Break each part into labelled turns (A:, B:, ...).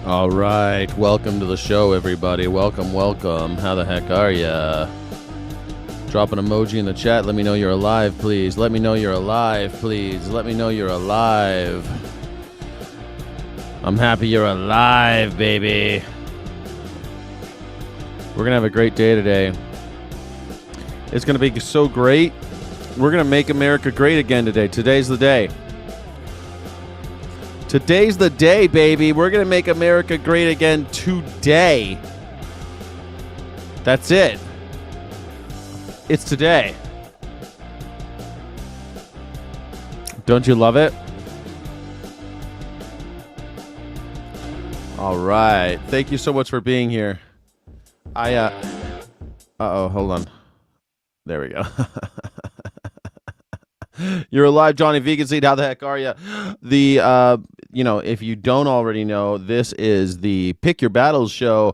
A: All right, welcome to the show, everybody. Welcome. How the heck are ya? Drop an emoji in the chat. Let me know you're alive, please. Let me know you're alive, please. Let me know you're alive. I'm happy you're alive, baby. We're going to have a great day today. It's going to be so great. We're going to make America great again today. Today's the day. Today's the day, baby. We're going to make America great again today. That's it. It's today. Don't you love it? All right. Thank you so much for being here. Hold on. There we go. You're alive, Johnny Vegan Seed. How the heck are you? If you don't already know, this is the Pick Your Battles show,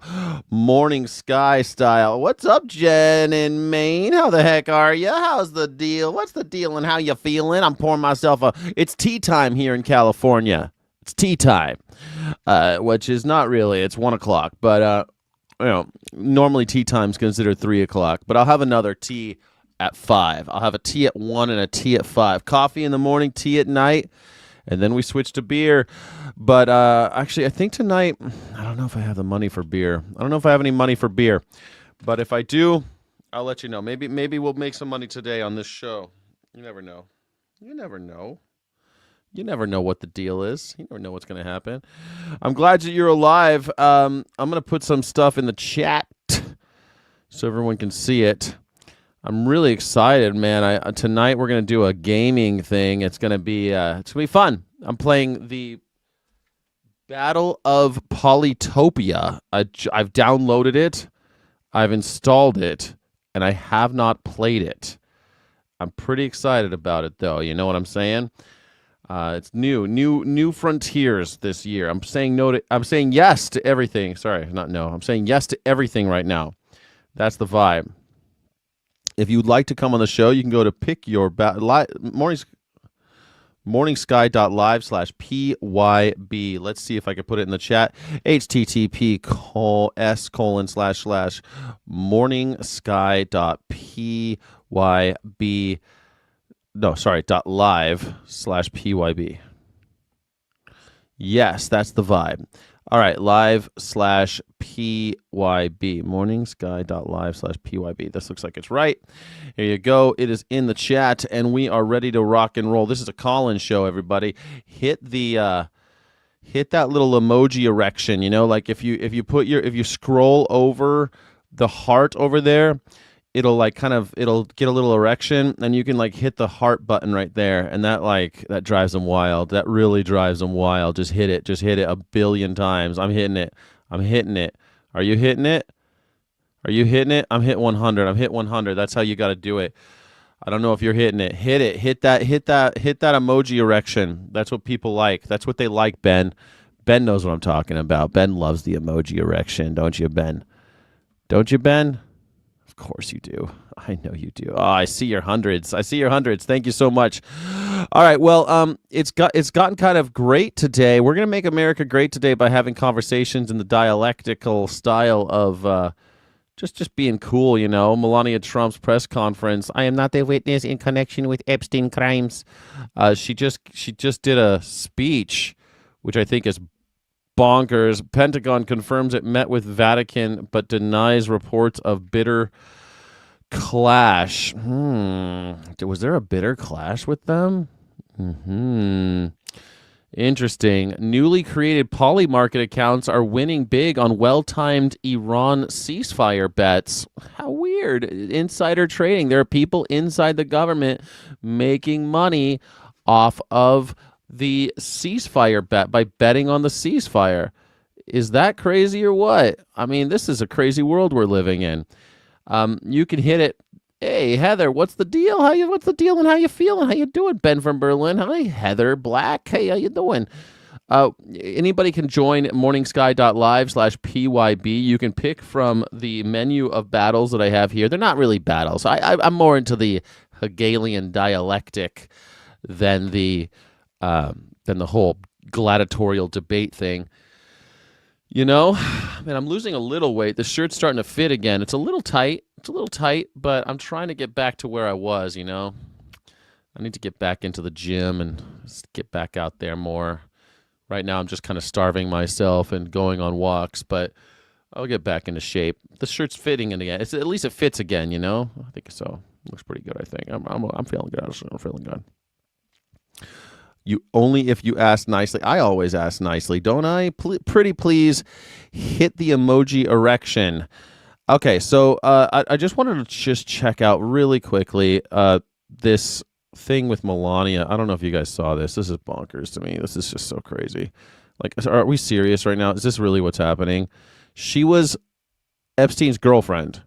A: Morning Sky style. What's up, Jen in Maine? How the heck are you? How's the deal? What's the deal and how you feeling? I'm pouring myself it's tea time here in California. It's tea time, which is not really. It's 1 o'clock, but normally tea time's considered 3 o'clock. But I'll have another tea at 5. I'll have a tea at 1 and a tea at 5. Coffee in the morning, tea at night, and then we switch to beer. But actually, I think tonight, I don't know if I have the money for beer. I don't know if I have any money for beer. But if I do, I'll let you know. Maybe we'll make some money today on this show. You never know. You never know. You never know what the deal is. You never know what's going to happen. I'm glad that you're alive. I'm going to put some stuff in the chat so everyone can see it. I'm really excited, man. Tonight we're gonna do a gaming thing. It's gonna be fun. I'm playing the Battle of Polytopia. I've downloaded it, I've installed it, and I have not played it. I'm pretty excited about it, though. You know what I'm saying? It's new frontiers this year. I'm saying yes to everything. Sorry, not no. I'm saying yes to everything right now. That's the vibe. If you'd like to come on the show, you can go to morningsky.live/PYB. Let's see if I can put it in the chat. https://morningsky.pyb. No, sorry, .live/PYB. Yes, that's the vibe. All right, live/PYB, morningsky.live/PYB. This looks like it's right. Here you go. It is in the chat, and we are ready to rock and roll. This is a call-in show, everybody. Hit that little emoji erection. You know, like if you scroll over the heart over there, it'll get a little erection, and you can hit the heart button right there, and that drives them wild. That really drives them wild. Just hit it a billion times. I'm hitting it. Are you hitting it? I'm hit 100. I'm hit 100. That's how you got to do it. I don't know if you're hitting it. Hit it. Hit that emoji erection. That's what people like. That's what they like, Ben. Ben knows what I'm talking about. Ben loves the emoji erection, don't you, Ben? Don't you, Ben? Of course you do. I know you do. Oh, I see your hundreds. Thank you so much. All right. Well, it's gotten kind of great today. We're going to make America great today by having conversations in the dialectical style of just being cool, you know. Melania Trump's press conference. I am not a witness in connection with Epstein crimes. She just did a speech, which I think is bonkers. Pentagon confirms it met with Vatican, but denies reports of bitter clash. Was there a bitter clash with them? Interesting. Newly created poly market accounts are winning big on well-timed Iran ceasefire bets. How weird. Insider trading. There are people inside the government making money off of the ceasefire bet by betting on the ceasefire. Is that crazy or what? I mean, this is a crazy world we're living in. You can hit it. Hey, Heather, what's the deal? What's the deal and how you feeling? How you doing? Ben from Berlin. Hi, Heather Black. Hey, how you doing? Anybody can join morningsky.live/PYB. You can pick from the menu of battles that I have here. They're not really battles. I'm more into the Hegelian dialectic than the whole gladiatorial debate thing. You know, man, I'm losing a little weight. The shirt's starting to fit again. It's a little tight. But I'm trying to get back to where I was, you know. I need to get back into the gym and just get back out there more. Right now, I'm just kind of starving myself and going on walks, but I'll get back into shape. The shirt's fitting again. At least it fits again, you know. I think so. Looks pretty good. I think I'm feeling good. I'm feeling good. You only if you ask nicely. I always ask nicely, don't I? Pretty please hit the emoji erection. Okay, so I just wanted to just check out really quickly this thing with Melania. I don't know if you guys saw this. This is bonkers to me. This is just so crazy. Like, are we serious right now? Is this really what's happening? She was Epstein's girlfriend.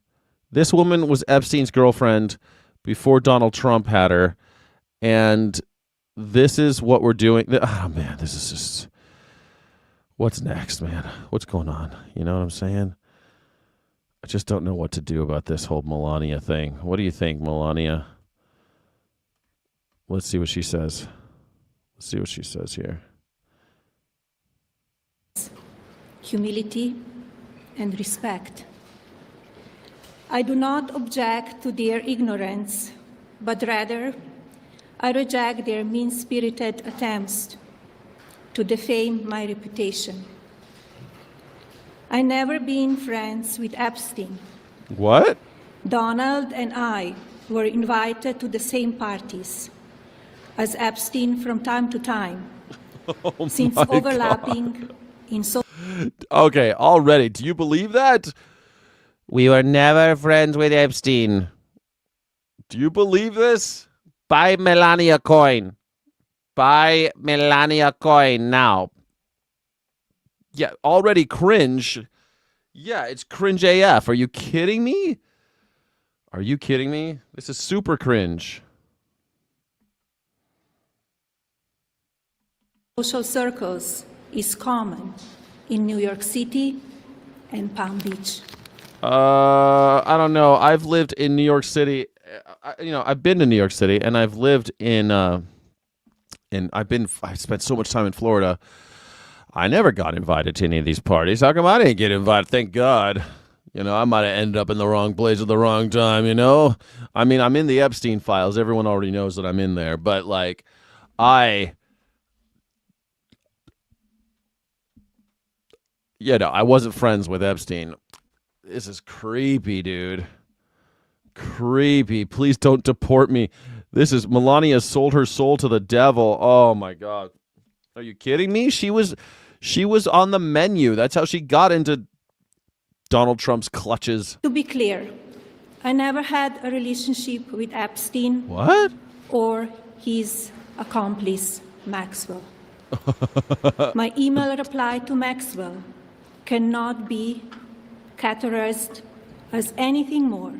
A: This woman was Epstein's girlfriend before Donald Trump had her, and this is what we're doing. Oh, man, this is just... What's next, man? What's going on? You know what I'm saying? I just don't know what to do about this whole Melania thing. What do you think, Melania? Let's see what she says. Let's see what she says here.
B: Humility and respect. I do not object to their ignorance, but rather I reject their mean-spirited attempts to defame my reputation. I never been friends with Epstein.
A: What?
B: Donald and I were invited to the same parties as Epstein from time to time, since overlapping in so...
A: Okay, already. Do you believe that? We were never friends with Epstein. Do you believe this? Buy Melania coin. Buy Melania coin now. Yeah, already cringe. Yeah, it's cringe AF. Are you kidding me? Are you kidding me? This is super cringe.
B: Social circles is common in New York City and Palm Beach.
A: I don't know. I've lived in New York City. I've been to New York City, and I've lived I spent so much time in Florida. I never got invited to any of these parties. How come I didn't get invited? Thank God. You know, I might have ended up in the wrong place at the wrong time, you know? I mean, I'm in the Epstein files. Everyone already knows that I'm in there. But, like, I wasn't friends with Epstein. This is creepy, dude. Creepy. Please don't deport me. Melania sold her soul to the devil. Oh, my God. Are you kidding me? She was on the menu. That's how she got into Donald Trump's clutches.
B: To be clear, I never had a relationship with Epstein.
A: What?
B: Or his accomplice, Maxwell. My email reply to Maxwell cannot be categorized as anything more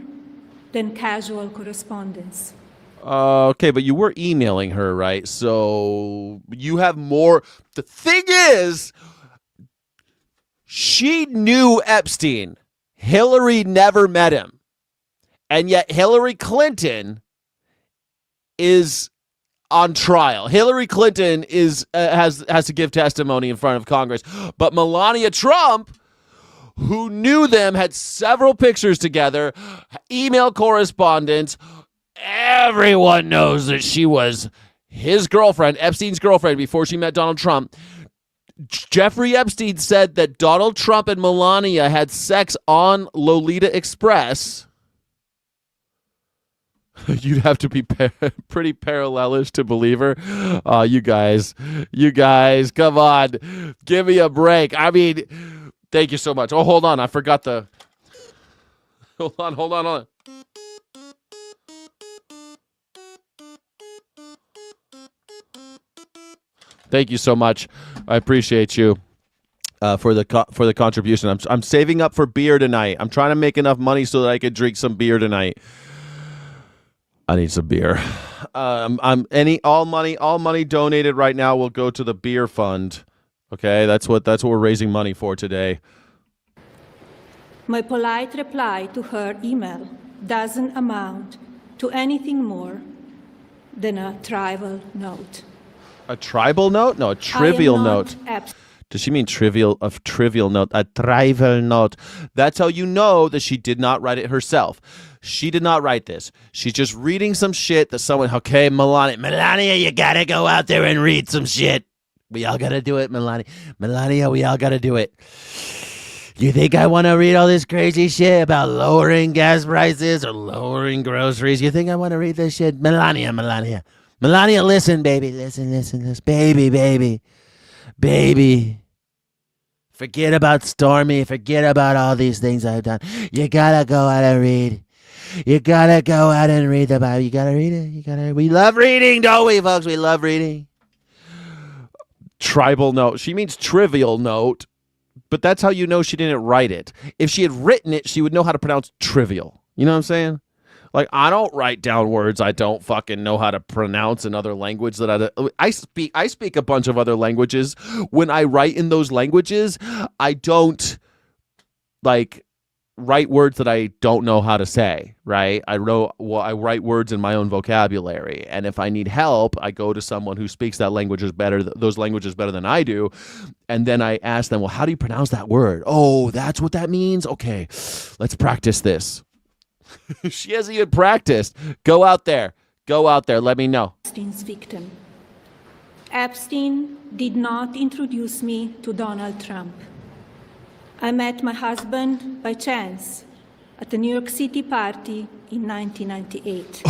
B: than casual correspondence.
A: Okay, but you were emailing her, right? So you have more. The thing is, she knew Epstein. Hillary never met him. And yet Hillary Clinton is on trial. Hillary Clinton has to give testimony in front of Congress. But Melania Trump, who knew them, had several pictures together, email correspondence. Everyone knows that she was his girlfriend, Epstein's girlfriend, before she met Donald Trump. Jeffrey Epstein said that Donald Trump and Melania had sex on Lolita Express. You'd have to be pretty parallelish to believe her. You guys, come on. Give me a break. I mean, thank you so much. Oh, hold on. I forgot the... Hold on. Thank you so much. I appreciate you for the contribution. I'm saving up for beer tonight. I'm trying to make enough money so that I could drink some beer tonight. I need some beer. All money donated right now will go to the beer fund. Okay, that's what we're raising money for today.
B: My polite reply to her email doesn't amount to anything more than a trivial note.
A: A tribal note? No, a trivial note. Does she mean trivial? A trivial note, a trivial note. That's how you know that she did not write it herself. She did not write this. She's just reading some shit that someone. Okay, Melania, you gotta go out there and read some shit. We all gotta do it, Melania, we all gotta do it. You think I want to read all this crazy shit about lowering gas prices or lowering groceries? You think I want to read this shit, Melania? Listen, baby, listen, baby. Forget about Stormy. Forget about all these things I've done. You gotta go out and read. You gotta go out and read the Bible. You gotta read it. We love reading, don't we, folks? We love reading. Tribal note. She means trivial note, but that's how you know she didn't write it. If she had written it, she would know how to pronounce trivial. You know what I'm saying? Like, I don't write down words I don't fucking know how to pronounce in other language that I speak a bunch of other languages. When I write in those languages, I don't like write words that I don't know how to say, right? I write words in my own vocabulary, and if I need help, I go to someone who speaks those languages better than I do, and then I ask them, well, how do you pronounce that word? Oh, that's what that means? Okay, let's practice this. She hasn't even practiced. Go out there. Let me know.
B: Epstein's victim. Epstein did not introduce me to Donald Trump. I met my husband by chance at a New York City party in 1998.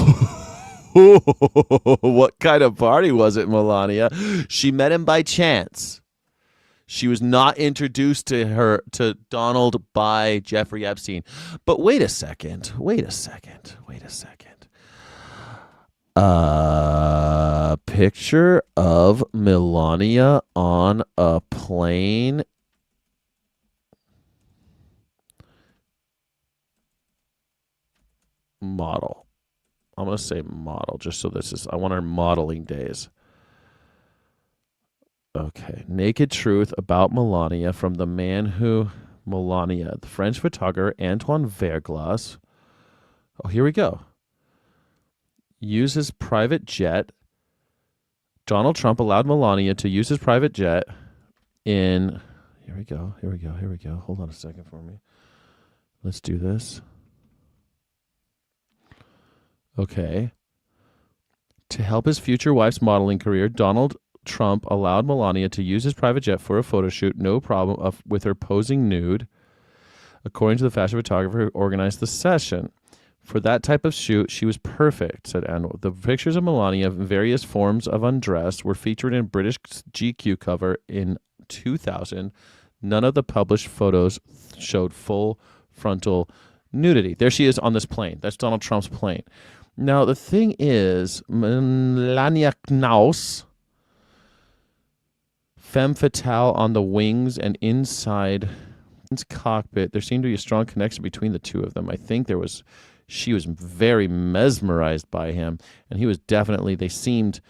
A: What kind of party was it, Melania? She met him by chance. She was not introduced to Donald by Jeffrey Epstein. But wait a second. A picture of Melania on a plane. Model. I'm going to say model just so I want our modeling days. Okay. Naked truth about Melania from the the French photographer Antoine Verglas. Oh, here we go. Use his private jet. Donald Trump allowed Melania to use his private jet in. Here we go. Hold on a second for me. Let's do this. Okay. To help his future wife's modeling career, Donald Trump allowed Melania to use his private jet for a photo shoot, no problem with her posing nude, according to the fashion photographer who organized the session. For that type of shoot, she was perfect, said Anwar. The pictures of Melania in various forms of undress were featured in British GQ cover in 2000. None of the published photos showed full frontal nudity. There she is on this plane. That's Donald Trump's plane. Now, the thing is, Melania Knaus, femme fatale on the wings and inside its cockpit, there seemed to be a strong connection between the two of them. I think she was very mesmerized by him, and he was they seemed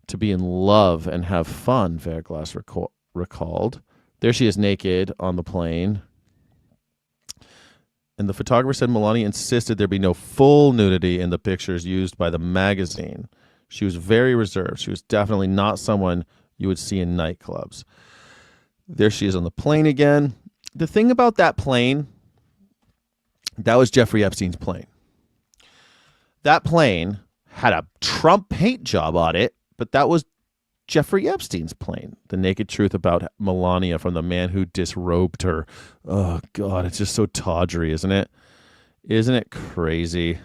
A: to be in love and have fun, Verglas recalled. There she is naked on the plane. And the photographer said Melania insisted there be no full nudity in the pictures used by the magazine. She was very reserved. She was definitely not someone you would see in nightclubs. There she is on the plane again. The thing about that plane, that was Jeffrey Epstein's plane. That plane had a Trump paint job on it, but that was Jeffrey Epstein's plane. The naked truth about Melania from the man who disrobed her. Oh, God, it's just so tawdry, isn't it? Isn't it crazy?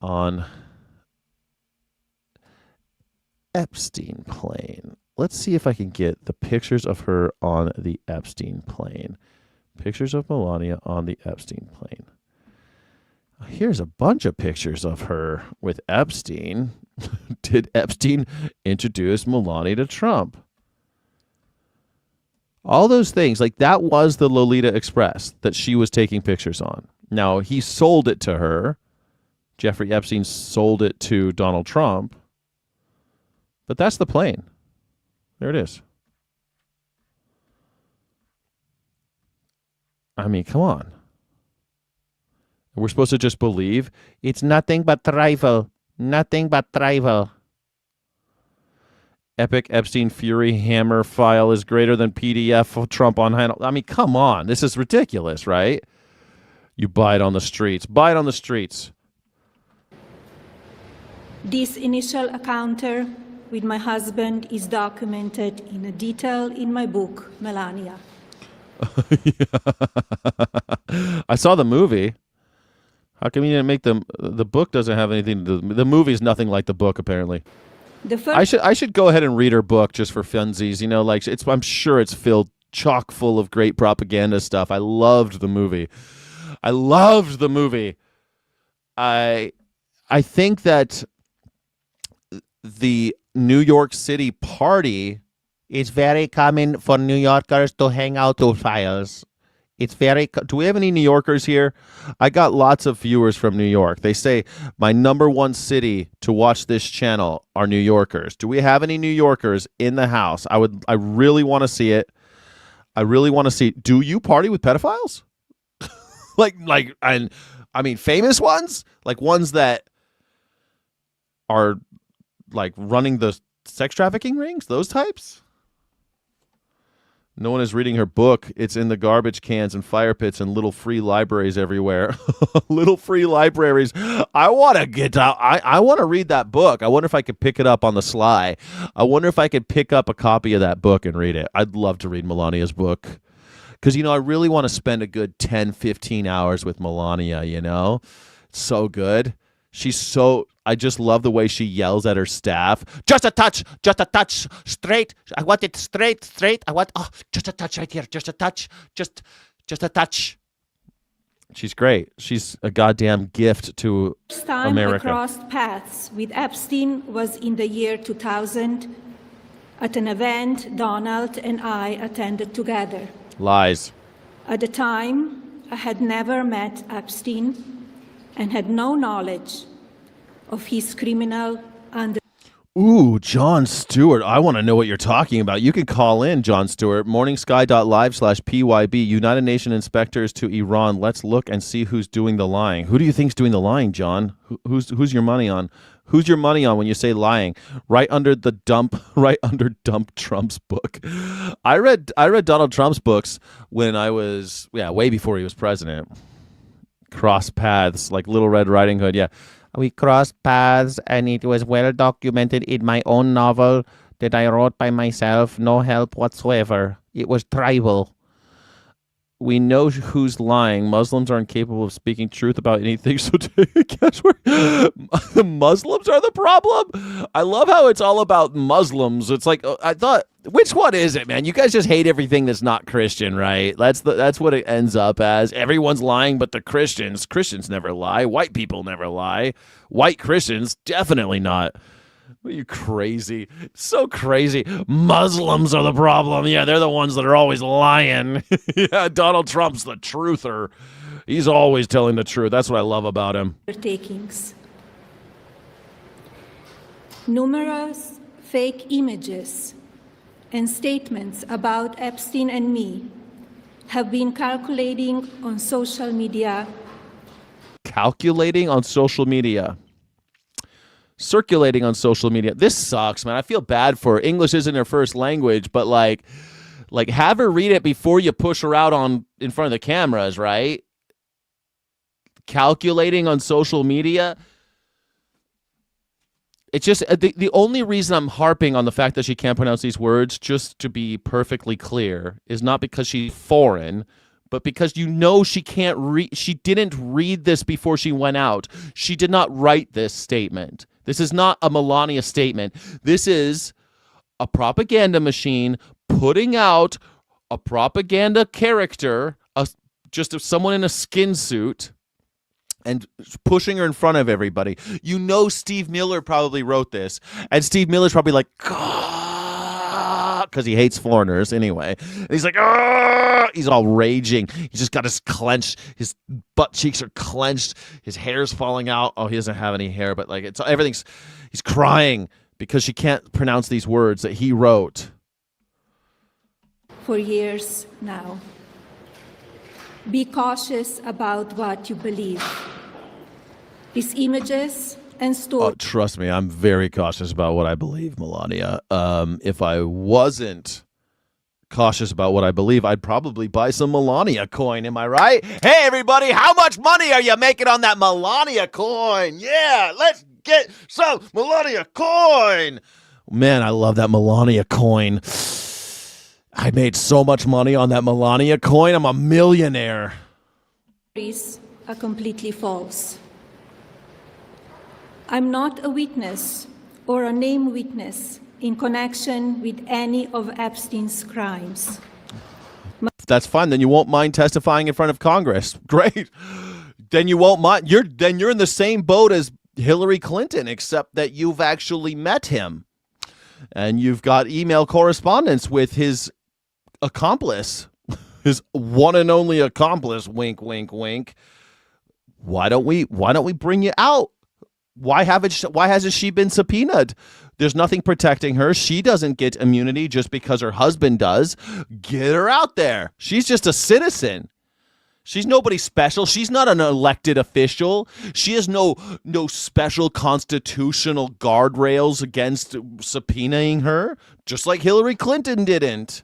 A: On Epstein plane. Let's see if I can get the pictures of her on the Epstein plane. Pictures of Melania on the Epstein plane. Here's a bunch of pictures of her with Epstein. Did Epstein introduce Melania to Trump? All those things, like that was the Lolita Express that she was taking pictures on. Now, he sold it to her. Jeffrey Epstein sold it to Donald Trump. But that's the plane. There it is. I mean, come on. We're supposed to just believe it's nothing but travel. Nothing but travel. Epic Epstein Fury Hammer file is greater than PDF of Trump on handle. I mean, come on. This is ridiculous, right? You buy it on the streets. Buy it on the streets.
B: This initial encounter with my husband is documented in a detail in my book, Melania.
A: I saw the movie. How come you didn't make the book doesn't have anything to do. The movie's nothing like the book, apparently. I should go ahead and read her book just for funsies. You know, like I'm sure it's filled chock full of great propaganda stuff. I loved the movie. I think that the New York City party, it's very common for New Yorkers to hang out those fires. Do we have any New Yorkers here? I got lots of viewers from New York. They say my number one city to watch this channel are New Yorkers. Do we have any New Yorkers in the house? I really want to see it. I really want to see. Do you party with pedophiles? and I mean famous ones? Like ones that are like running the sex trafficking rings? Those types? No one is reading her book. It's in the garbage cans and fire pits and little free libraries everywhere. Little free libraries. I want to get out. I want to read that book. I wonder if I could pick it up on the sly. I wonder if I could pick up a copy of that book and read it. I'd love to read Melania's book. Because, I really want to spend a good 10, 15 hours with Melania, It's so good. I just love the way she yells at her staff. Just a touch, straight. I want it straight. I want, just a touch right here. Just a touch, just a touch. She's great. She's a goddamn gift to
B: First time
A: America.
B: I crossed paths with Epstein was in the year 2000 at an event Donald and I attended together.
A: Lies.
B: At the time, I had never met Epstein and had no knowledge of his criminal under.
A: Ooh, Jon Stewart. I want to know what you're talking about. You can call in, Jon Stewart. morningsky.live/PYB. United Nations inspectors to Iran. Let's look and see who's doing the lying. Who do you think's doing the lying, John? Who's your money on? Who's your money on when you say lying? Right under Trump's book. I read Donald Trump's books when I was way before he was president. Cross paths like Little Red Riding Hood. Yeah. We crossed paths, and it was well documented in my own novel that I wrote by myself. No help whatsoever. It was tribal. We know who's lying. Muslims are incapable of speaking truth about anything, so guess where the Muslims are the problem? I love how it's all about Muslims. It's like, I thought, which one is it, man? You guys just hate everything that's not Christian, right? That's what it ends up as. Everyone's lying but the Christians. Christians never lie. White people never lie. White Christians, definitely not. Are you crazy? So crazy. Muslims are the problem. Yeah, they're the ones that are always lying. Yeah, Donald Trump's the truther. He's always telling the truth. That's what I love about him.
B: Undertakings. Numerous fake images and statements about Epstein and me have been circulating on social media.
A: Circulating on social media. This sucks, man. I feel bad for her. English isn't her first language, but like have her read it before you push her out in front of the cameras, right? Calculating on social media. It's just the only reason I'm harping on the fact that she can't pronounce these words, just to be perfectly clear, is not because she's foreign, but because she can't read. She didn't read this before she went out. She did not write this statement. This is not a Melania statement. This is a propaganda machine putting out a propaganda character, just someone in a skin suit, and pushing her in front of everybody. Steve Miller probably wrote this, and Steve Miller's probably like, because he hates foreigners anyway. And he's like, he's all raging. He's just got his butt cheeks are clenched. His hair's falling out. Oh, he doesn't have any hair, but like he's crying because she can't pronounce these words that he wrote.
B: For years now. Be cautious about what you believe. These images and stored.
A: Trust me, I'm very cautious about what I believe, Melania. If I wasn't cautious about what I believe, I'd probably buy some Melania coin. Am I right? Hey, everybody, how much money are you making on that Melania coin? Yeah, let's get some Melania coin. Man, I love that Melania coin. I made so much money on that Melania coin. I'm a millionaire.
B: Are completely false. I'm not a witness or a named witness in connection with any of Epstein's crimes.
A: That's fine. Then you won't mind testifying in front of Congress. Great. Then you won't mind. You're in the same boat as Hillary Clinton, except that you've actually met him. And you've got email correspondence with his accomplice, his one and only accomplice. Wink, wink, wink. Why don't we bring you out? Why hasn't she been subpoenaed? There's nothing protecting her. She doesn't get immunity just because her husband does. Get her out there. She's just a citizen. She's nobody special. She's not an elected official. She has no special constitutional guardrails against subpoenaing her, just like Hillary Clinton didn't.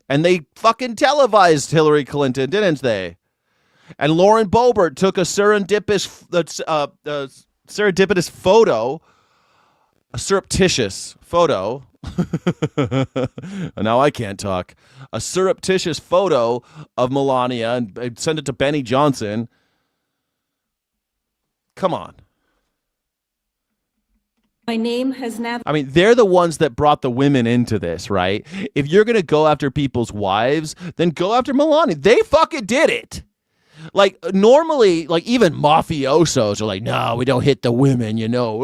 A: And they fucking televised Hillary Clinton, didn't they? And Lauren Boebert took a serendipitous photo, a surreptitious photo. Now I can't talk. A surreptitious photo of Melania and send it to Benny Johnson. Come on.
B: My name has never.
A: I mean, they're the ones that brought the women into this, right? If you're going to go after people's wives, then go after Melania. They fucking did it. Like, normally, like, even mafiosos are like, no, we don't hit the women, you know.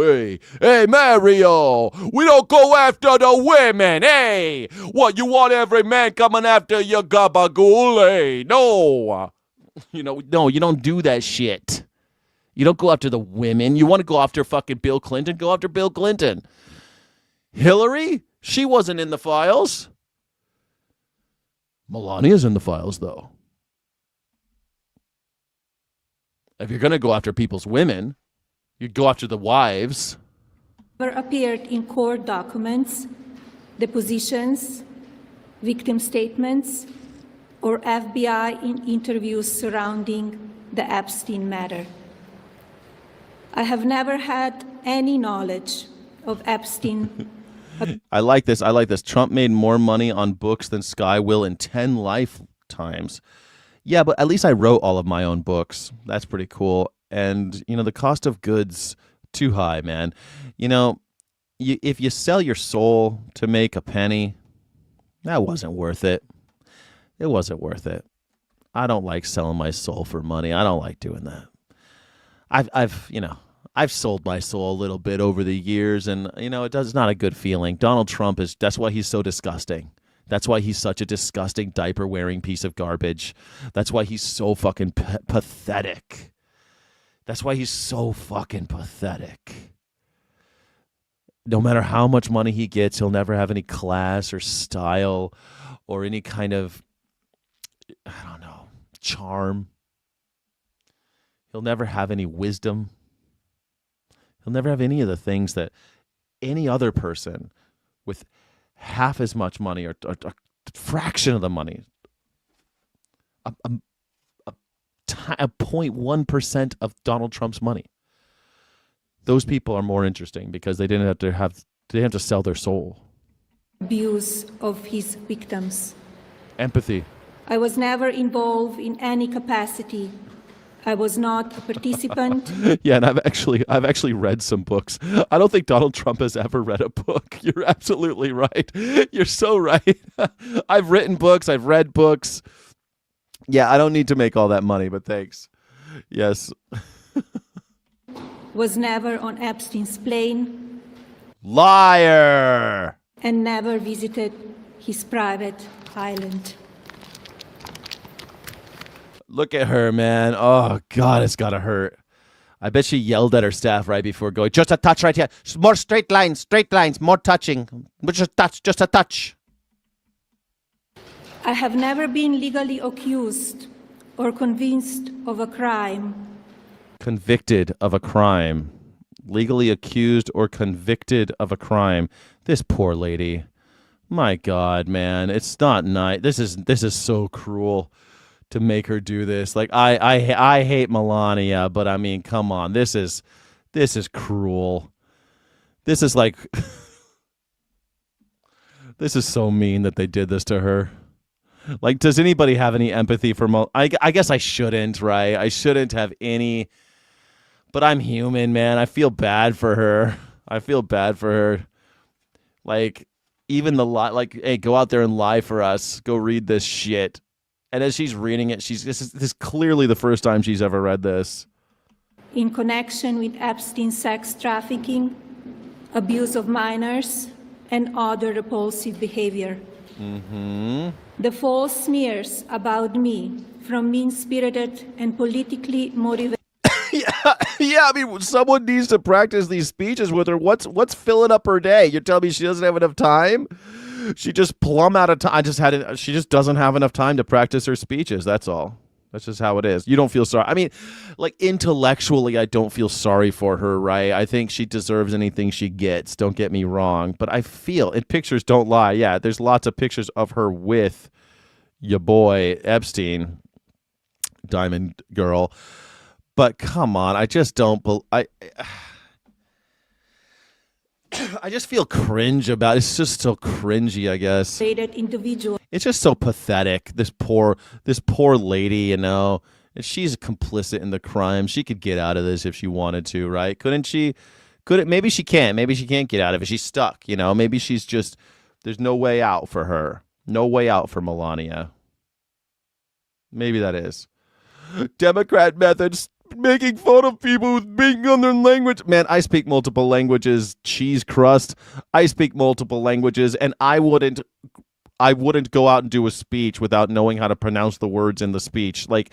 A: Hey, Mario, we don't go after the women. Hey, what, you want every man coming after your gabagool? Hey, no. No, you don't do that shit. You don't go after the women. You want to go after fucking Bill Clinton? Go after Bill Clinton. Hillary? She wasn't in the files. Melania's in the files, though. If you're going to go after people's women, you go after the wives.
B: Never appeared in court documents, depositions, victim statements, or FBI interviews surrounding the Epstein matter. I have never had any knowledge of Epstein.
A: I like this. Trump made more money on books than Sky will in 10 lifetimes. Yeah, but at least I wrote all of my own books. That's pretty cool. And, the cost of goods, too high, man. If you sell your soul to make a penny, that wasn't worth it. It wasn't worth it. I don't like selling my soul for money. I don't like doing that. I've sold my soul a little bit over the years, and, it's not a good feeling. Donald Trump that's why he's so disgusting. That's why he's such a disgusting diaper-wearing piece of garbage. That's why he's so fucking pathetic. That's why he's so fucking pathetic. No matter how much money he gets, he'll never have any class or style or any kind of, charm. He'll never have any wisdom. He'll never have any of the things that any other person with half as much money or a fraction of the money, a 0.1% of Donald Trump's money. Those people are more interesting because they didn't have to sell their soul.
B: Abuse of his victims.
A: Empathy.
B: I was never involved in any capacity. I was not a participant.
A: Yeah, and I've actually read some books. I don't think Donald Trump has ever read a book. You're absolutely right. You're so right. I've written books. I've read books. Yeah, I don't need to make all that money, but thanks. Yes.
B: Was never on Epstein's plane.
A: Liar.
B: And never visited his private island.
A: Look at her, man. Oh, God, it's got to hurt. I bet she yelled at her staff right before going, just a touch right here. More straight lines, more touching. Just a touch.
B: I have never been legally accused or convinced of a crime.
A: Convicted of a crime. legally accused or convicted of a crime. This poor lady. My God, man, it's not nice. This is so cruel to make her do this. Like I hate Melania, but I mean, come on, this is cruel. This is like this is so mean that they did this to her. Like, does anybody have any empathy for I guess I shouldn't, right? I shouldn't have any, but I'm human, man. I feel bad for her. I feel bad for her. Like, even the lie, like, hey, go out there and lie for us. Go read this shit. And as she's reading it, this is clearly the first time she's ever read this.
B: In connection with Epstein's sex trafficking, abuse of minors, and other repulsive behavior. The false smears about me from mean-spirited and politically motivated.
A: Yeah. I mean, someone needs to practice these speeches with her. What's filling up her day? You're telling me she doesn't have enough time? She just plumb out of time. She just doesn't have enough time to practice her speeches. That's all. That's just how it is. You don't feel sorry. I mean, like, intellectually, I don't feel sorry for her, right? I think she deserves anything she gets. Don't get me wrong. But I feel, and pictures don't lie. Yeah, there's lots of pictures of her with your boy Epstein, Diamond Girl. But come on, I just don't. I just feel cringe about it. It's just so cringy, I guess.
B: Individual.
A: It's just so pathetic. This poor lady, you know. And she's complicit in the crime. She could get out of this if she wanted to, right? Couldn't she? Maybe she can't. Maybe she can't get out of it. She's stuck, you know. Maybe she's just, there's no way out for her. No way out for Melania. Maybe that is. Democrat methods. Making fun of people with speaking other language. Man, I speak multiple languages. Cheese crust. I speak multiple languages, and I wouldn't go out and do a speech without knowing how to pronounce the words in the speech. Like,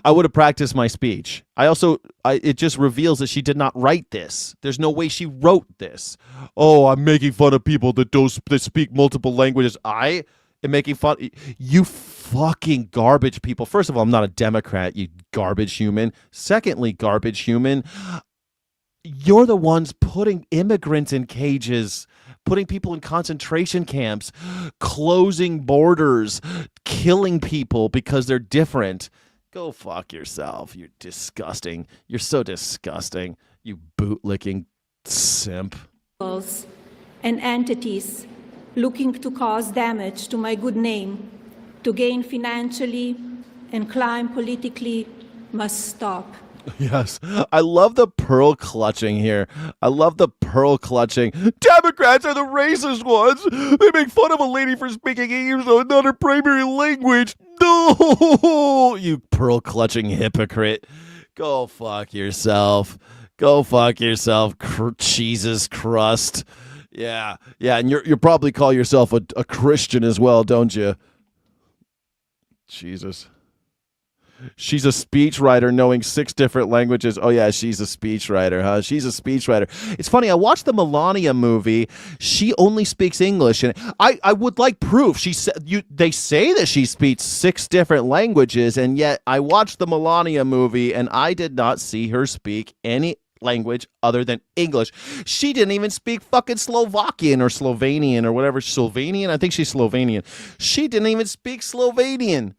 A: I would have practiced my speech. It just reveals that she did not write this. There's no way she wrote this. Oh, I'm making fun of people that speak multiple languages. I am making fun. You fucking garbage people. First of all, I'm not a Democrat, you garbage human. Secondly, garbage human, you're the ones putting immigrants in cages, putting people in concentration camps, closing borders, killing people because they're different. Go fuck yourself. You're disgusting. You're so disgusting. You bootlicking simp.
B: And entities looking to cause damage to my good name, to gain financially and climb politically, must stop.
A: Yes. I love the pearl clutching here. I love the pearl clutching. Democrats are the racist ones. They make fun of a lady for speaking English, not her primary language. No, you pearl clutching hypocrite. Go fuck yourself. Go fuck yourself. Jesus crust. Yeah. And you probably call yourself a Christian as well, don't you? Jesus. She's a speechwriter knowing 6 different languages. Oh, yeah, she's a speechwriter, huh? She's a speechwriter. It's funny. I watched the Melania movie. She only speaks English. And I would like proof. They say that she speaks 6 different languages, and yet I watched the Melania movie, and I did not see her speak any language other than English. She didn't even speak fucking Slovakian or Slovenian or whatever. Slovenian? I think she's Slovenian. She didn't even speak Slovenian.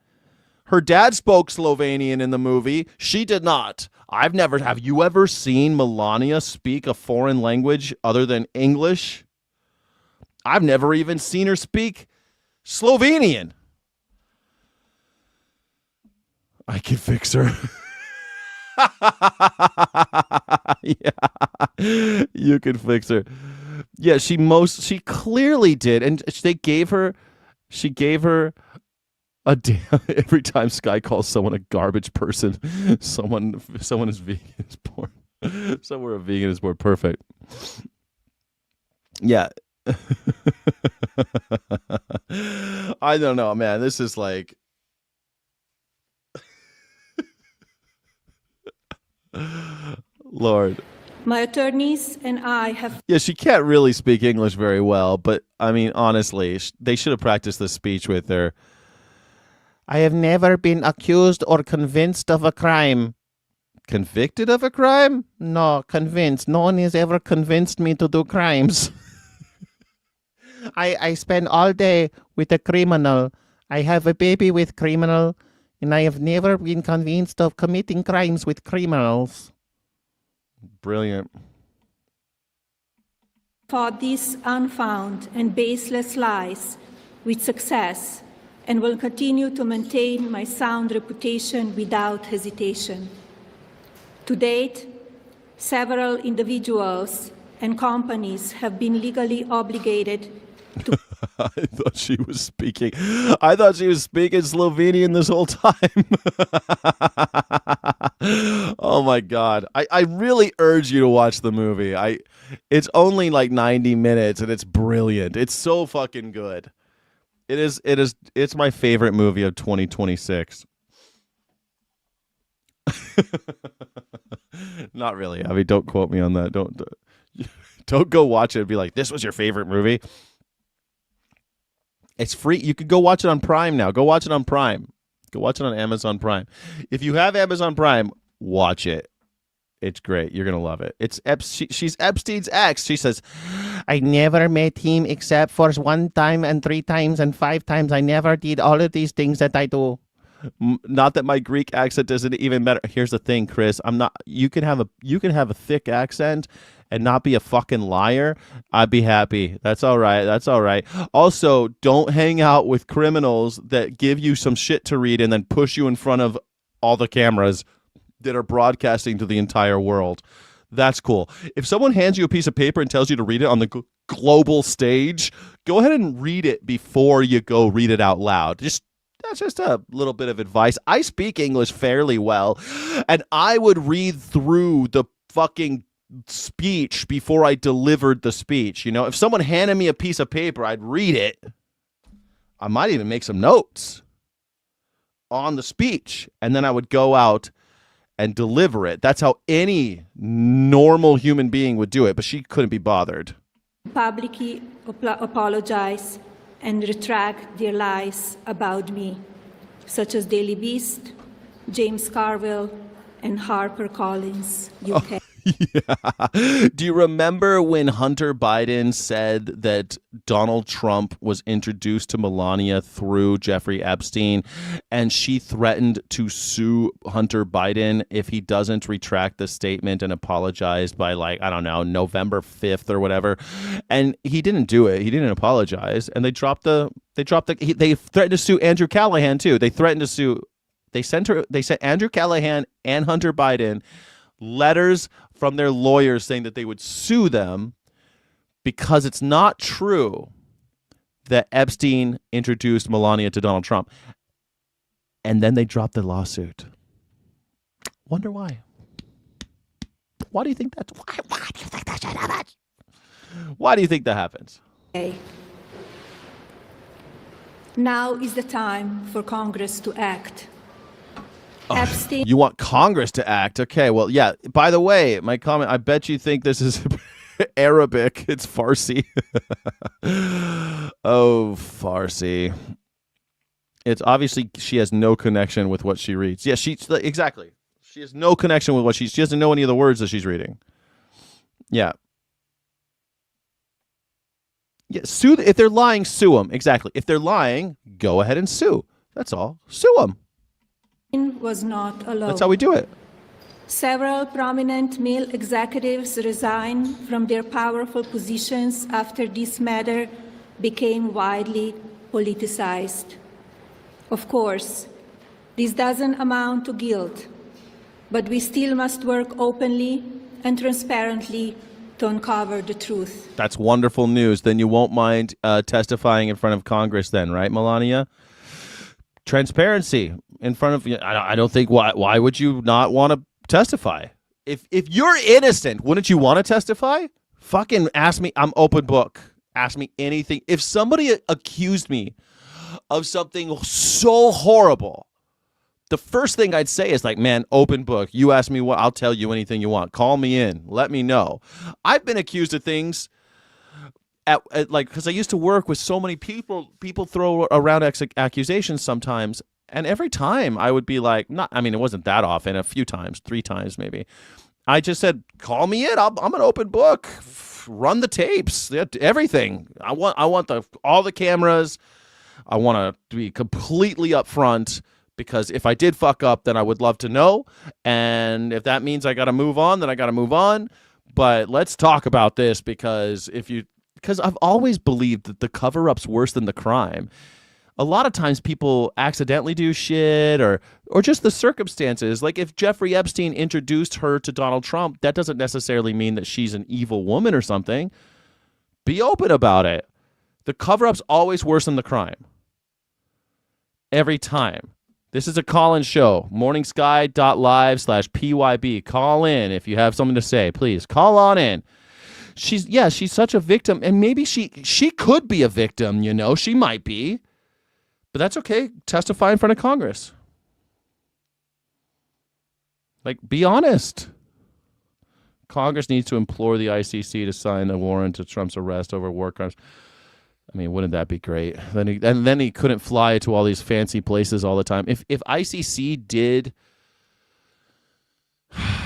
A: Her dad spoke Slovenian in the movie. She did not. Have you ever seen Melania speak a foreign language other than English? I've never even seen her speak Slovenian. I can fix her. Yeah, you can fix her. Yeah, she clearly did, and she gave her a damn. Every time Sky calls someone a garbage person, someone is vegan is born. Somewhere a vegan is born. Perfect. Yeah. I don't know, man. This is like. Lord.
B: My attorneys and I have...
A: Yeah, she can't really speak English very well, but I mean, honestly, they should have practiced this speech with her. I have never been accused or convinced of a crime. Convicted of a crime? No, convinced. No one has ever convinced me to do crimes. I spend all day with a criminal. I have a baby with criminal, and I have never been convinced of committing crimes with criminals. Brilliant.
B: Fought these unfound and baseless lies with success and will continue to maintain my sound reputation without hesitation. To date, several individuals and companies have been legally obligated to
A: I thought she was speaking Slovenian this whole time. Oh my God. I really urge you to watch the movie. It's only like 90 minutes and it's brilliant. It's so fucking good. It's my favorite movie of 2026. Not really. I mean, don't quote me on that. Don't go watch it and be like, this was your favorite movie. It's free. You can go watch it on Prime now. Go watch it on Prime. Go watch it on Amazon Prime. If you have Amazon Prime, watch it. It's great. You're going to love it. She's Epstein's ex. She says, I never met him except for 1 time and 3 times and 5 times. I never did all of these things that I do. Not that my Greek accent doesn't even matter. Here's the thing, Chris. You can have a thick accent and not be a fucking liar. I'd be happy. That's all right. That's all right. Also, don't hang out with criminals that give you some shit to read and then push you in front of all the cameras that are broadcasting to the entire world. That's cool. If someone hands you a piece of paper and tells you to read it on the global stage, go ahead and read it before you go read it out loud. That's just a little bit of advice. I speak English fairly well, and I would read through the fucking speech before I delivered the speech. You know, if someone handed me a piece of paper, I'd read it. I might even make some notes on the speech, and then I would go out and deliver it. That's how any normal human being would do it, but she couldn't be bothered.
B: Publicly apologize and retract their lies about me, such as Daily Beast, James Carville, and HarperCollins, UK.
A: Yeah. Do you remember when Hunter Biden said that Donald Trump was introduced to Melania through Jeffrey Epstein, and she threatened to sue Hunter Biden if he doesn't retract the statement and apologize by, like, I don't know, November 5th or whatever? And he didn't do it. He didn't apologize, and they threatened to sue Andrew Callahan too. They sent Andrew Callahan and Hunter Biden letters from their lawyers saying that they would sue them because it's not true that Epstein introduced Melania to Donald Trump. And then they dropped the lawsuit. Wonder why. Why do you think that's why do you think that should happen? Why do you think that happens?
B: Okay. Now is the time for Congress to act. Epstein.
A: You want Congress to act? Okay, well, yeah. By the way, my comment, I bet you think this is Arabic. It's Farsi. Oh, Farsi. It's obviously she has no connection with what she reads. Yeah, exactly. She has no connection with what she doesn't know any of the words that she's reading. Yeah. Yeah, sue. If they're lying, sue them. Exactly. If they're lying, go ahead and sue. That's all. Sue them.
B: Was not alone.
A: That's how we do it.
B: Several prominent male executives resigned from their powerful positions after this matter became widely politicized. Of course, this doesn't amount to guilt, but we still must work openly and transparently to uncover the truth.
A: That's wonderful news. Then you won't mind testifying in front of Congress then, right, Melania? Transparency in front of you. I don't think why would you not want to testify? If you're innocent, wouldn't you want to testify? Fucking ask me. I'm open book. Ask me anything. If somebody accused me of something so horrible, the first thing I'd say is like, man, open book. You ask me what, I'll tell you anything you want. Call me in. Let me know. I've been accused of things at like, because I used to work with so many people throw around accusations sometimes, And every time I would be like, it wasn't that often, a few times, 3 times maybe. I just said, call me in. I'm an open book. Run the tapes, everything. I want all the cameras. I want to be completely upfront, because if I did fuck up, then I would love to know. And if that means I got to move on, then I got to move on. But let's talk about this, because I've always believed that the cover-up's worse than the crime. A lot of times people accidentally do shit or just the circumstances. Like if Jeffrey Epstein introduced her to Donald Trump, that doesn't necessarily mean that she's an evil woman or something. Be open about it. The cover-up's always worse than the crime. Every time. This is a call-in show, morningsky.live/PYB. Call in if you have something to say. Please, call on in. She's such a victim, and maybe she could be a victim, she might be. But that's okay. Testify in front of Congress. Like, be honest. Congress needs to implore the ICC to sign a warrant to Trump's arrest over war crimes. I mean, wouldn't that be great? Then he couldn't fly to all these fancy places all the time. If ICC did,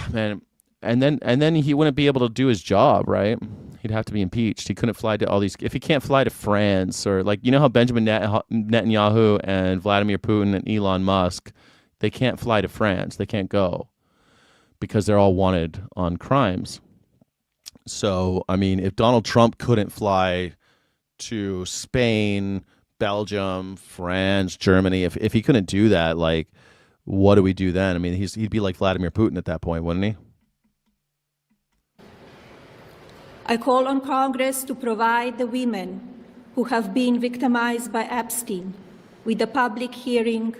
A: man, and then he wouldn't be able to do his job, right? He'd have to be impeached. He couldn't fly to all these. If he can't fly to France, or how Benjamin Netanyahu and Vladimir Putin and Elon Musk, they can't fly to France. They can't go because they're all wanted on crimes. So, I mean, if Donald Trump couldn't fly to Spain, Belgium, France, Germany, if he couldn't do that, like, what do we do then? I mean, he'd be like Vladimir Putin at that point, wouldn't he?
B: I call on Congress to provide the women who have been victimized by Epstein with a public hearing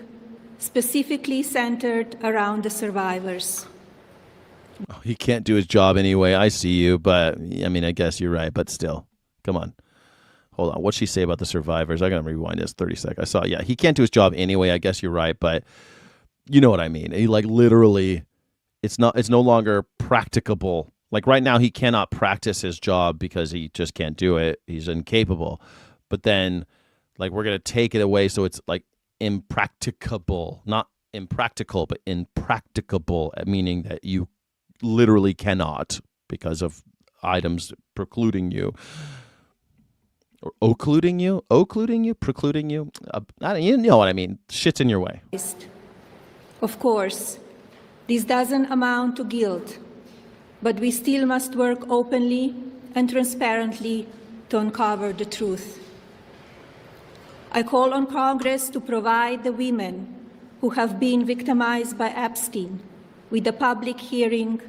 B: specifically centered around the survivors.
A: Oh, he can't do his job anyway. I see you, but I mean, I guess you're right, but still, come on. Hold on. What'd she say about the survivors? I got to rewind this 30 seconds. He can't do his job anyway. I guess you're right, but you know what I mean. He literally, it's no longer practicable. Like right now, he cannot practice his job because he just can't do it. He's incapable. But then, we're going to take it away so it's impracticable. Not impractical, but impracticable, meaning that you literally cannot because of items precluding you. Or occluding you? Precluding you? You know what I mean. Shit's in your way.
B: Of course, this doesn't amount to guilt, but we still must work openly and transparently to uncover the truth. I call on Congress to provide the women who have been victimized by Epstein with a public hearing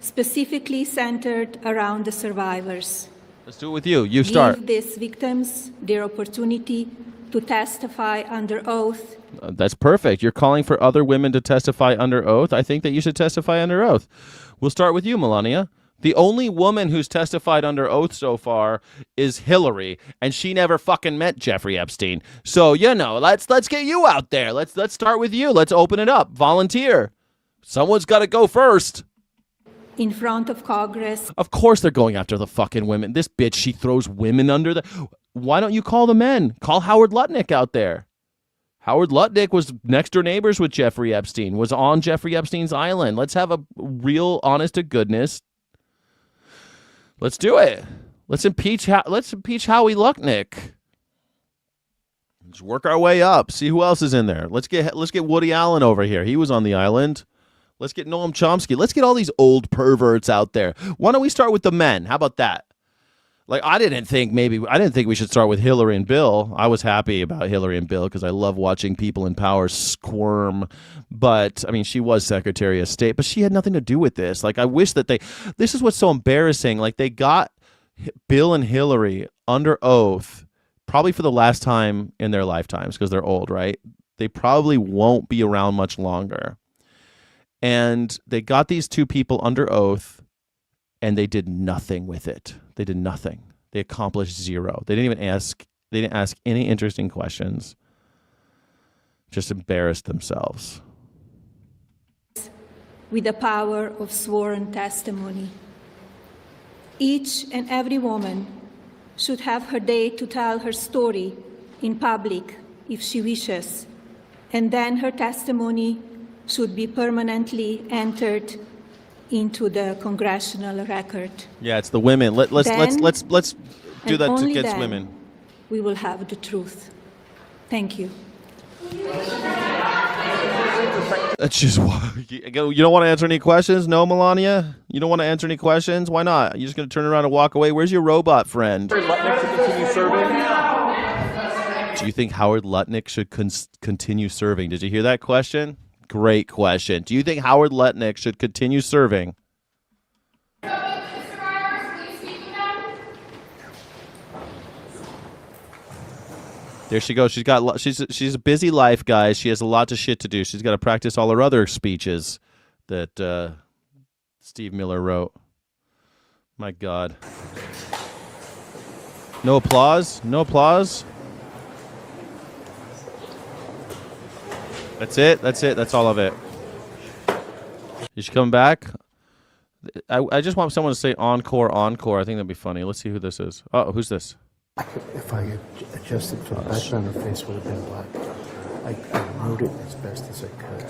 B: specifically centered around the survivors.
A: Let's do it with you. You start.
B: Give these victims their opportunity to testify under oath.
A: That's perfect. You're calling for other women to testify under oath. I think that you should testify under oath. We'll start with you, Melania. The only woman who's testified under oath so far is Hillary, and she never fucking met Jeffrey Epstein. So, let's get you out there. Let's start with you. Let's open it up. Volunteer. Someone's got to go first.
B: In front of Congress.
A: Of course they're going after the fucking women. This bitch, she throws women under the... Why don't you call the men? Call Howard Lutnick out there. Howard Lutnick was next door neighbors with Jeffrey Epstein, was on Jeffrey Epstein's island. Let's have a real honest to goodness. Let's do it. Let's impeach Howie Lutnick. Let's work our way up. See who else is in there. Let's get Woody Allen over here. He was on the island. Let's get Noam Chomsky. Let's get all these old perverts out there. Why don't we start with the men? How about that? I didn't think we should start with Hillary and Bill. I was happy about Hillary and Bill because I love watching people in power squirm. But, I mean, she was Secretary of State, but she had nothing to do with this. I wish that this is what's so embarrassing. They got Bill and Hillary under oath, probably for the last time in their lifetimes because they're old, right? They probably won't be around much longer. And they got these two people under oath, and they did nothing with it. They did nothing. They accomplished zero. They didn't ask any interesting questions. Just embarrassed themselves.
B: With the power of sworn testimony. Each and every woman should have her day to tell her story in public if she wishes. and then her testimony should be permanently entered into the congressional record.
A: Yeah, it's the women. Let's do
B: And
A: that
B: only
A: against
B: then
A: women.
B: we will have the truth. Thank you.
A: That's just you don't want to answer any questions? No, Melania? You don't want to answer any questions? Why not? You're just going to turn around and walk away? Where's your robot friend?
C: Lutnick to continue serving?
A: Do you think Howard Lutnick should continue serving? Did you hear that question? Great question. Do you think Howard Lutnick should continue serving? There she goes. She's a busy life, guys. She has a lot of shit to do. She's got to practice all her other speeches that Steve Miller wrote. My God. No applause? No applause? That's it? That's it? That's all of it. Is she coming back? I just want someone to say encore, encore. I think that'd be funny. Let's see who this is. Oh, who's this?
D: If I had adjusted for the background, her face would have been black. I wrote it as best as I could.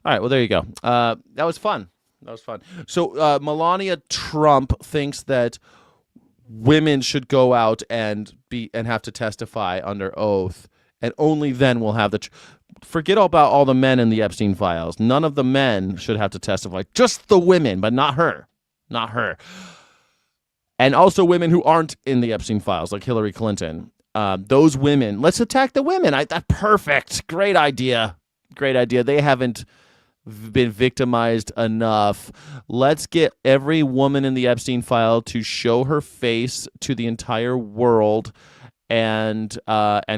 A: All right, well, there you go. That was fun. That was fun. So Melania Trump thinks that women should go out and have to testify under oath, and only then we'll have the forget about all the men in the Epstein files. None of the men should have to testify. Just the women, but not her. Not her. And also women who aren't in the Epstein files, like Hillary Clinton. Those women, let's attack the women. Perfect. Great idea. Great idea. They haven't been victimized enough. Let's get every woman in the Epstein file to show her face to the entire world and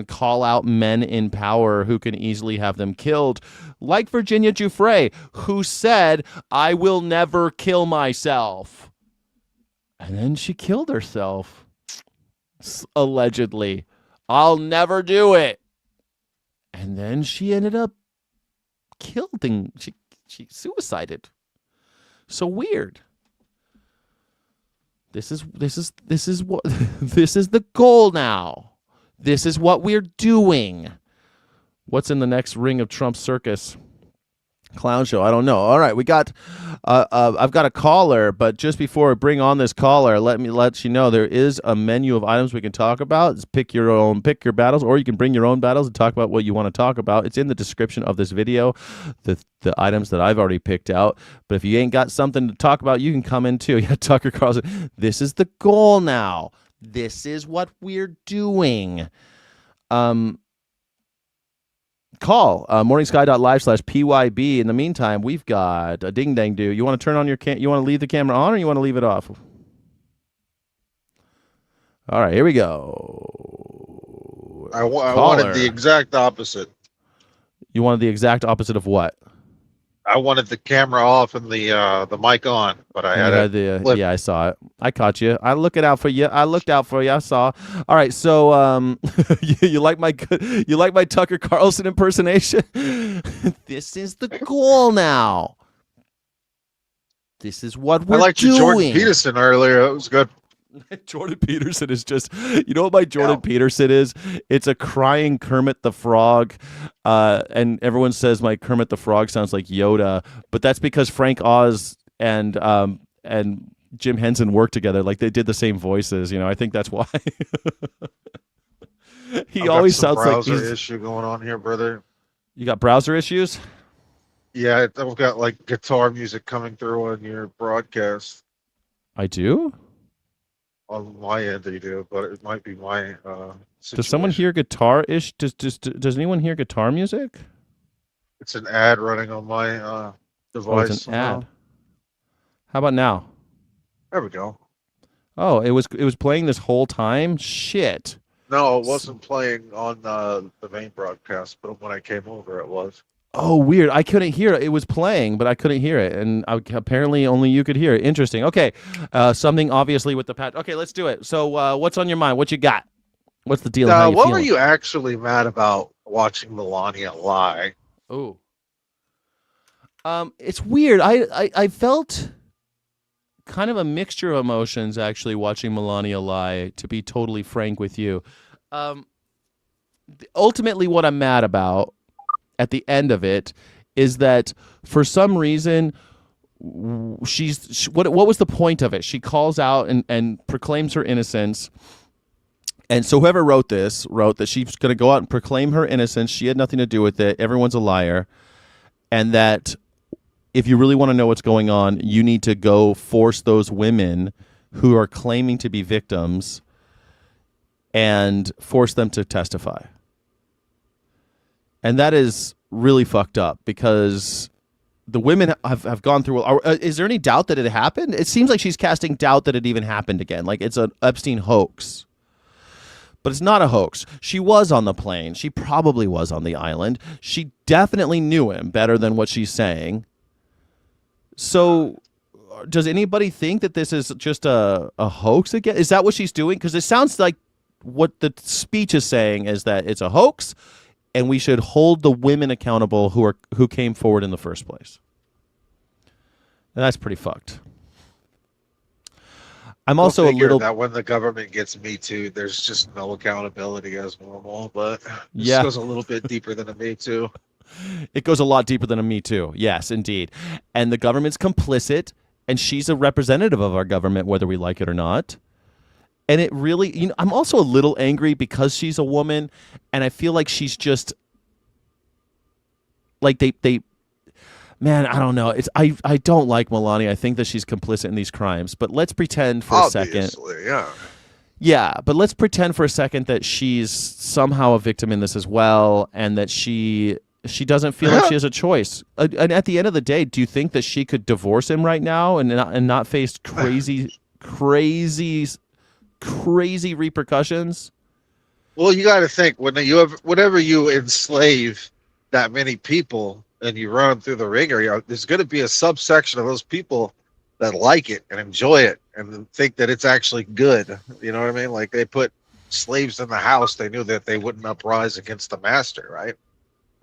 A: call out men in power who can easily have them killed, like Virginia Giuffre, who said, "I will never kill myself." And then she killed herself, allegedly. "I'll never do it." And then she ended up killed and she suicided. So weird. This is what this is the goal now. This is what we're doing. What's in the next ring of Trump's circus? Clown show. I don't know. All right, we got. I've got a caller, but just before I bring on this caller, let me let you know there is a menu of items we can talk about. It's pick your battles, or you can bring your own battles and talk about what you want to talk about. It's in the description of this video, the items that I've already picked out. But if you ain't got something to talk about, you can come in too. Yeah, Tucker Carlson. This is the goal now. This is what we're doing. Call morningsky.live/PYB. In the meantime, we've got a ding dang do. You want to turn on your you want to leave the camera on, or you want to leave it off? All right, here we go.
E: I wanted the exact opposite.
A: You wanted the exact opposite of what?
E: I wanted the camera off and the mic on, but I had it.
A: Yeah, I saw it. I caught you. I looked out for you. I saw. All right, so you like my Tucker Carlson impersonation? This is the goal now. This is what we're doing.
E: I liked your Jordan Peterson earlier. It was good.
A: Jordan Peterson is just, you know what my Jordan Peterson is? It's a crying Kermit the Frog. And everyone says my Kermit the Frog sounds like Yoda, but that's because Frank Oz and Jim Henson worked together. Like they did the same voices, I think that's why. He always sounds like
E: browser issue going on here, brother.
A: You got browser issues?
E: Yeah, I've got like guitar music coming through on your broadcast.
A: I do?
E: On my end, they do, but it might be my situation.
A: Does someone hear guitar-ish? Does anyone hear guitar music?
E: It's an ad running on my device.
A: Oh, it's an ad. How about now?
E: There we go.
A: Oh, it was playing this whole time? Shit.
E: No, it wasn't playing on the main broadcast, but when I came over, it was.
A: Oh, weird. I couldn't hear it. It was playing, but I couldn't hear it. And apparently only you could hear it. Interesting. Okay. Something obviously with the patch. Okay, let's do it. So what's on your mind? What you got? What's the deal?
E: What were you actually mad about watching Melania lie?
A: Oh. It's weird. I felt kind of a mixture of emotions actually watching Melania lie, to be totally frank with you. Ultimately what I'm mad about at the end of it is that for some reason what was the point of it? She calls out and proclaims her innocence. And so whoever wrote that she's going to go out and proclaim her innocence. She had nothing to do with it. Everyone's a liar. And that if you really want to know what's going on, you need to go force those women who are claiming to be victims and force them to testify. And that is really fucked up because the women have gone through. Is there any doubt that it happened? It seems like she's casting doubt that it even happened again. Like it's an Epstein hoax. But it's not a hoax. She was on the plane. She probably was on the island. She definitely knew him better than what she's saying. So does anybody think that this is just a hoax again? Is that what she's doing? Because it sounds like what the speech is saying is that it's a hoax and we should hold the women accountable who came forward in the first place. And that's pretty fucked. I'm also a little
E: that when the government gets Me Too, there's just no accountability as normal, but this
A: Yeah.
E: goes a little bit deeper than a Me Too.
A: It goes a lot deeper than a Me Too. Yes, indeed. And the government's complicit, and she's a representative of our government, whether we like it or not. And it really, I'm also a little angry because she's a woman, and I feel like she's just like man, I don't know. I don't like Melania. I think that she's complicit in these crimes. But let's pretend for a second.
E: Obviously, yeah.
A: Yeah, but let's pretend for a second that she's somehow a victim in this as well, and that she doesn't feel like she has a choice. And at the end of the day, do you think that she could divorce him right now and not face crazy repercussions?
E: Well, you got to think whenever you enslave that many people and you run them through the ringer, there's going to be a subsection of those people that like it and enjoy it and think that it's actually good. You know what I mean? Like they put slaves in the house, they knew that they wouldn't uprise against the master, right?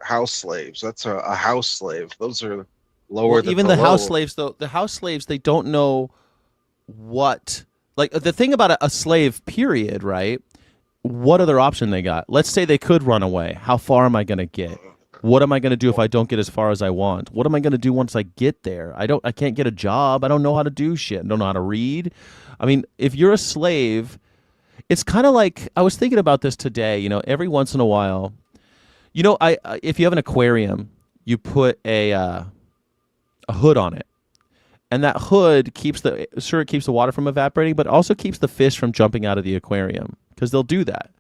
E: House slaves. That's a house slave. Those are lower than
A: even
E: the
A: house slaves, though. The house slaves, they don't know what. Like the thing about a slave, period, right? What other option they got? Let's say they could run away. How far am I going to get? What am I going to do if I don't get as far as I want? What am I going to do once I get there? I can't get a job. I don't know how to do shit. I don't know how to read. I mean, if you're a slave, it's kind of like, I was thinking about this today, every once in a while, if you have an aquarium, you put a hood on it. And that hood keeps the water from evaporating, but also keeps the fish from jumping out of the aquarium because they'll do that.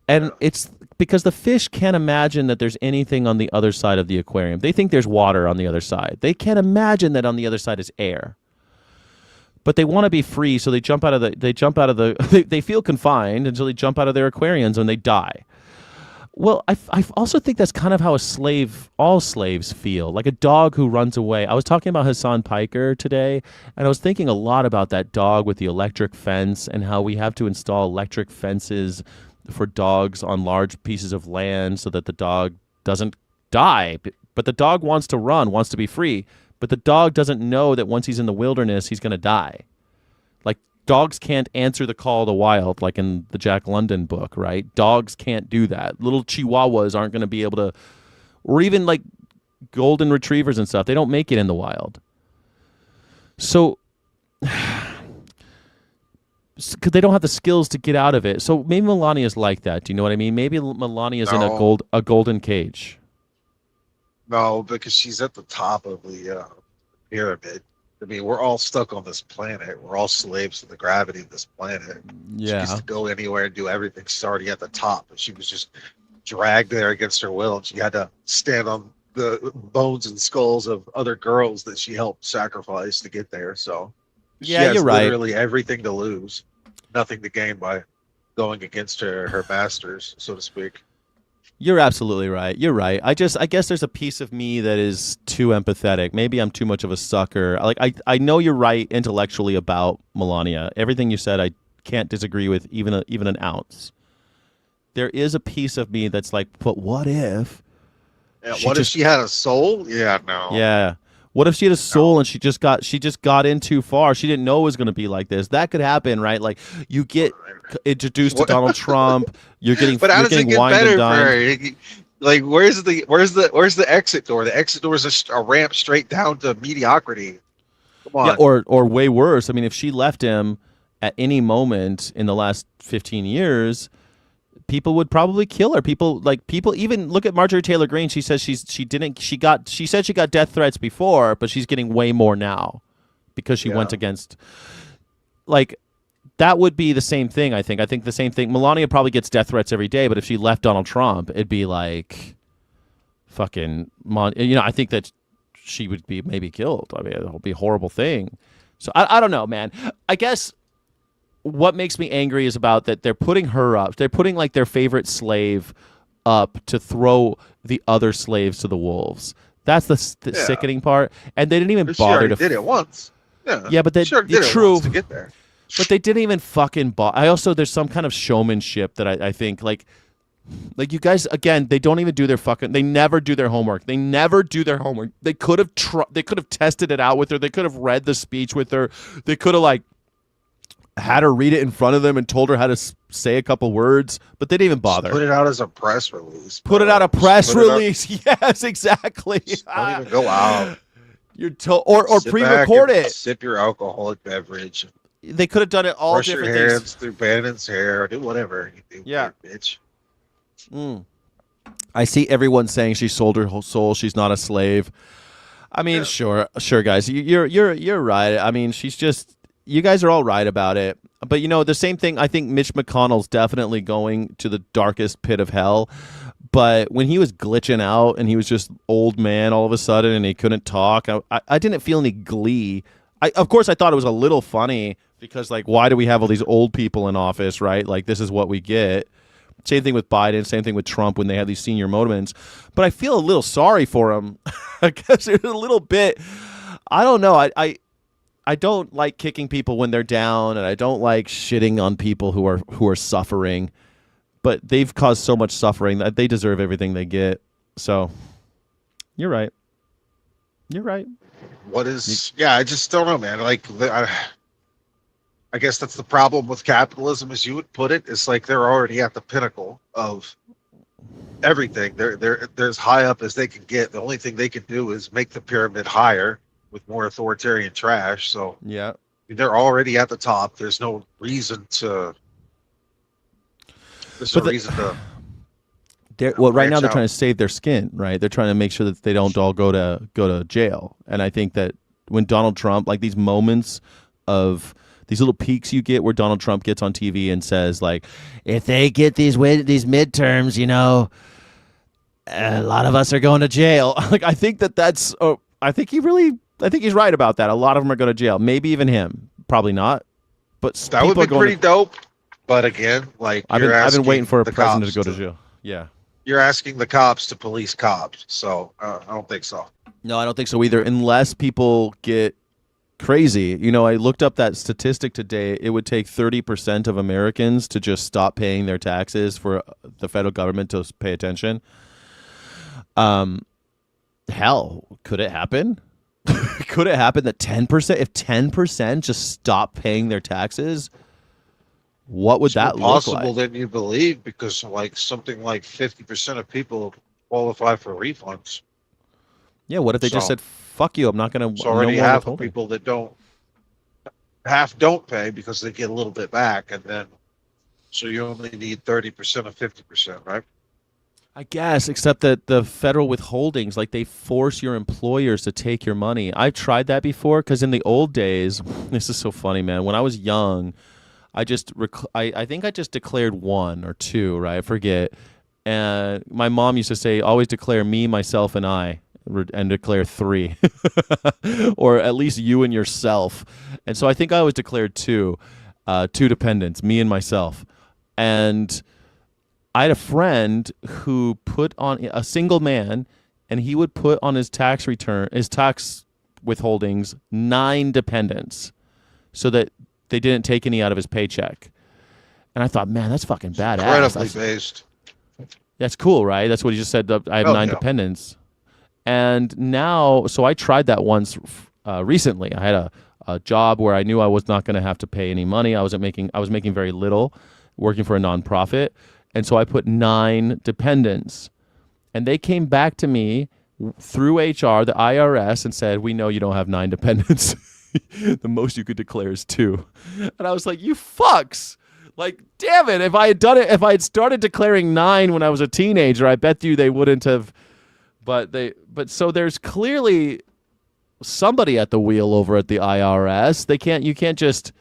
A: And it's because the fish can't imagine that there's anything on the other side of the aquarium. They think there's water on the other side. They can't imagine that on the other side is air. But they want to be free, so they jump out of the they feel confined until they jump out of their aquariums and they die. Well, I also think that's kind of how all slaves feel, like a dog who runs away. I was talking about Hassan Piker today, and I was thinking a lot about that dog with the electric fence and how we have to install electric fences for dogs on large pieces of land so that the dog doesn't die. But the dog wants to run, wants to be free, but the dog doesn't know that once he's in the wilderness, he's going to die. Like, dogs can't answer the call of the wild, like in the Jack London book, right? Dogs can't do that. Little chihuahuas aren't going to be able to, or even like golden retrievers and stuff. They don't make it in the wild. So, because they don't have the skills to get out of it. So maybe Melania's like that. Do you know what I mean? Maybe Melania's in a golden cage.
E: No, because she's at the top of the pyramid. I mean, we're all stuck on this planet. We're all slaves to the gravity of this planet.
A: Yeah.
E: She used to go anywhere and do everything. She's already at the top, but she was just dragged there against her will, and she had to stand on the bones and skulls of other girls that she helped sacrifice to get there. So she has
A: you're right.
E: literally everything to lose, nothing to gain by going against her masters, so to speak.
A: You're absolutely right. You're right. I guess there's a piece of me that is too empathetic. Maybe I'm too much of a sucker. Like I know you're right intellectually about Melania. Everything you said, I can't disagree with even an ounce. There is a piece of me that's like, but what if?
E: Yeah, if she had a soul? Yeah, no.
A: Yeah. What if she had a soul and she just got in too far? She didn't know it was going to be like this. That could happen, right? Like you get introduced to Donald Trump. You're getting
E: but how does it get
A: wined
E: better
A: and
E: for
A: dined.
E: her? Like, where's the exit door? The exit door is a ramp straight down to mediocrity. Come on.
A: Yeah, or way worse. I mean, if she left him at any moment in the last 15 years, people would probably kill her. People even look at Marjorie Taylor Greene. She says she said she got death threats before, but she's getting way more now because she went against, like, that would be the same thing. I think the same thing. Melania probably gets death threats every day, but if she left Donald Trump, it'd be like fucking I think that she would be maybe killed. I mean, it would be a horrible thing. So I don't know, man. I guess what makes me angry is about that they're putting her up. They're putting like their favorite slave up to throw the other slaves to the wolves. That's the sickening part. And they didn't even bother to.
E: Did it once.
A: Yeah, but
E: sure did it
A: true
E: once to get there.
A: But they didn't even fucking there's some kind of showmanship that I think like you guys, again, they don't even do they never do their homework. They could have tested it out with her. They could have read the speech with her. They could have like had her read it in front of them and told her how to say a couple words, but they didn't even bother.
E: Just put it out as a press release.
A: Yes, exactly.
E: Don't even go out.
A: You're or pre-record it.
E: Sip your alcoholic beverage.
A: They could have done it all
E: Brush
A: different
E: your hands
A: things.
E: through Bannon's hair. Do whatever you do.
A: Yeah,
E: bitch.
A: I see everyone saying she sold her whole soul. She's not a slave. I mean, sure, guys. You're right. I mean, she's just. You guys are all right about it. But the same thing. I think Mitch McConnell's definitely going to the darkest pit of hell. But when he was glitching out and he was just old man all of a sudden and he couldn't talk, I didn't feel any glee. Of course, I thought it was a little funny because, like, why do we have all these old people in office, right? Like, this is what we get. Same thing with Biden, same thing with Trump when they have these senior moments. But I feel a little sorry for him. I guess there's a little bit. I don't know. I don't like kicking people when they're down, and I don't like shitting on people who are suffering. But they've caused so much suffering that they deserve everything they get. So, you're right. You're right.
E: What is? Yeah, I just don't know, man. Like, I guess that's the problem with capitalism, as you would put it. It's like they're already at the pinnacle of everything. They're as high up as they can get. The only thing they can do is make the pyramid higher with more authoritarian trash. So
A: yeah,
E: they're already at the top. There's no reason to.
A: Right now they're trying to save their skin, right? They're trying to make sure that they don't all go to jail. And I think that when Donald Trump, like these moments of these little peaks you get where Donald Trump gets on TV and says, like, if they get these midterms, a lot of us are going to jail. Like, I think that's. I think he's right about that. A lot of them are going to jail. Maybe even him. Probably not. But
E: that would be pretty dope. But again, like,
A: I've been waiting for a president to go to jail. Yeah.
E: You're asking the cops to police cops, so I don't think so.
A: No, I don't think so either, unless people get crazy. I looked up that statistic today. It would take 30% of Americans to just stop paying their taxes for the federal government to pay attention. Hell, could it happen? Could it happen that 10%, if 10% just stop paying their taxes, what would that look like?
E: Possible than you believe, because like something like 50% of people qualify for refunds.
A: Yeah, what if they just said, "Fuck you, I'm not going to."
E: So already half of people that don't pay because they get a little bit back, and then so you only need 30% of 50%, right?
A: I guess, except that the federal withholdings, like, they force your employers to take your money. I've tried that before because in the old days, this is so funny, man. When I was young, I think I just declared one or two, right? I forget. And my mom used to say, always declare me, myself, and I, and declare three, or at least you and yourself. And so I think I always declared two dependents, me and myself. And I had a friend who put on a single man, and he would put on his tax return, his tax withholdings, 9 dependents, so that they didn't take any out of his paycheck. And I thought, man, that's fucking badass.
E: Incredibly based.
A: That's cool, right? That's what he just said. I have 9 dependents. And now, so I tried that once recently. I had a job where I knew I was not going to have to pay any money. I was making very little, working for a nonprofit. And so I put 9 dependents. And they came back to me through HR, the IRS, and said, we know you don't have 9 dependents. The most you could declare is 2. And I was like, you fucks. Like, damn it. If I had started declaring 9 when I was a teenager, I bet you they wouldn't have. But so there's clearly somebody at the wheel over at the IRS. You can't just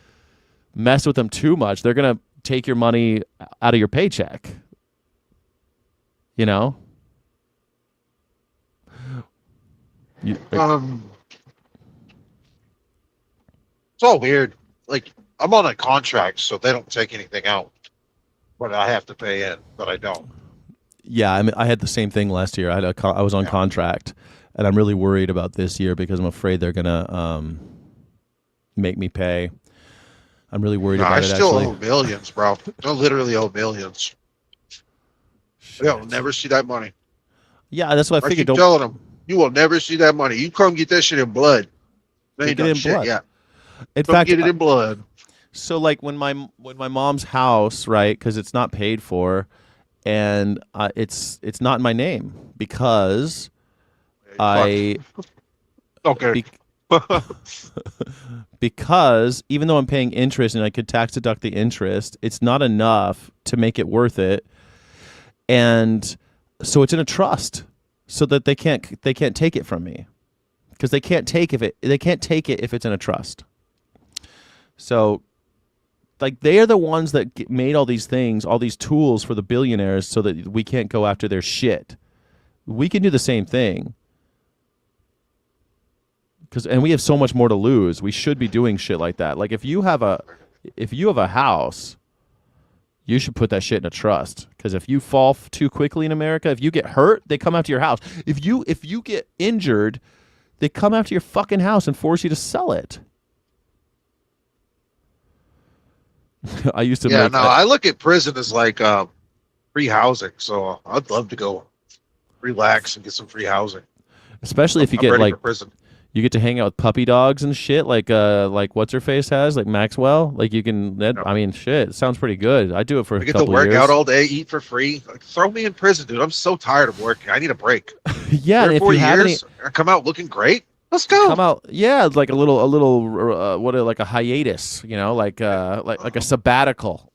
A: mess with them too much. They're going to take your money out of your paycheck. You know?
E: It's all weird. Like, I'm on a contract, so they don't take anything out, but I have to pay in, but I don't.
A: Yeah, I mean, I had the same thing last year. I was on contract, and I'm really worried about this year because I'm afraid they're gonna make me pay. I'm really worried about it. I still
E: owe millions, bro. I literally owe millions. They'll never see that money.
A: Yeah, that's what I figured.
E: I keep telling them, you will never see that money. You come get that shit in blood. They ain't done shit
A: blood.
E: yet.
A: In fact,
E: get it in blood.
A: So, like, when my mom's house, right, because it's not paid for, and it's not in my name because
E: okay.
A: Because even though I'm paying interest and I could tax deduct the interest, it's not enough to make it worth it. And so it's in a trust so that they can't take it from me because they can't take it if it's in a trust. So, like, they are the ones that made all these things, all these tools for the billionaires so that we can't go after their shit. We can do the same thing. And we have so much more to lose. We should be doing shit like that. Like, if you have a house, you should put that shit in a trust. Because if you fall too quickly in America, if you get hurt, they come after your house. If you get injured, they come after your fucking house and force you to sell it. I used to.
E: I look at prison as like free housing. So I'd love to go relax and get some free housing.
A: Especially if you get like
E: prison.
A: You get to hang out with puppy dogs and shit, like what's her face has, like Maxwell. Like you can. I mean, shit, it sounds pretty good. I do it for a couple years.
E: I get to work out all day, eat for free. Like, throw me in prison, dude. I'm so tired of working. I need a break.
A: Yeah,
E: 3 or 4 years, I come out looking great. Let's go.
A: Come out, yeah, like a little, like a hiatus, you know, like a sabbatical.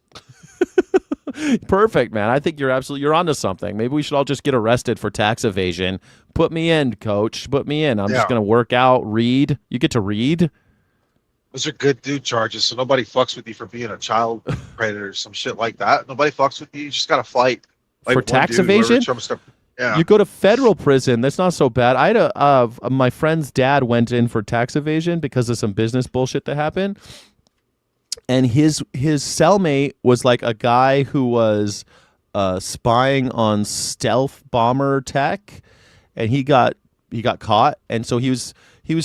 A: Perfect, man. I think you're onto something. Maybe we should all just get arrested for tax evasion. Put me in, coach. Put me in. I'm just gonna work out, read. You get to read.
E: Those are good dude charges, so nobody fucks with you for being a child predator or some shit like that. Nobody fucks with you. You just gotta fight. Like
A: for tax evasion?
E: Yeah.
A: You go to federal prison. That's not so bad. I had my friend's dad went in for tax evasion because of some business bullshit that happened. And his cellmate was like a guy who was spying on stealth bomber tech, and he got caught. And so he was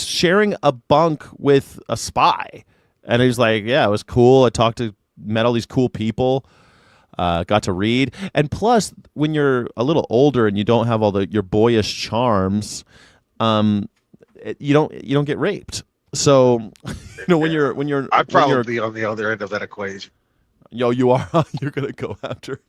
A: sharing a bunk with a spy, and he was like, "Yeah, it was cool. Met all these cool people." Got to read, and plus, when you're a little older and you don't have all your boyish charms, you don't get raped. So, when you're,
E: I'd probably be on the other end of that equation.
A: Yo, you are. You're gonna go after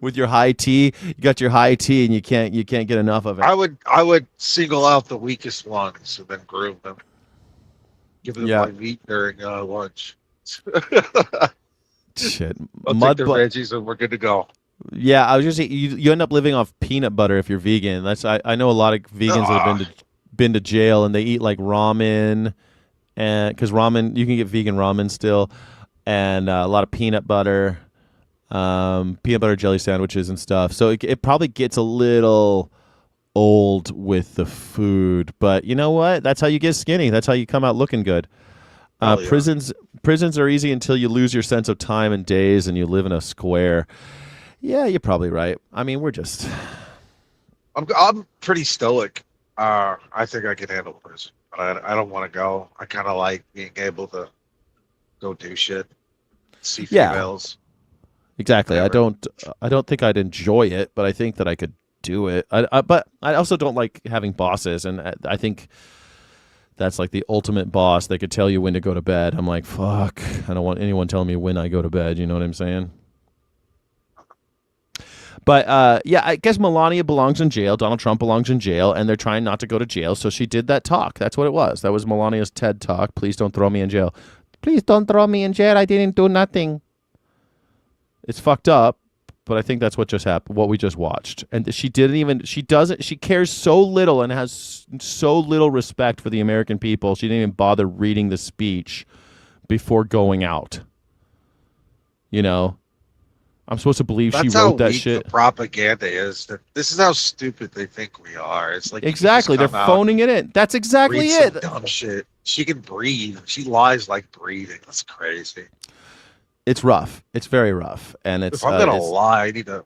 A: with your high tea. You got your high tea, and you can't get enough of it.
E: I would single out the weakest ones and then groom them, give them my meat during lunch.
A: Shit,
E: I'll take the veggies and we're good to go.
A: Yeah, I was just saying, you end up living off peanut butter if you're vegan. I know a lot of vegans that have been to jail and they eat like ramen, and because ramen you can get vegan ramen still, and a lot of peanut butter jelly sandwiches and stuff. So it probably gets a little old with the food, but you know what? That's how you get skinny. That's how you come out looking good. Prisons are easy until you lose your sense of time and days and you live in a square. Yeah, you're probably right. I mean,
E: I'm pretty stoic. I think I can handle prison, but I don't want to go. I kind of like being able to go do shit, see females.
A: Exactly. Whatever. I don't think I'd enjoy it, but I think that I could do it. But I also don't like having bosses, and I think that's like the ultimate boss. They could tell you when to go to bed. I'm like, fuck. I don't want anyone telling me when I go to bed. You know what I'm saying? But yeah, I guess Melania belongs in jail. Donald Trump belongs in jail, and they're trying not to go to jail. So she did that talk. That's what it was. That was Melania's TED talk. Please don't throw me in jail. Please don't throw me in jail. I didn't do nothing. It's fucked up, but I think that's what just happened. What we just watched, and she didn't even. She doesn't. She cares so little and has so little respect for the American people. She didn't even bother reading the speech before going out. You know. I'm supposed to believe
E: That's
A: she wrote that
E: weak
A: shit.
E: The propaganda is that this is how stupid they think we are. It's like
A: exactly they're phoning it in. That's exactly it.
E: Dumb shit. She can breathe. She lies like breathing. That's crazy.
A: It's rough. It's very rough, and it's.
E: If I'm gonna lie, I need to,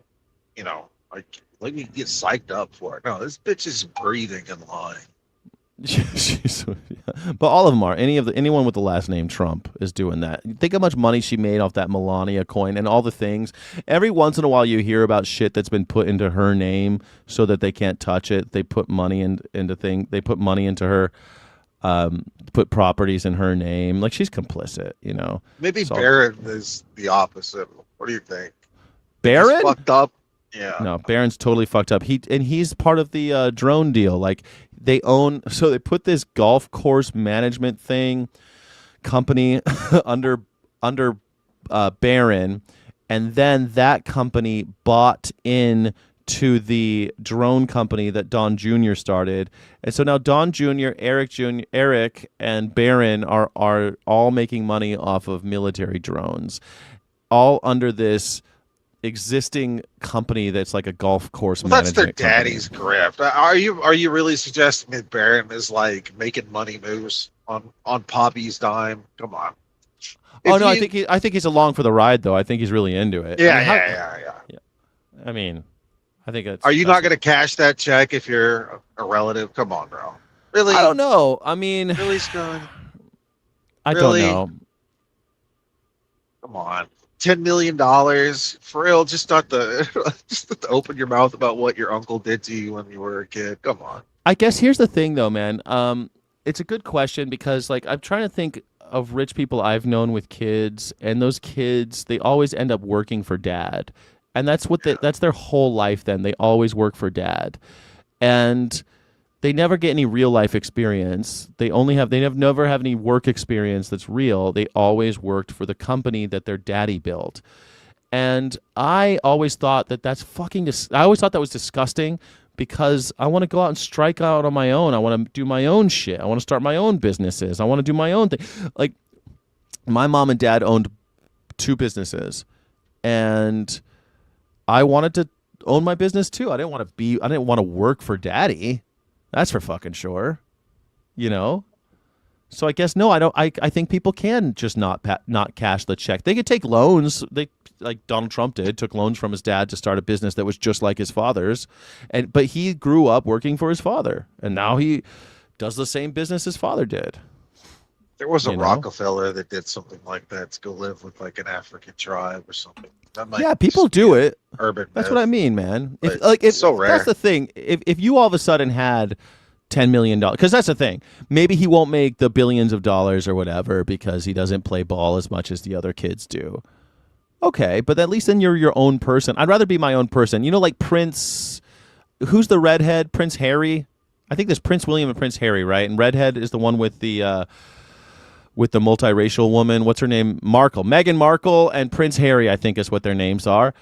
E: like let me get psyched up for it. No, this bitch is breathing and lying.
A: But all of them are. Anyone with the last name Trump is doing that. Think how much money she made off that Melania coin and all the things. Every once in a while, you hear about shit that's been put into her name so that they can't touch it. They put money into things. They put money into her. Put properties in her name. Like she's complicit.
E: Maybe Barron is the opposite. What do you think?
A: Barron?
E: He's fucked up. Yeah.
A: No, Barron's totally fucked up. He's part of the drone deal. Like they put this golf course management company under Barron, and then that company bought in to the drone company that Don Jr. started. And so now Don Jr., Eric, and Barron are all making money off of military drones, all under this existing company that's like a golf course management
E: that's their
A: company.
E: daddy's grift. Are you really suggesting that Barron is like making money moves on Poppy's dime? Come on.
A: I think he's along for the ride though. I think he's really into it.
E: Yeah.
A: I mean, I think it's.
E: Are you not going to cash that check if you're a relative? Come on, bro. Really?
A: I don't know. I mean,
E: really, Scott?
A: I don't know.
E: Come on. $10 million for real. Just not to open your mouth about what your uncle did to you when you were a kid. Come on.
A: I guess here's the thing though, man. It's a good question because like I'm trying to think of rich people I've known with kids, and those kids, they always end up working for dad. And that's that's their whole life then. They always work for dad. And they never get any real life experience. They never have any work experience that's real. They always worked for the company that their daddy built. And I always thought that's fucking I always thought that was disgusting because I want to go out and strike out on my own. I want to do my own shit. I want to start my own businesses. I want to do my own thing. Like my mom and dad owned 2 businesses, and I wanted to own my business too. I didn't want to work for daddy. That's for fucking sure. So I guess no, I don't. I think people can just not cash the check. They could take loans. They like Donald Trump took loans from his dad to start a business that was just like his father's, but he grew up working for his father, and now he does the same business his father did.
E: There was a Rockefeller that did something like that to go live with like an African tribe or something.
A: People do it.
E: Urban.
A: That's
E: myth.
A: what I mean, man.
E: It's so rare.
A: That's the thing. If you all of a sudden had $10 million, because that's the thing. Maybe he won't make the billions of dollars or whatever because he doesn't play ball as much as the other kids do. Okay, but at least then you're your own person. I'd rather be my own person. Like Prince. Who's the redhead? Prince Harry. I think there's Prince William and Prince Harry, right? And redhead is the one with the multiracial woman. What's her name? Meghan Markle and Prince Harry, I think is what their names are.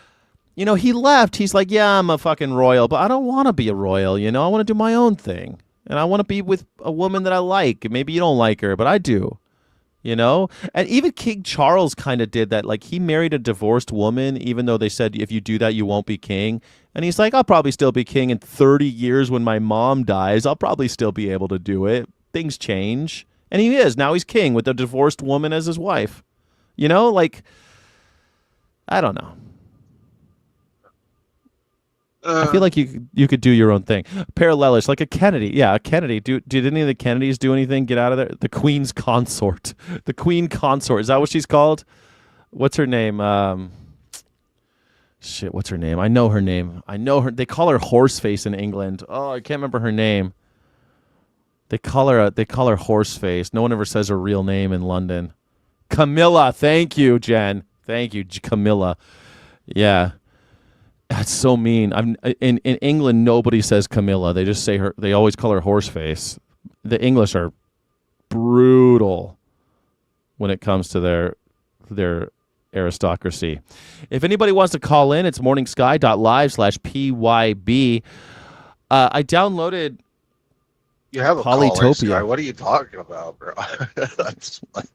A: He left. He's like, yeah, I'm a fucking royal, but I don't want to be a royal. I want to do my own thing. And I want to be with a woman that I like. Maybe you don't like her, but I do. And even King Charles kind of did that. Like he married a divorced woman, even though they said, if you do that, you won't be king. And he's like, I'll probably still be king in 30 years when my mom dies. I'll probably still be able to do it. Things change. And he is. Now he's king with a divorced woman as his wife. Like, I don't know. I feel like you could do your own thing. Parallelish, like a Kennedy. Yeah, a Kennedy. Did any of the Kennedys do anything? Get out of there. The Queen's consort. The Queen consort. Is that what she's called? What's her name? What's her name? I know her name. I know her. They call her Horseface in England. Oh, I can't remember her name. They call her Horseface. No one ever says her real name in London. Camilla. Thank you, Jen. Thank you, Camilla. Yeah. That's so mean. I'm in England. Nobody says Camilla. They just say her. They always call her Horseface. The English are brutal when it comes to their aristocracy. If anybody wants to call in, it's morningsky.live/pyb. I downloaded
E: You have a caller, Sky.
A: Polytopia.
E: What are you talking about, bro? That's like,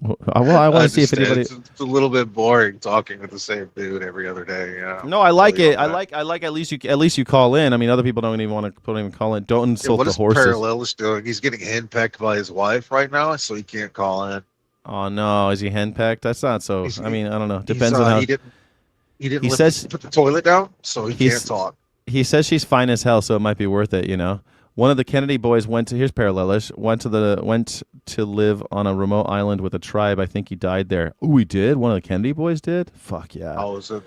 A: Well, I want to see if anybody.
E: it's a little bit boring talking with the same dude every other day. Yeah.
A: No, I like it. I like at least you call in. I mean, other people don't even want to call in. Don't insult
E: What
A: the
E: is
A: horses.
E: Parallelist doing? He's getting henpecked by his wife right now, so he can't call in.
A: Oh no, is he henpecked? That's not so. I mean, I don't know. Depends on how.
E: He didn't
A: He says
E: put the toilet down, so he can't talk.
A: he says she's fine as hell, so it might be worth it. You know, one of the Kennedy boys went to here's Parallelish went to live on a remote island with a tribe. I think he died there. Oh, he did. One of the Kennedy boys did. Fuck yeah.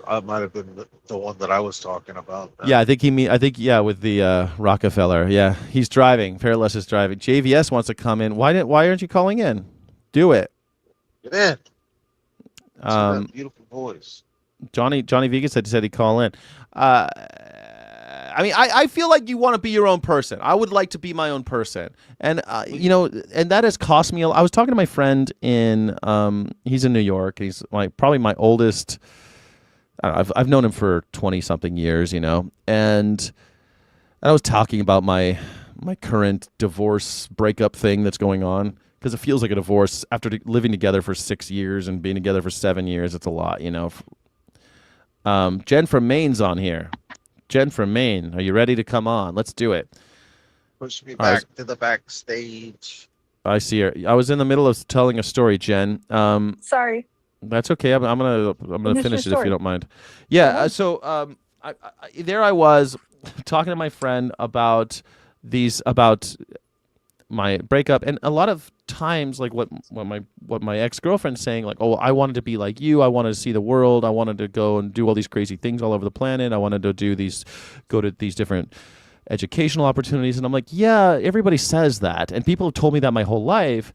E: I might have been the one that I was talking about.
A: Yeah, I think with the Rockefeller. Yeah, he's driving. Parallelish is driving. JVS wants to come in. Why aren't you calling in? Do it.
E: Get in. Beautiful voice.
A: Johnny Vegan said he'd call in. I mean, I feel like you want to be your own person. I would like to be my own person, and and that has cost me. I was talking to my friend he's in New York. He's probably my oldest. I don't know, I've known him for 20 something years, and I was talking about my current divorce breakup thing that's going on. Because it feels like a divorce after living together for 6 years and being together for 7 years. It's a lot, Jen from Maine's on here. Jen from Maine, are you ready to come on? Let's do it.
E: Push me back to the backstage.
A: I see her. I was in the middle of telling a story, Jen.
C: Sorry.
A: That's okay. I'm gonna finish it if you don't mind. Yeah. So there I was talking to my friend about my breakup, and a lot of times, like what my ex-girlfriend's saying, like, oh, I wanted to be like you, I wanted to see the world, I wanted to go and do all these crazy things all over the planet, I wanted to go to these different educational opportunities. And I'm like, yeah, everybody says that, and people have told me that my whole life,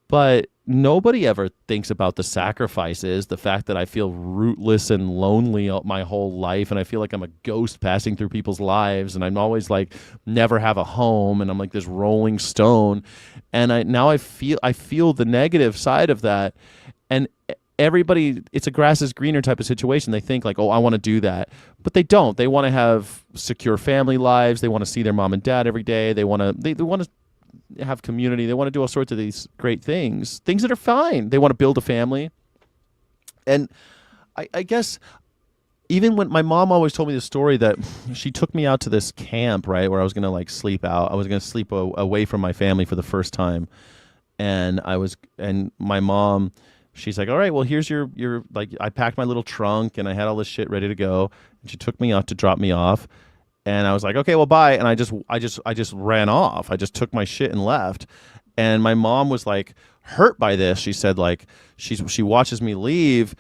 A: but nobody ever thinks about the sacrifices, the fact that I feel rootless and lonely my whole life, and I feel like I'm a ghost passing through people's lives, and I'm always like never have a home, and I'm like this rolling stone, and I feel the negative side of that. And everybody, it's a grass is greener type of situation. They think like, oh, I want to do that, but they don't. They want to have secure family lives. They want to see their mom and dad every day. They want to have community. They want to do all sorts of these great things that are fine. They want to build a family. And I guess even when my mom always told me the story that she took me out to this camp, right, where I was going to like sleep out. I was going to sleep away from my family for the first time. And my mom, she's like, all right, well, here's your like, I packed my little trunk and I had all this shit ready to go. And she took me out to drop me off. And I was like, okay, well, bye. And I just ran off. I just took my shit and left. And my mom was like hurt by this. She said like she watches me leave,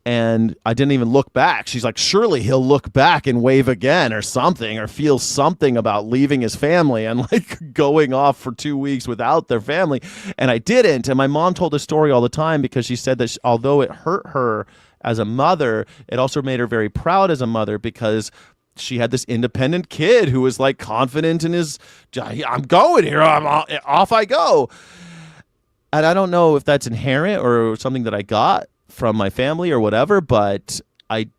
A: and I didn't even look back. She's like, surely he'll look back and wave again or something, or feel something about leaving his family and like going off for 2 weeks without their family. And I didn't. And my mom told this story all the time because she said that although it hurt her as a mother, it also made her very proud as a mother, because she had this independent kid who was like confident in his, I'm going here, off I go. And I don't know if that's inherent or something that I got from my family or whatever, but I'd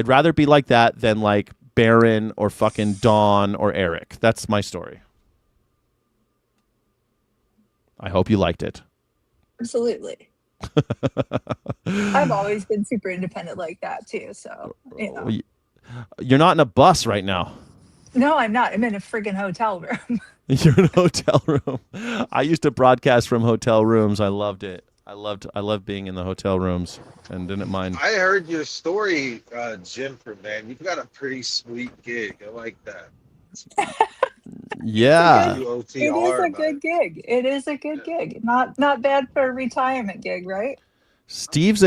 A: rather be like that than like Baron or fucking Dawn or Eric. That's my story. I hope you liked it.
C: Absolutely. I've always been super independent like that too, so
A: You're not in a bus right now.
C: No, I'm not. I'm in a friggin' hotel room.
A: You're in a hotel room. I used to broadcast from hotel rooms. I loved it. I loved being in the hotel rooms and didn't mind.
E: I heard your story, Jennifer, man. You've got a pretty sweet gig. I like that.
A: Yeah.
C: It is a good gig. It is a good gig. Not bad for a retirement gig, right?
A: Steve's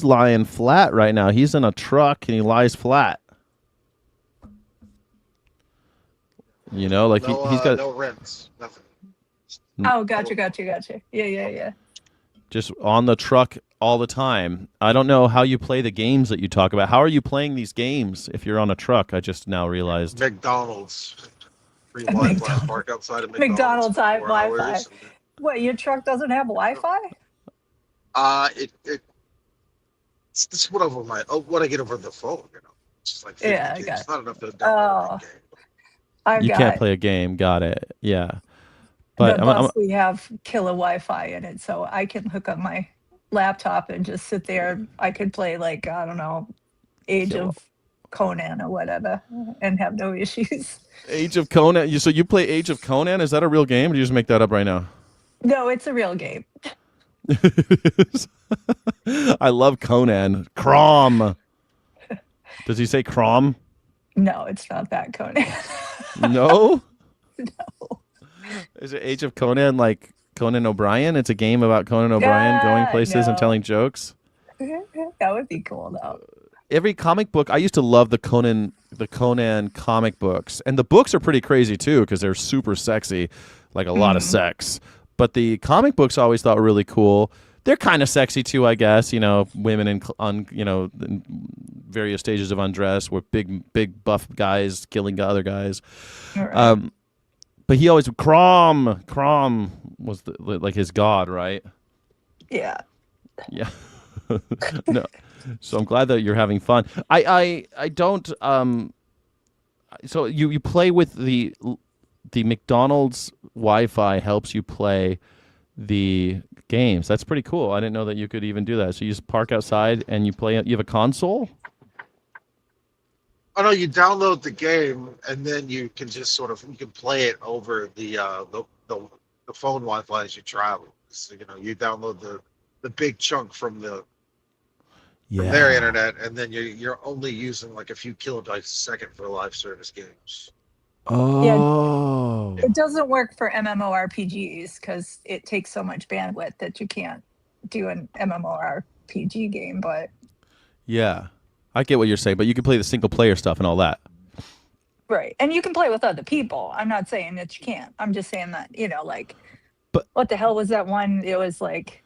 A: lying flat right now. He's in a truck and he lies flat. You know, like he's got
E: no rents, nothing.
C: Oh, gotcha. Yeah.
A: just on the truck all the time. I don't know how you play the games that you talk about. How are you playing these games if you're on a truck? I just now realized.
E: McDonald's. Free Wi-Fi. Park outside of
C: McDonald's
E: for 4
C: Wi-Fi.
E: hours.
C: What, your truck doesn't have Wi-Fi?
E: It's just whatever what I get over the phone, you know. It's just like 50
C: Yeah, I
E: gigs.
C: got
E: It's not enough to download a game.
A: You can't play a game. Got it. Yeah. But
C: the bus, we have killer Wi-Fi in it, so I can hook up my laptop and just sit there. I could play like, I don't know, Age of Conan or whatever, and have no issues.
A: Age of Conan. So you play Age of Conan? Is that a real game? Or do you just make that up right now?
C: No, it's a real game.
A: I love Conan. Crom. Does he say Crom?
C: No, it's not that Conan.
A: No?
C: No.
A: Is it Age of Conan like Conan O'Brien? It's a game about Conan O'Brien going places and telling jokes.
C: That would be cool though.
A: Every comic book, I used to love the Conan comic books, and the books are pretty crazy too because they're super sexy, like a lot of sex. But the comic books I always thought were really cool. They're kind of sexy too, I guess. You know, women in various stages of undress with big buff guys killing other guys.
C: Right.
A: But he always Crom was like his god, right?
C: Yeah.
A: Yeah. No. So I'm glad that you're having fun. I don't so you play with the McDonald's Wi-Fi helps you play the games. That's pretty cool. I didn't know that you could even do that. So you just park outside and you play. You have a console?
E: Oh no, you download the game and then you can just you can play it over the phone Wi-Fi as you travel. So, you know, you download the big chunk from their internet, and then you're only using like a few kilobytes a second for live service games.
A: Oh.
C: Yeah, it doesn't work for MMORPGs because it takes so much bandwidth that you can't do an MMORPG game. But
A: yeah, I get what you're saying, but you can play the single player stuff and all that.
C: Right, and you can play with other people. I'm not saying that you can't. I'm just saying that, you know, like,
A: but
C: what the hell was that one? It was like,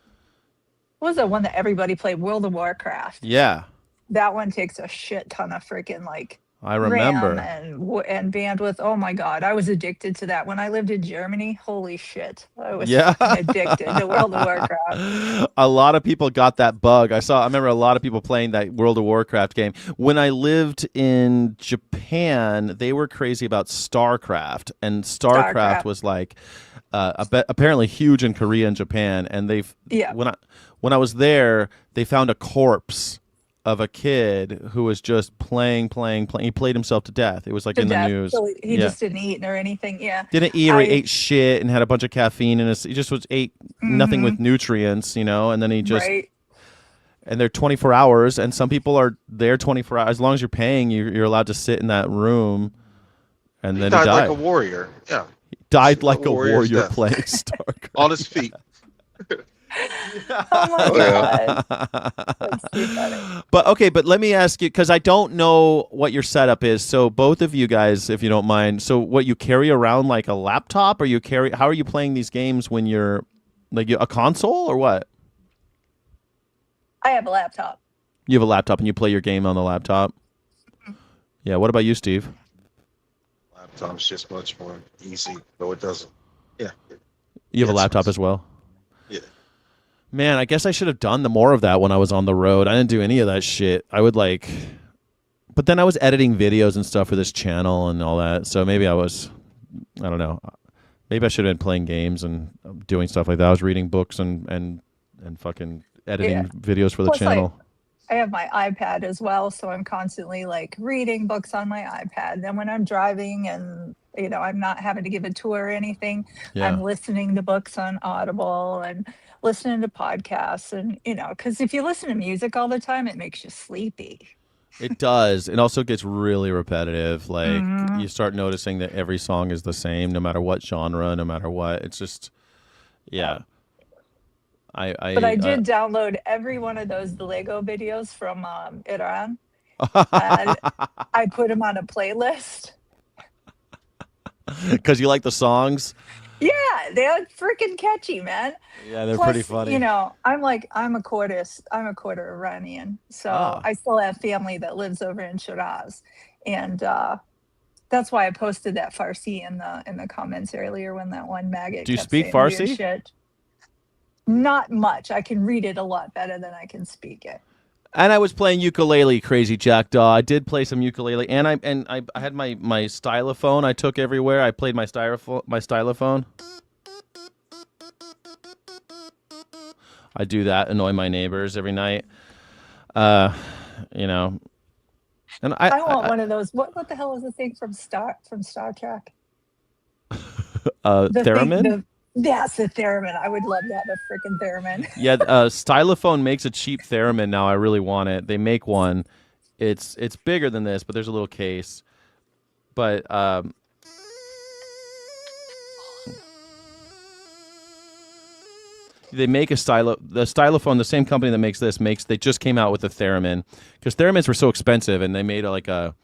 C: what was that one that everybody played? World of Warcraft.
A: Yeah.
C: That one takes a shit ton of freaking like
A: I remember.
C: RAM and bandwidth. Oh my god, I was addicted to that when I lived in Germany. Holy shit, I was addicted to World of Warcraft.
A: A lot of people got that bug. I remember a lot of people playing that World of Warcraft game. When I lived in Japan, they were crazy about StarCraft, and StarCraft was like apparently huge in Korea and Japan. And when I was there, they found a corpse of a kid who was just playing. He played himself to death. It was like in the news.
C: So he just didn't eat or anything. Yeah.
A: Didn't eat or ate shit and had a bunch of caffeine in his. He just ate nothing with nutrients, you know. And then he just.
C: Right.
A: And they're 24 hours, and some people are there 24 hours. As long as you're paying, you're allowed to sit in that room. And then he died
E: like a warrior. Yeah.
A: He died like a warrior playing StarCraft.
E: On his feet.
C: Oh my god. That's too funny.
A: But let me ask you, because I don't know what your setup is. So both of you guys, if you don't mind, so what, you carry around like a laptop, or how are you playing these games when you're like a console or what?
C: I have a laptop.
A: You have a laptop and you play your game on the laptop? Yeah. What about you, Steve?
E: Laptop's just much more easy, though it doesn't. Yeah.
A: You have a laptop as well?
E: Yeah.
A: Man, I guess I should have done more of that when I was on the road. I didn't do any of that shit. But then I was editing videos and stuff for this channel and all that. So maybe I don't know. Maybe I should have been playing games and doing stuff like that. I was reading books and fucking editing videos for the channel.
C: I have my iPad as well, so I'm constantly like reading books on my iPad. Then when I'm driving and, you know, I'm not having to give a tour or anything, I'm listening to books on Audible and listening to podcasts. And, you know, because if you listen to music all the time, it makes you sleepy.
A: It does. It also gets really repetitive. Like you start noticing that every song is the same, no matter what genre, no matter what. It's just, But
C: I did download every one of the Lego videos from Iran. And I put them on a playlist.
A: Because you like the songs?
C: Yeah, they're freaking catchy, man.
A: Yeah, they're pretty
C: Plus,
A: funny.
C: I'm a quarter Iranian, so
A: Ah.
C: I still have family that lives over in Shiraz, and that's why I posted that Farsi in the comments earlier when that one maggot
A: Do you
C: kept
A: speak
C: saying weird
A: Farsi?
C: shit. Not much. I can read it a lot better than I can speak it.
A: And I was playing ukulele, crazy jackdaw. I did play some ukulele, and I had my stylophone. I took everywhere. I played my stylophone. I do that, annoy my neighbors every night. Uh, you know, and
C: I want one of those. What the hell is the thing from Star Trek? The thing
A: theremin.
C: that's the theremin. I would love to have a freaking theremin.
A: Yeah, stylophone makes a cheap theremin now. I really want it. They make one. It's bigger than this, but there's a little case. But they make the stylophone. The same company that makes this they just came out with a theremin because theremins were so expensive, and they made a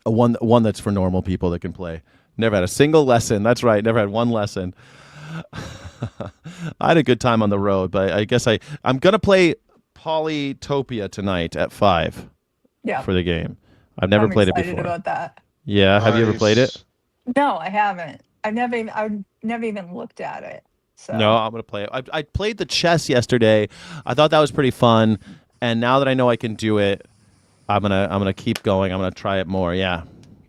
A: one that's for normal people that can play. Never had a single lesson. That's right. Never had one lesson. I had a good time on the road, but I guess I'm gonna play Polytopia tonight at 5.
C: Yeah,
A: for the game. I've never played it before.
C: About that.
A: Yeah, have you ever played it?
C: No, I haven't. I've never even looked at it. So.
A: No, I'm gonna play it. I played the chess yesterday. I thought that was pretty fun, and now that I know I can do it, I'm gonna keep going. I'm gonna try it more. Yeah.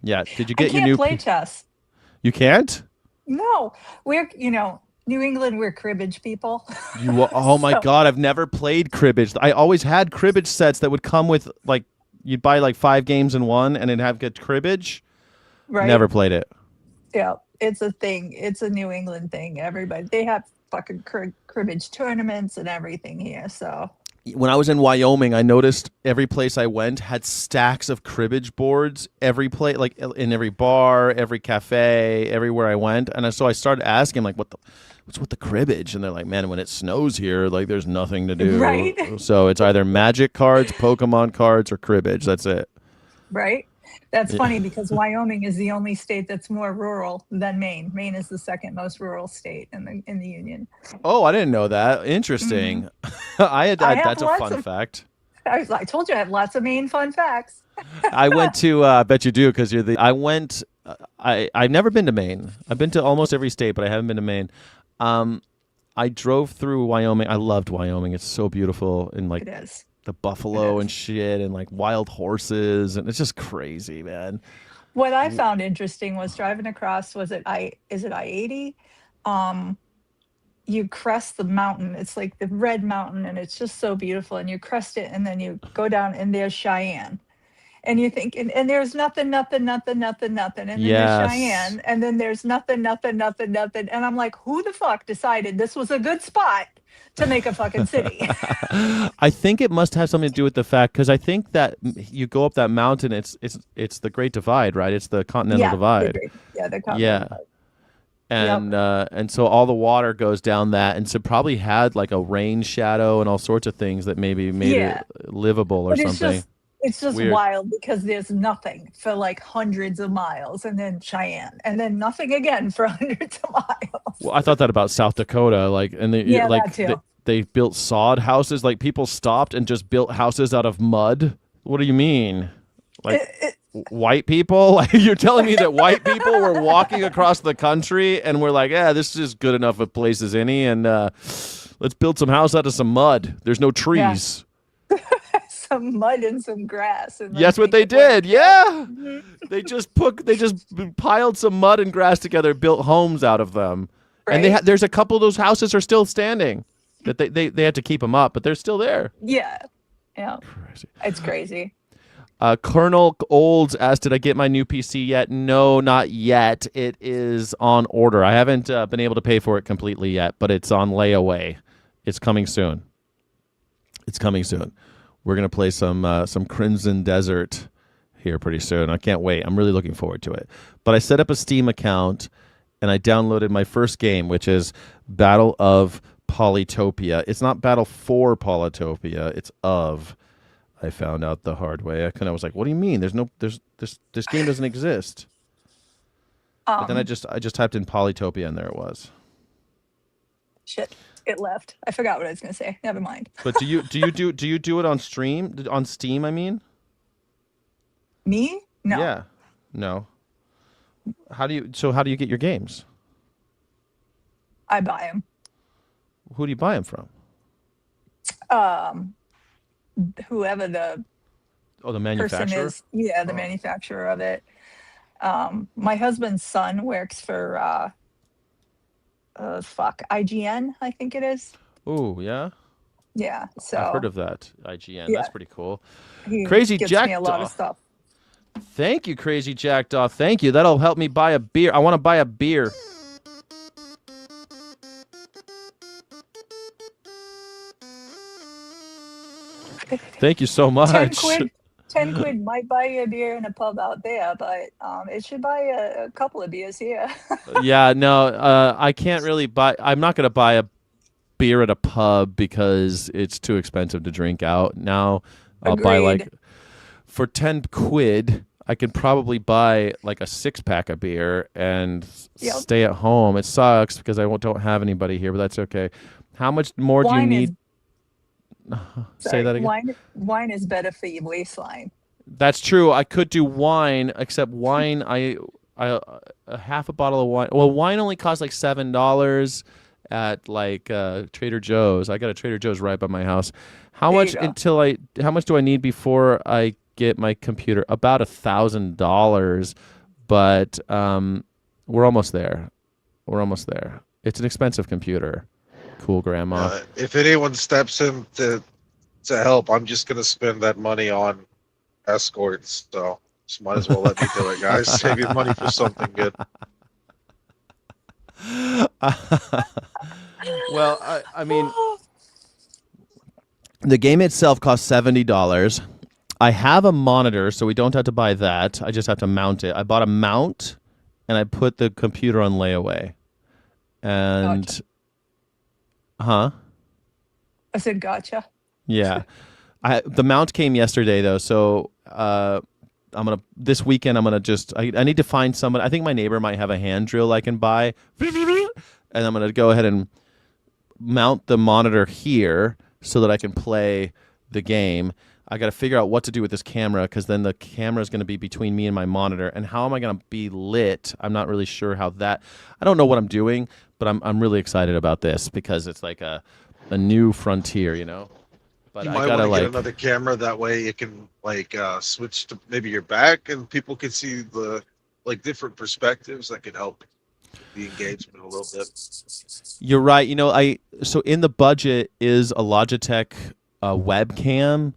A: Did you get your new?
C: Play chess.
A: You can't?
C: No, we're New England. We're cribbage people.
A: Oh my God! I've never played cribbage. I always had cribbage sets that would come with you'd buy 5 games in one, and it'd have good cribbage.
C: Right.
A: Never played it.
C: Yeah, it's a thing. It's a New England thing. They have fucking cribbage tournaments and everything here. So
A: when I was in Wyoming, I noticed every place I went had stacks of cribbage boards. Every place, in every bar, every cafe, everywhere I went, and so I started asking, what's with the cribbage? And they're like, man, when it snows here, there's nothing to do.
C: Right.
A: So it's either Magic cards, Pokemon cards, or cribbage. That's it.
C: Right. That's funny because Wyoming is the only state that's more rural than Maine. Maine is the second most rural state in the union.
A: Oh, I didn't know that. Interesting.
C: Mm-hmm.
A: That's a fun fact.
C: I told you I have lots of Maine fun facts.
A: I went to. I bet you do because you're the. I went. I've never been to Maine. I've been to almost every state, but I haven't been to Maine. I drove through Wyoming. I loved Wyoming. It's so beautiful and
C: it is.
A: The buffalo and shit and wild horses, and it's just crazy, man.
C: What I found interesting was driving across, is it I-80? You crest the mountain. It's like the Red Mountain, and it's just so beautiful. And you crest it, and then you go down, and there's Cheyenne. And you think, and there's nothing. And then there's Cheyenne, and then there's nothing. And I'm like, who the fuck decided this was a good spot to make a fucking city?
A: I think it must have something to do with the fact, because I think that you go up that mountain, it's the Great Divide, right? It's the Continental Divide.
C: The Continental Divide.
A: And so all the water goes down that, and so probably had a rain shadow and all sorts of things that maybe made it livable or something.
C: It's just weird. Wild because there's nothing for hundreds of miles, and then Cheyenne, and then nothing again for hundreds of miles.
A: Well, I thought that about South Dakota, they built sod houses. People stopped and just built houses out of mud. What do you mean? White people? You're telling me that white people were walking across the country and were like, yeah, this is good enough a place as any, and let's build some house out of some mud. There's no trees.
C: Yeah. Some mud and some grass. And
A: that's what they did. Yeah. They just piled some mud and grass together, built homes out of them. Right. And there's a couple of those houses are still standing. That they had to keep them up, but they're still there.
C: Yeah. Crazy. It's crazy.
A: Colonel Olds asked, did I get my new PC yet? No, not yet. It is on order. I haven't been able to pay for it completely yet, but it's on layaway. It's coming soon. We're going to play some Crimson Desert here pretty soon. I can't wait. I'm really looking forward to it. But I set up a Steam account, and I downloaded my first game, which is Battle of Polytopia. It's not Battle for Polytopia. It's of. I found out the hard way. I was like, what do you mean? This game doesn't exist. But then I just typed in Polytopia and there it was.
C: Shit, it left. I forgot what I was gonna say. Never mind.
A: But do you do it on stream, on Steam? I mean,
C: Me? No.
A: yeah, no. How do you get your games?
C: I buy them.
A: Who do you buy them from?
C: Whoever the
A: Oh, the
C: person
A: manufacturer.
C: is. Yeah, the manufacturer of it. My husband's son works for IGN, I think it is.
A: Oh, yeah.
C: Yeah, so
A: I've heard of that. IGN.
C: Yeah.
A: That's pretty cool.
C: he
A: Crazy
C: gets
A: Jack
C: me a lot
A: Daw.
C: of stuff.
A: Thank you, Crazy Jackdaw. Thank you. That'll help me buy a beer. I want to buy a beer. Thank you so much.
C: 10 quid might buy you a beer in a pub out there, but it should buy a couple of beers here.
A: Yeah, no, I can't really buy. I'm not going to buy a beer at a pub because it's too expensive to drink out. Now I'll buy like
C: Agreed.
A: for 10 quid. I can probably buy like a 6-pack of beer and
C: Yep.
A: stay at home. It sucks because I don't have anybody here, but that's okay. How much more do you
C: Wine is-
A: need? Say that again.
C: Wine is better for your waistline.
A: That's true. I could do wine, except wine. I a half a bottle of wine. Well, wine only costs like $7 at like Trader Joe's. I got a Trader Joe's right by my house. How
C: There
A: much
C: you go.
A: How much do I need before I get my computer? About $1,000, but we're almost there. We're almost there. It's an expensive computer. Cool, Grandma.
E: If anyone steps in to help, I'm just gonna spend that money on escorts. So just might as well let me do it, guys. Save your money for something good.
A: Well, I mean, the game itself costs $70. I have a monitor, so we don't have to buy that. I just have to mount it. I bought a mount, and I put the computer on layaway. And,
C: Gotcha.
A: huh?
C: I said, gotcha.
A: Yeah. The mount came yesterday, though, so this weekend I'm gonna I need to find someone. I think my neighbor might have a hand drill I can buy, and I'm gonna go ahead and mount the monitor here so that I can play the game. I got to figure out what to do with this camera because then the camera is going to be between me and my monitor. And how am I going to be lit? I'm not really sure how that. I don't know what I'm doing, but I'm really excited about this because it's like a new frontier, you know. But
E: You
A: I
E: might
A: gotta
E: want to
A: like
E: get another camera. That way it can like switch to maybe your back and people can see the like different perspectives that can help the engagement a little bit.
A: You're right. You know, so in the budget is a Logitech webcam,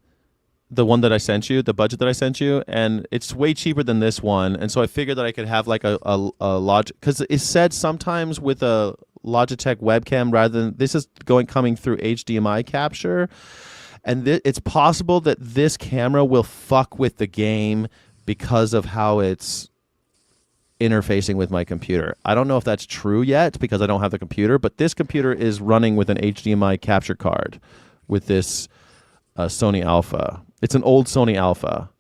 A: the one that I sent you, the budget that I sent you, and it's way cheaper than this one. And so I figured that I could have like a Logitech, because it said sometimes with a Logitech webcam rather than this is coming through HDMI capture, and it's possible that this camera will fuck with the game because of how it's interfacing with my computer. I don't know if that's true yet because I don't have the computer, but this computer is running with an HDMI capture card with this Sony Alpha. It's an old Sony Alpha.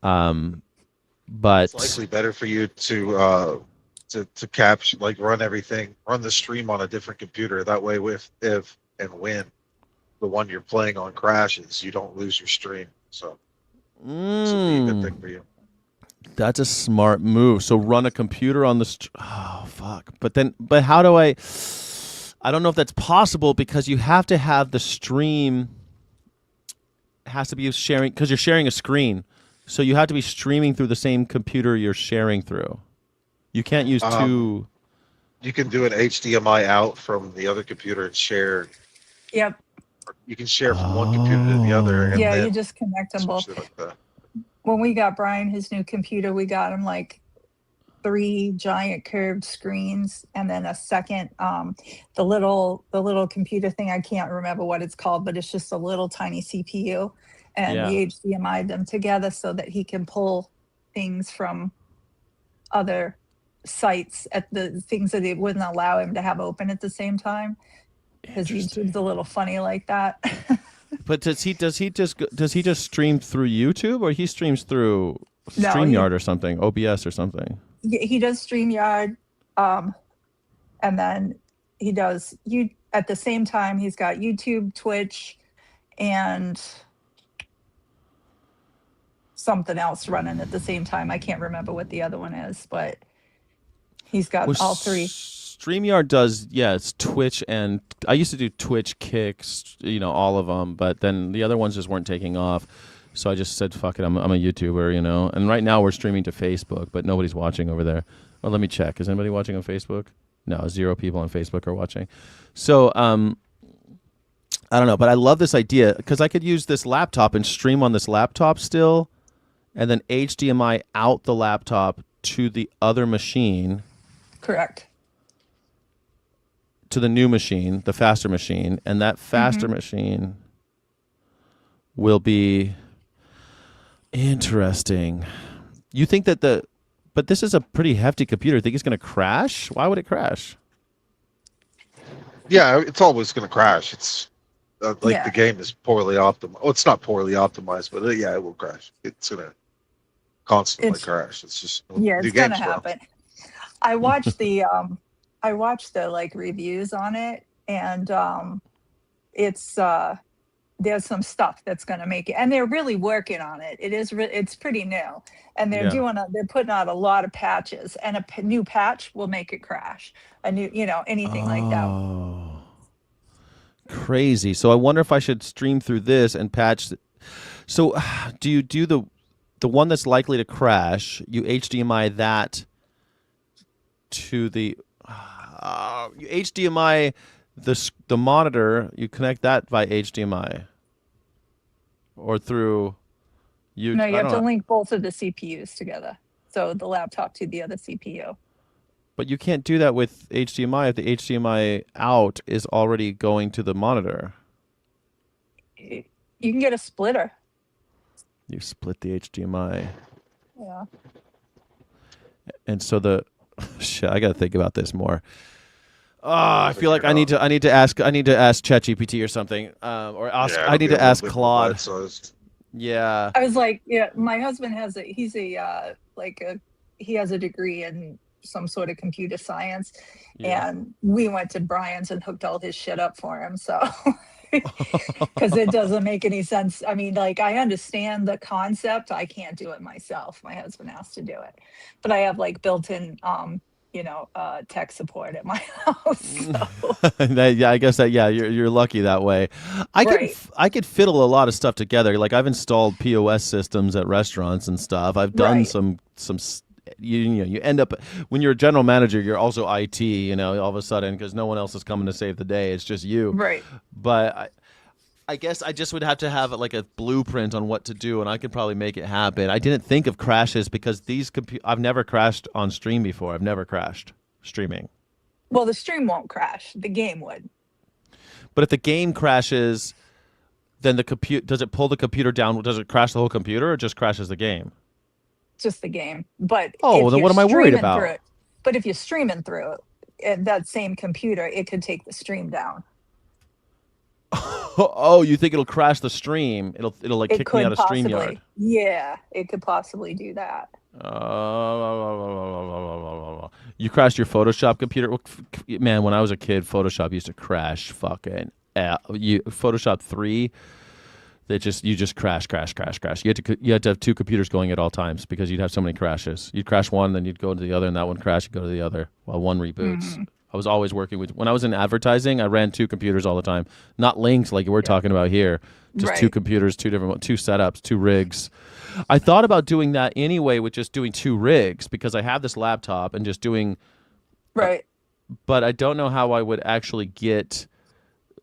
A: But
E: It's likely better for you to capture, like run the stream on a different computer. That way, if and when the one you're playing on crashes, you don't lose your stream. So this would be a good thing for you.
A: That's a smart move. So run a computer on the oh fuck. But how do I don't know if that's possible because you have to have the stream has to be sharing because you're sharing a screen. So you have to be streaming through the same computer you're sharing through. You can't use two.
E: You can do an HDMI out from the other computer and share.
C: Yep.
E: You can share from one computer to the other. And
C: Yeah,
E: then
C: you just connect them both.
E: switch it like that.
C: When we got Brian his new computer, we got him like 3 giant curved screens and then a second the little computer thing. I can't remember what it's called, but it's just a little tiny CPU, and we HDMI'd them together so that he can pull things from other sites at the things that it wouldn't allow him to have open at the same time, because YouTube's a little funny like that.
A: But does he just stream through YouTube or he streams through
C: No,
A: StreamYard or something, OBS or something.
C: he does StreamYard, and then he does at the same time he's got YouTube, Twitch, and something else running at the same time. I can't remember what the other one is, but he's got all three.
A: StreamYard does, it's Twitch, and I used to do Twitch, Kicks, all of them, but then the other ones just weren't taking off. So I just said, fuck it, I'm a YouTuber, And right now we're streaming to Facebook, but nobody's watching over there. Well, let me check. Is anybody watching on Facebook? No, 0 people on Facebook are watching. So, I don't know, but I love this idea because I could use this laptop and stream on this laptop still, and then HDMI out the laptop to the other machine.
C: Correct.
A: To the new machine, the faster machine, and that faster machine will be interesting. You think that but this is a pretty hefty computer. Think it's going to crash? Why would it crash?
E: Yeah, it's always going to crash. It's the game is poorly optimized. Oh, it's not poorly optimized, but it will crash. It's going to constantly crash. It's just
C: it's going to happen. I watched the reviews on it, and it's there's some stuff that's going to make it, and they're really working on it. It's pretty new, and they're they're putting out a lot of patches, and a new patch will make it crash. A new, anything like that.
A: Oh, crazy! So I wonder if I should stream through this and patch. So, do you do the one that's likely to crash? You HDMI that to the you HDMI the monitor. You connect that by HDMI or through you.
C: No, you have to link both of the CPUs together. So the laptop to the other CPU.
A: But you can't do that with HDMI if the HDMI out is already going to the monitor.
C: You can get a splitter.
A: You split the HDMI.
C: Yeah.
A: And so shit, I got to think about this more. I feel like I need to ask ChatGPT or something, or ask. I need to ask Claude. Yeah.
C: I was like, my husband he has a degree in some sort of computer science, and we went to Brian's and hooked all his shit up for him. So, because it doesn't make any sense. I mean, I understand the concept. I can't do it myself. My husband has to do it, but I have built-in tech support at my house. So.
A: I guess that you're lucky that way. I could fiddle a lot of stuff together. I've installed POS systems at restaurants and stuff. I've done some you end up when you're a general manager, you're also IT. All of a sudden because no one else is coming to save the day. It's just you.
C: Right.
A: But I guess I just would have to have a blueprint on what to do, and I could probably make it happen. I didn't think of crashes because I've never crashed on stream before. I've never crashed streaming.
C: Well, the stream won't crash. The game would.
A: But if the game crashes, then does it pull the computer down? Does it crash the whole computer, or just crashes the game?
C: Just the game. But
A: then what am I worried about?
C: But if you're streaming through it, that same computer, it could take the stream down.
A: Oh, you think it'll crash the stream? It'll kick me out of StreamYard.
C: Yeah, it could possibly do that.
A: You crashed your Photoshop computer? Man, when I was a kid, Photoshop used to crash fucking Photoshop 3. You just crash. You had to have two computers going at all times because you'd have so many crashes. You'd crash one, then you'd go to the other, and that one crash, you'd go to the other while one reboots. Mm-hmm. I was always working when I was in advertising, I ran two computers all the time. Not linked like we're talking about here. Just two computers, two setups, two rigs. I thought about doing that anyway with just doing two rigs because I have this laptop and just doing...
C: Right.
A: But I don't know how I would actually get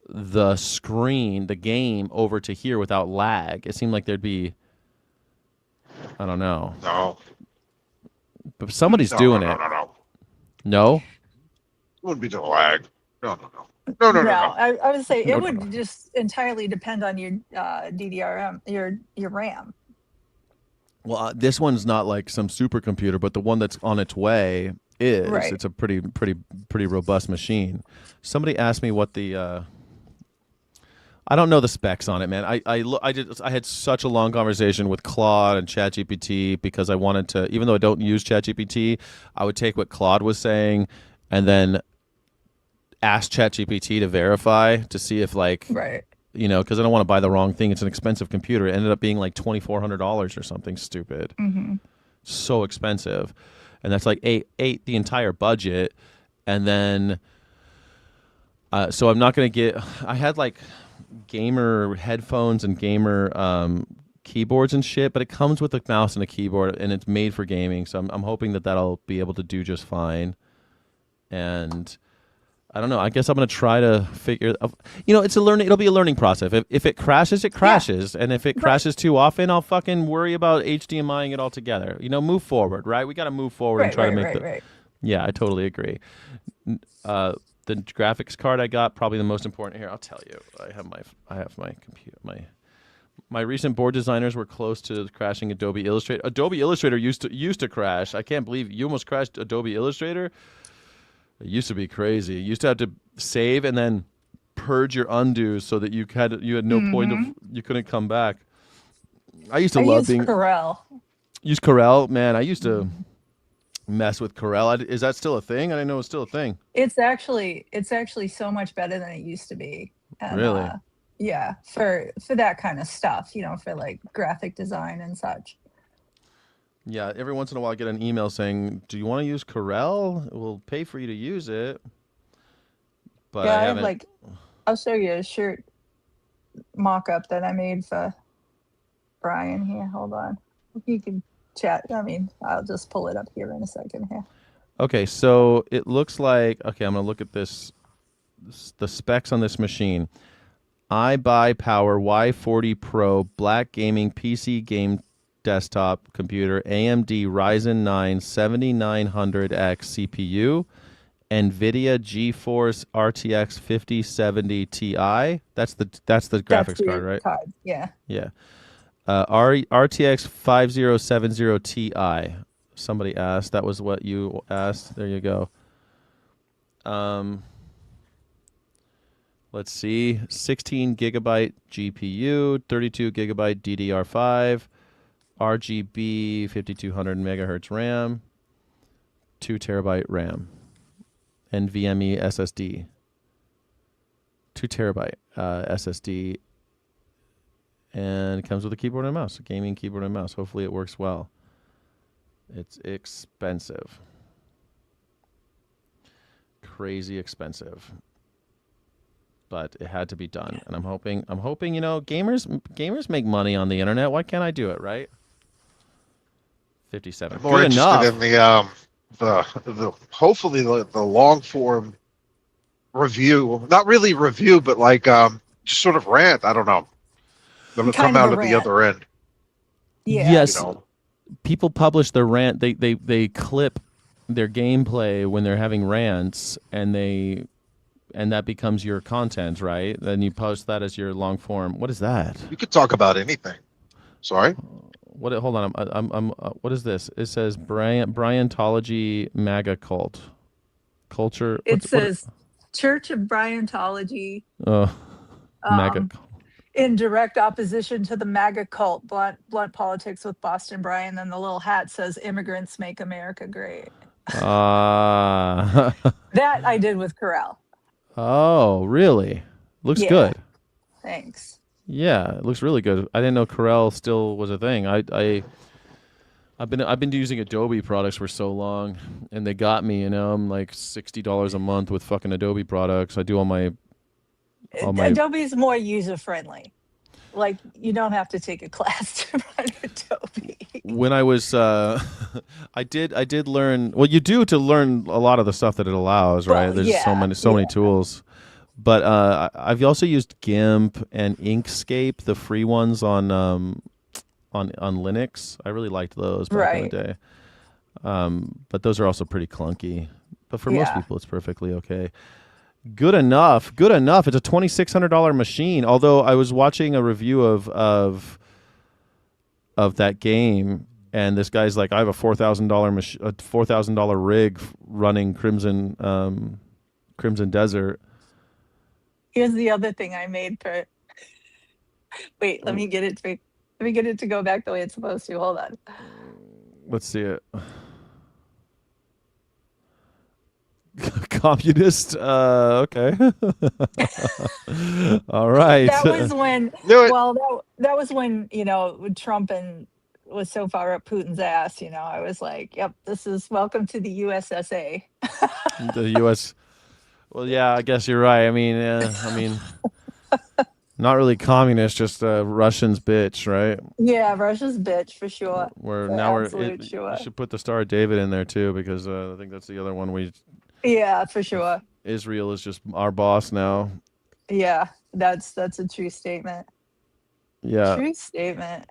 A: the game over to here without lag. It seemed like there'd be... I don't know.
E: No.
A: But somebody's doing it. No?
E: Wouldn't be no lag. No.
C: I would say it would just entirely depend on your DDRM, your RAM.
A: Well, this one's not like some supercomputer, but the one that's on its way is. Right. It's a pretty robust machine. Somebody asked me what the I don't know the specs on it, man. I had such a long conversation with Claude and ChatGPT because I wanted to, even though I don't use ChatGPT, I would take what Claude was saying and then ask ChatGPT to verify to see if like,
C: Right.
A: you know, because I don't want to buy the wrong thing. It's an expensive computer. It ended up being like $2,400 or something stupid. So expensive, and that's like ate the entire budget, and then so I'm not gonna get. I had like gamer headphones and gamer keyboards and shit, but it comes with a mouse and a keyboard, and it's made for gaming. So I'm hoping that that'll be able to do just fine, and I don't know. I guess I'm gonna try to figure. You know, it'll be a learning process. If it crashes, it crashes, and if it crashes too often, I'll fucking worry about HDMIing it all together. You know, move forward, right? We got to move forward and try to make
C: right.
A: Yeah, I totally agree. The graphics card I got, probably the most important here. I'll tell you. I have my computer. My recent board designers were close to crashing Adobe Illustrator. Adobe Illustrator used to crash. I can't believe you almost crashed Adobe Illustrator. It used to be crazy. You used to have to save and then purge your undos so that you had no point of you couldn't come back. I used to love
C: use Corel.
A: Use Corel, man. I used to mess with Corel. Is that still a thing? I didn't know it was still a thing.
C: It's actually so much better than it used to be. And,
A: really?
C: Yeah, for that kind of stuff, you know, for like graphic design and such.
A: Yeah, every once in a while I get an email saying, "Do you want to use Corel? We'll pay for you to use it." But
C: yeah,
A: I haven't.
C: like, I'll show you a shirt mock-up that I made for Brian here. Hold on. You can chat. I mean, I'll just pull it up here in a second here.
A: Okay, so it looks like, okay, I'm going to look at the specs on this machine. iBuyPower Y40 Pro Black Gaming PC Game Desktop Computer, AMD Ryzen 9 7900X CPU, NVIDIA GeForce RTX 5070 Ti. That's the graphics card, right?
C: Card. Yeah.
A: Yeah. RTX 5070 Ti. Somebody asked. That was what you asked. There you go. Let's see. 16 gigabyte GPU, 32 gigabyte DDR5, RGB 5200 megahertz RAM, 2 terabyte RAM, NVMe SSD, 2 terabyte SSD, and it comes with a keyboard and mouse, a gaming keyboard and mouse. Hopefully it works well. It's expensive. Crazy expensive. But it had to be done. And I'm hoping, you know, gamers make money on the internet. Why can't I do it, right? 57.
E: I'm more
A: Good
E: interested
A: enough.
E: in the hopefully the long form review. Not really review, but like just sort of rant. I don't know. Them come out of the other end.
C: Yeah.
A: Yes.
E: You know?
A: People publish their rant. They clip their gameplay when they're having rants, and that becomes your content, right? Then you post that as your long form. What is that?
E: You could talk about anything. Sorry.
A: What? Hold on. I'm. What is this? It says Bryantology MAGA cult. Culture.
C: It says Church of Bryantology.
A: MAGA.
C: In direct opposition to the MAGA cult, blunt politics with Boston Brian. Then the little hat says "Immigrants Make America Great." That I did with Corel.
A: Oh, really? Looks good.
C: Thanks.
A: Yeah, it looks really good. I didn't know Corel still was a thing. I've been using Adobe products for so long, and they got me. You know, I'm like $60 a month with fucking Adobe products. I do all my
C: Adobe is more user friendly. Like, you don't have to take a class to run Adobe.
A: When I was, I did learn. Well, you do to learn a lot of the stuff that it allows, right? There's so many tools. But I've also used GIMP and Inkscape, the free ones on Linux. I really liked those back in the day. But those are also pretty clunky. But for most people, it's perfectly okay. Good enough. It's a $2,600 machine. Although I was watching a review of that game, and this guy's like, I have a $4,000 rig running Crimson Desert.
C: Here's the other thing I made for Wait, let me get it to go back the way it's supposed to. Hold on.
A: Let's see it. Communist. Okay. All right.
C: That was when.
E: Do it.
C: Well, that was when when Trump was so far up Putin's ass. I was like, "Yep, this is welcome to the USSA."
A: The U.S. Well, yeah, I guess you're right. I mean, not really communist, just Russians bitch, right?
C: Yeah, Russia's bitch for sure.
A: We're
C: For
A: now
C: absolute
A: you
C: sure.
A: should put the Star of David in there too, because I think that's the other one.
C: Yeah, for sure.
A: Israel is just our boss now.
C: Yeah, that's a true statement.
A: Yeah.
C: True statement.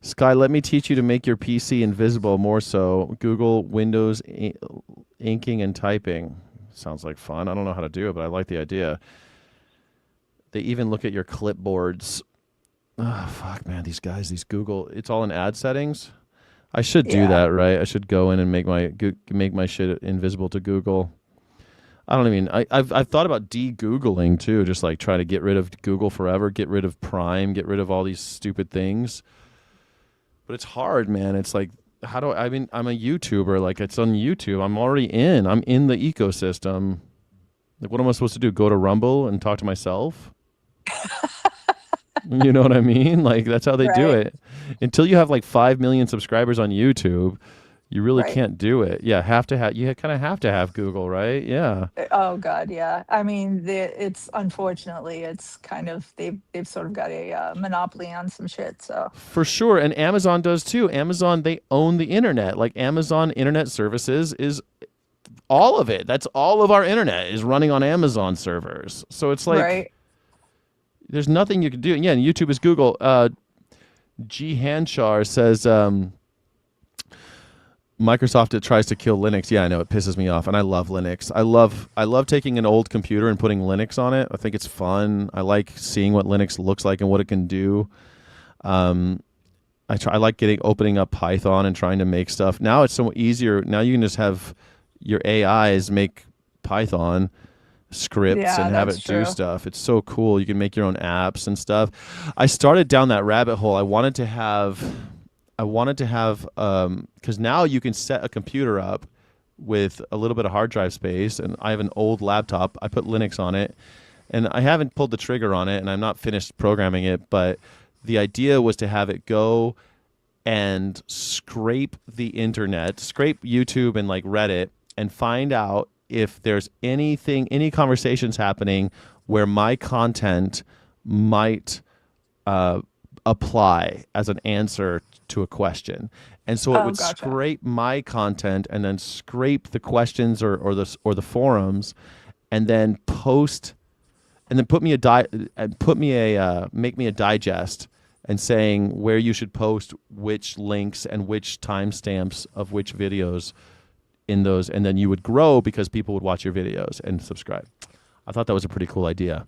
A: Sky, let me teach you to make your PC invisible more so. Google Windows inking and typing. Sounds like fun. I don't know how to do it, but I like the idea. They even look at your clipboards. Oh, fuck, man. These guys, these Google, it's all in ad settings. I should do that, right? I should go in and make my shit invisible to Google. I don't even. I've thought about de-Googling too, just like try to get rid of Google forever, get rid of Prime, get rid of all these stupid things. But it's hard, man. It's like, how do I mean? I'm a YouTuber. Like, it's on YouTube. I'm already in. I'm in the ecosystem. Like, what am I supposed to do? Go to Rumble and talk to myself? You know what I mean? Like, that's how they do it. Until you have like 5 million subscribers on YouTube, you really can't do it. Yeah, you kind of have to have Google, right? Yeah.
C: Oh God, yeah. I mean, it's unfortunately, it's kind of they've sort of got a monopoly on some shit. So
A: For sure, and Amazon does too. Amazon, they own the internet. Like, Amazon Internet Services is all of it. That's all of our internet is running on Amazon servers. So it's like there's nothing you can do. Yeah, and YouTube is Google. G Hanchar says Microsoft tries to kill Linux. Yeah, I know, it pisses me off, and I love Linux. I love taking an old computer and putting Linux on it. I think it's fun. I like seeing what Linux looks like and what it can do. I like opening up Python and trying to make stuff. Now it's so easier. Now you can just have your AIs make Python scripts and have it do stuff. It's so cool. You can make your own apps and stuff. I started down that rabbit hole. I wanted to have because now you can set a computer up with a little bit of hard drive space, and I have an old laptop. I put Linux on it, and I haven't pulled the trigger on it, and I'm not finished programming it, but the idea was to have it go and scrape the internet, scrape YouTube and like Reddit, and find out if there's any conversations happening where my content might apply as an answer to a question. And so it would scrape my content and then scrape the questions or the forums, and then post, and then make me a digest and saying where you should post which links and which timestamps of which videos in those, and then you would grow because people would watch your videos and subscribe. I thought that was a pretty cool idea,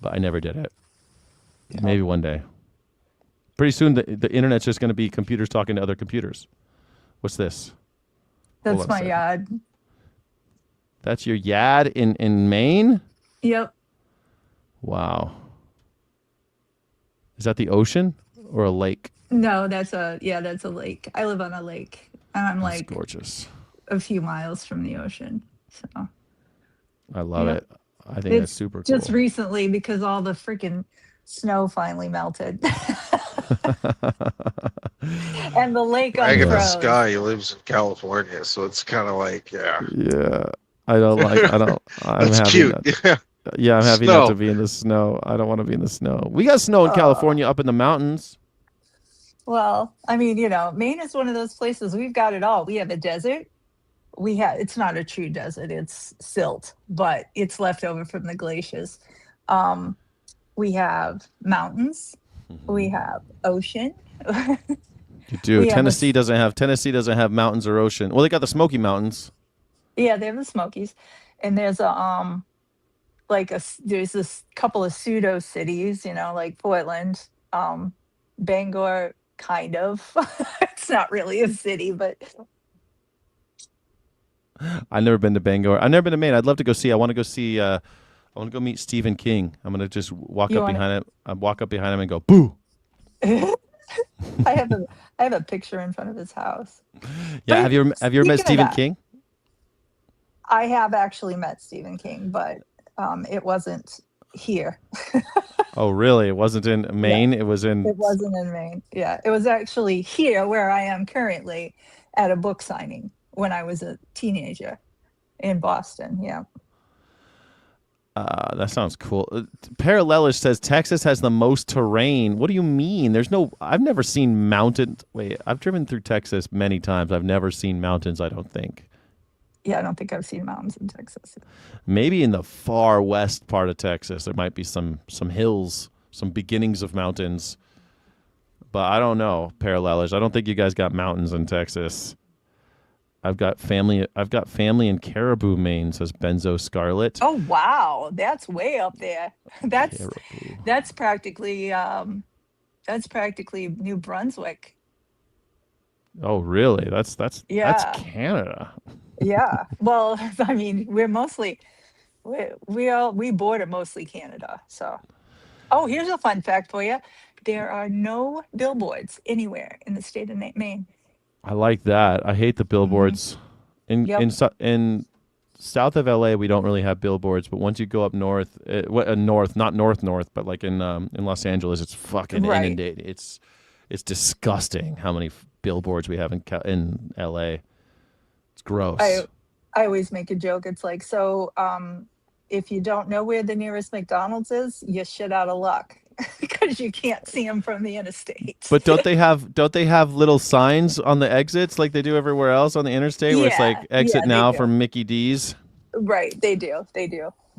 A: but I never did it. Yeah. Maybe one day. Pretty soon, the internet's just going to be computers talking to other computers. What's this?
C: That's my yard.
A: That's your yard in Maine?
C: Yep.
A: Wow. Is that the ocean or a lake?
C: No, that's a lake. I live on a lake, and I'm
A: That's
C: like
A: gorgeous.
C: A few miles from the ocean. So
A: I love it. I think that's super cool.
C: Just recently, because all the freaking snow finally melted. And the lake
E: unfroze.
C: This
E: guy, he lives in California, so it's kind of like,
A: Yeah. I'm
E: That's
A: happy
E: cute.
A: Yeah, I'm happy not to be in the snow. I don't want to be in the snow. We got snow in California up in the mountains.
C: Well, I mean, Maine is one of those places. We've got it all. We have a desert. It's not a true desert. It's silt, but it's left over from the glaciers. We have mountains. Mm-hmm. We have ocean.
A: You do. Tennessee doesn't have mountains or ocean. Well, they got the Smoky Mountains.
C: Yeah, they have the Smokies, and there's there's this couple of pseudo cities, like Portland, Bangor, kind of. It's not really a city, but
A: I've never been to Bangor. I've never been to Maine. I'd love to go see. I want to go see. I want to go meet Stephen King. I'm gonna just walk up behind him and go boo.
C: I have a picture in front of his house.
A: Yeah.
C: But
A: Have you ever met
C: speaking of
A: Stephen
C: that,
A: King?
C: I have actually met Stephen King, but it wasn't here.
A: Oh, really? It wasn't in
C: Yeah,
A: Maine. It was in.
C: it wasn't in Maine. Yeah, it was actually here where I am currently at a book signing when I was a teenager in Boston. Yeah.
A: That sounds cool. Parallelish says Texas has the most terrain. What do you mean? There's no. I've never seen mountains. Wait, I've driven through Texas many times. I've never seen mountains. I don't think.
C: Yeah, I don't think I've seen mountains in Texas.
A: Maybe in the far west part of Texas, there might be some hills, some beginnings of mountains. But I don't know, Parallelish. I don't think you guys got mountains in Texas. I've got family. I've got family in Caribou, Maine. Says Benzo Scarlet.
C: Oh wow, that's way up there. That's
A: Caribou.
C: that's practically New Brunswick.
A: Oh, really? That's
C: Yeah.
A: Canada.
C: Yeah. Well, I mean, we border mostly Canada. So, oh, here's a fun fact for you. There are no billboards anywhere in the state of Maine.
A: I like that. I hate the billboards.
C: Yep.
A: In south of LA, we don't really have billboards, but once you go up north, north, not north, but like in Los Angeles, it's fucking
C: Right.
A: inundated. It's disgusting how many billboards we have in LA. It's gross.
C: I always make a joke. It's like, so if you don't know where the nearest McDonald's is, you're shit out of luck because you can't see them from the interstate.
A: But don't they have little signs on the exits like they do everywhere else on the interstate where it's
C: Yeah,
A: like exit
C: yeah, they
A: now
C: do.
A: from Mickey D's?
C: Right, they do.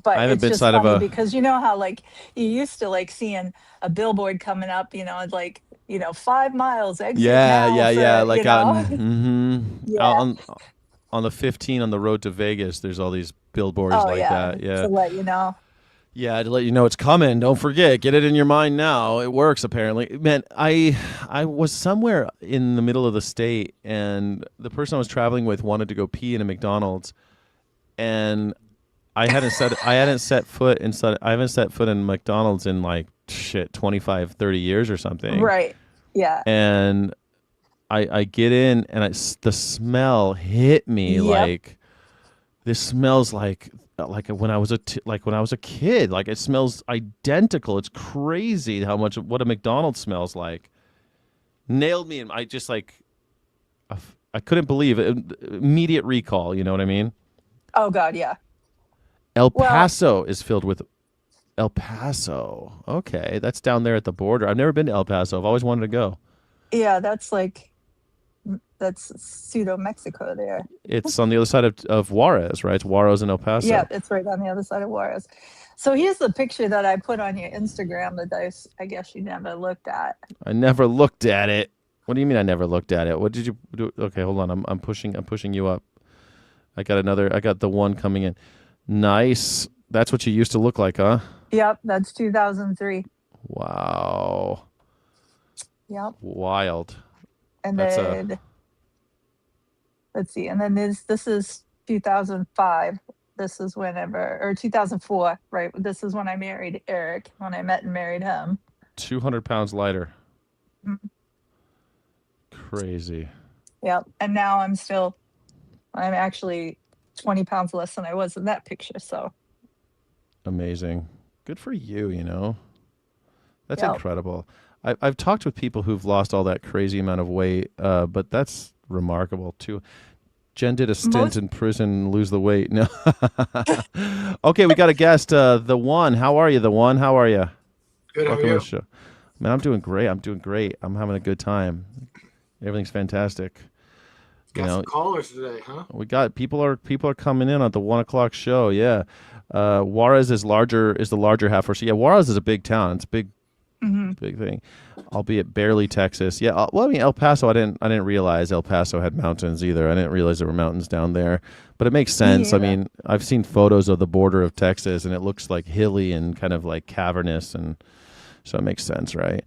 C: But
A: I haven't
C: it's
A: been
C: just
A: side of
C: funny
A: a
C: because you know how like you used to like seeing a billboard coming up, it's like, 5 miles exit now for,
A: like out in
C: Yeah.
A: out on the 15 on the road to Vegas. There's all these billboards
C: Oh
A: like
C: yeah,
A: that. Yeah.
C: to let you know.
A: Yeah, to let you know it's coming. Don't forget. Get it in your mind now. It works apparently. Man, I was somewhere in the middle of the state and the person I was traveling with wanted to go pee in a McDonald's and I haven't set foot in McDonald's in like 25, 30 years or something.
C: Right. Yeah.
A: And I get in and the smell hit me
C: Yep.
A: like this smells like when I was a kid. Like it smells identical. It's crazy what a McDonald's smells like. Nailed me, and I just like I couldn't believe it. Immediate recall. You know what I mean?
C: Oh God, yeah.
A: El Paso is filled with El Paso. Okay, that's down there at the border. I've never been to El Paso. I've always wanted to go.
C: Yeah, that's pseudo Mexico there.
A: It's on the other side of Juarez, right? It's Juarez and El Paso.
C: Yeah, it's right on the other side of Juarez. So here's the picture that I put on your Instagram that I guess you never looked at.
A: I never looked at it. What do you mean I never looked at it? What did you do? Okay, hold on. I'm pushing you up. I got the one coming in. Nice. That's what you used to look like, huh?
C: Yep, that's 2003.
A: Wow.
C: Yep.
A: Wild.
C: And
A: That's
C: then let's see. And then this is 2005. This is or 2004, right? This is when I married Eric, when I met and married him.
A: 200 pounds lighter.
C: Mhm.
A: Crazy.
C: Yep. And now I'm actually 20 pounds less than I was in that picture. So
A: Amazing. Good for you, That's
C: Yep.
A: incredible. I've talked with people who've lost all that crazy amount of weight, but that's remarkable too. Jen did a stint in prison, lose the weight. No. Okay, we got a guest. The One. How are you, The One? How are you?
F: Good. How
A: Welcome
F: are
A: to
F: you?
A: the show. Man, I'm doing great. I'm having a good time. Everything's fantastic.
F: Got some callers today, huh?
A: We got people are coming in at the 1:00 show. Yeah, Juarez is the larger half. So yeah, Juarez is a big town. It's a big thing, albeit barely Texas. Yeah, well, I mean El Paso. I didn't realize El Paso had mountains either. I didn't realize there were mountains down there, but it makes sense. I mean, I've seen photos of the border of Texas, and it looks like hilly and kind of like cavernous, and so it makes sense, right?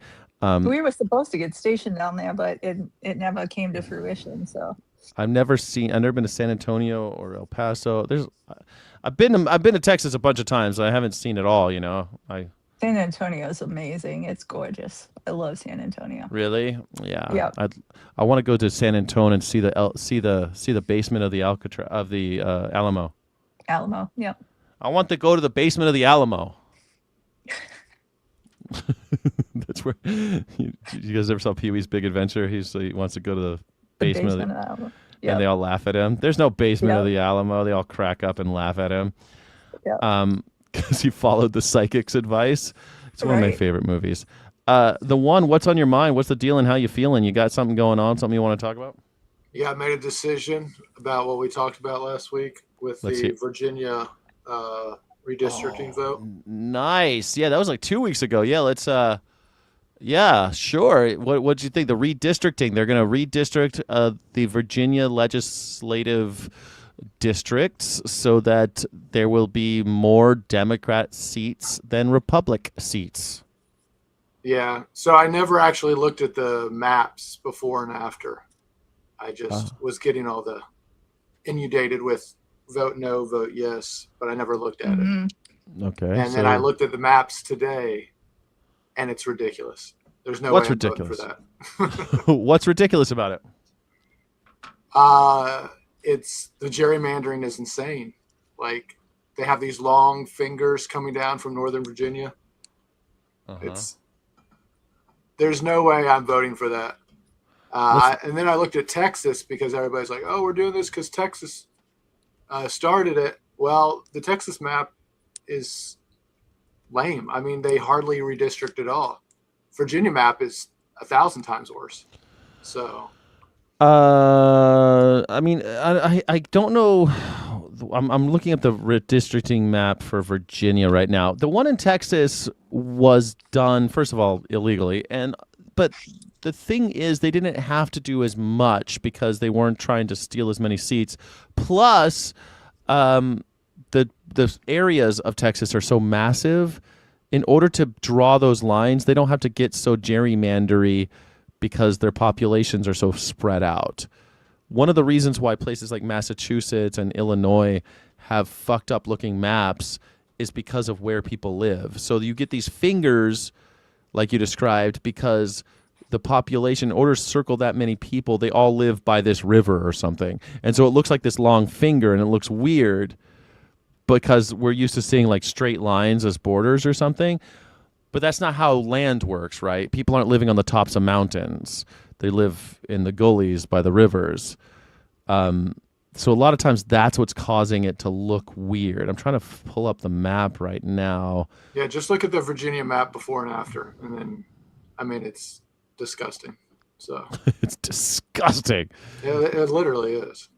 C: we were supposed to get stationed down there, but it never came to fruition. So
A: I've never been to San Antonio or El Paso. I've been to Texas a bunch of times. I haven't seen it all.
C: San Antonio is amazing. It's gorgeous. I love San Antonio.
A: Really? Yeah.
C: Yeah.
A: I want to go to San Antonio and see the basement of the Alcatraz of the Alamo.
C: Alamo. Yeah.
A: I want to go to the basement of the Alamo. That's where you guys ever saw Pee-wee's Big Adventure? He wants to go to the basement
C: of the Alamo. Yep.
A: And they all laugh at him. There's no basement of the Alamo. They all crack up and laugh at him. Because he followed the psychic's advice. It's one of my favorite movies. The one, what's on your mind? What's the deal and how you feeling? You got something going on? Something you want to talk about?
F: Yeah, I made a decision about what we talked about last week with Virginia redistricting vote.
A: Nice. Yeah, that was like 2 weeks ago. Yeah, let's yeah, sure. What'd you think? The redistricting. They're going to redistrict the Virginia legislative districts so that there will be more Democrat seats than Republic seats.
F: Yeah. So I never actually looked at the maps before and after. I just was getting all the inundated with vote no, vote yes, but I never looked at it.
A: Okay.
F: And then I looked at the maps today, and it's ridiculous. There's no way I'm voting for that.
A: What's ridiculous about it?
F: It's the gerrymandering is insane. Like, they have these long fingers coming down from Northern Virginia. There's no way I'm voting for that. And then I looked at Texas because everybody's like, oh, we're doing this because Texas started it. Well, the Texas map is lame. I mean, they hardly redistrict at all. Virginia map is 1,000 times worse. So,
A: I mean, I don't know. I'm looking at the redistricting map for Virginia right now. The one in Texas was done, first of all, illegally, but the thing is, they didn't have to do as much because they weren't trying to steal as many seats. Plus, the areas of Texas are so massive. In order to draw those lines, they don't have to get so gerrymandery because their populations are so spread out. One of the reasons why places like Massachusetts and Illinois have fucked up looking maps is because of where people live. So you get these fingers, like you described, because the population, in order to circle that many people, they all live by this river or something. And so it looks like this long finger, and it looks weird because we're used to seeing like straight lines as borders or something. But that's not how land works, right? People aren't living on the tops of mountains. They live in the gullies by the rivers. So a lot of times that's what's causing it to look weird. I'm trying to pull up the map right now.
F: Yeah, just look at the Virginia map before and after. And then, I mean, it's disgusting. So
A: It's disgusting.
F: It literally is.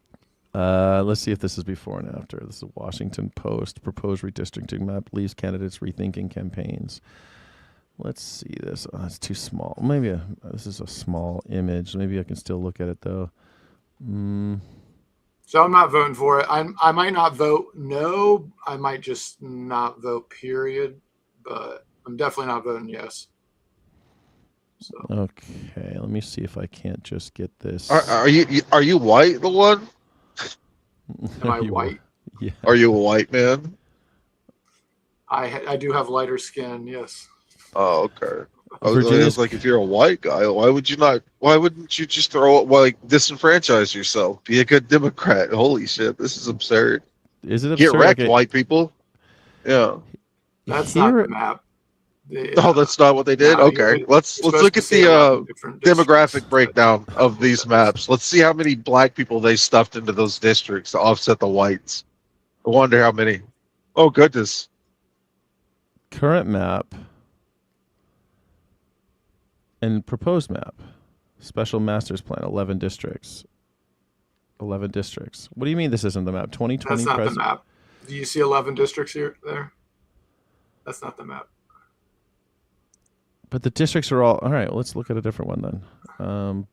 A: Let's see if this is before and after. This is a Washington Post. Proposed redistricting map leaves candidates rethinking campaigns. Let's see this. Oh, it's too small. Maybe this is a small image. Maybe I can still look at it, though.
F: So I'm not voting for it. I might not vote no. I might just not vote, period. But I'm definitely not voting yes. So.
A: Okay, let me see if I can't just get this.
E: Are you white, the one?
F: Am I white?
A: Yeah.
E: Are you a white man?
F: I do have lighter skin, yes.
E: Oh, okay. I was like, if you're a white guy, why wouldn't you just disenfranchise yourself? Be a good Democrat. Holy shit, this is absurd.
A: Is it absurd?
E: Get wrecked, white people. Yeah.
F: That's not the map.
E: Oh, that's not what they did? Okay. Let's look at the demographic breakdown of these maps. Let's see how many black people they stuffed into those districts to offset the whites. I wonder how many. Oh, goodness.
A: Current map and proposed map. Special master's plan, 11 districts. 11 districts. What do you mean this isn't the map? 2020
F: That's not the map. Do you see 11 districts there? That's not the map.
A: But the districts are all right. Let's look at a different one then. I'll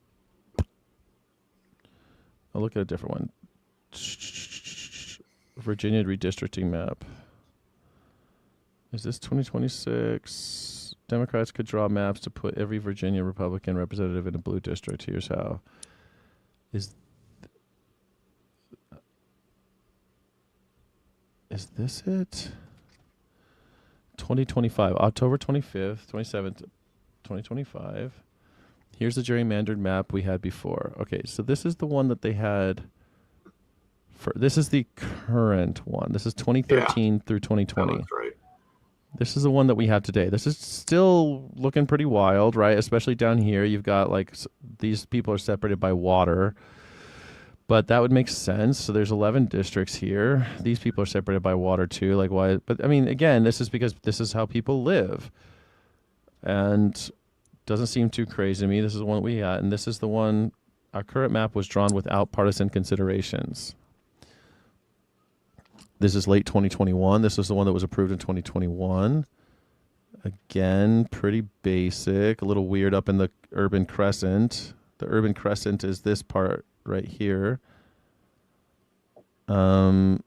A: look at a different one. Virginia redistricting map. Is this 2026? Democrats could draw maps to put every Virginia Republican representative in a blue district. Here's how. Is this it? 2025, October 25th, 27th, 2025. Here's the gerrymandered map we had before. Okay, so this is the one that they had. This is the current one. This is 2013 through 2020.
F: That looks right.
A: This is the one that we have today. This is still looking pretty wild, right? Especially down here. You've got like these people are separated by water, but that would make sense. So there's 11 districts here. These people are separated by water too. Like why? But I mean, again, this is because this is how people live, and doesn't seem too crazy to me. This is the one we got, and this is the one. Our current map was drawn without partisan considerations. This is late 2021. This is the one that was approved in 2021. Again, pretty basic. A little weird up in the urban crescent. The urban crescent is this part right here. Here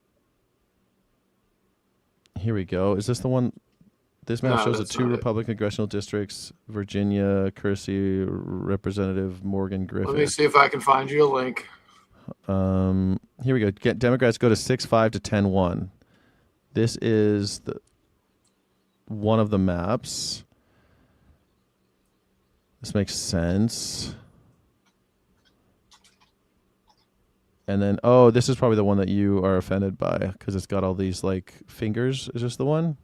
A: we go. Is this the one? This map shows the two Republican congressional districts: Virginia, Kersey, Representative Morgan Griffith.
F: Let me see if I can find you a link.
A: Here we go. Democrats go to 6-5 to 10-1. This is one of the maps. This makes sense. And then, oh, this is probably the one that you are offended by because it's got all these like fingers. Is this the one?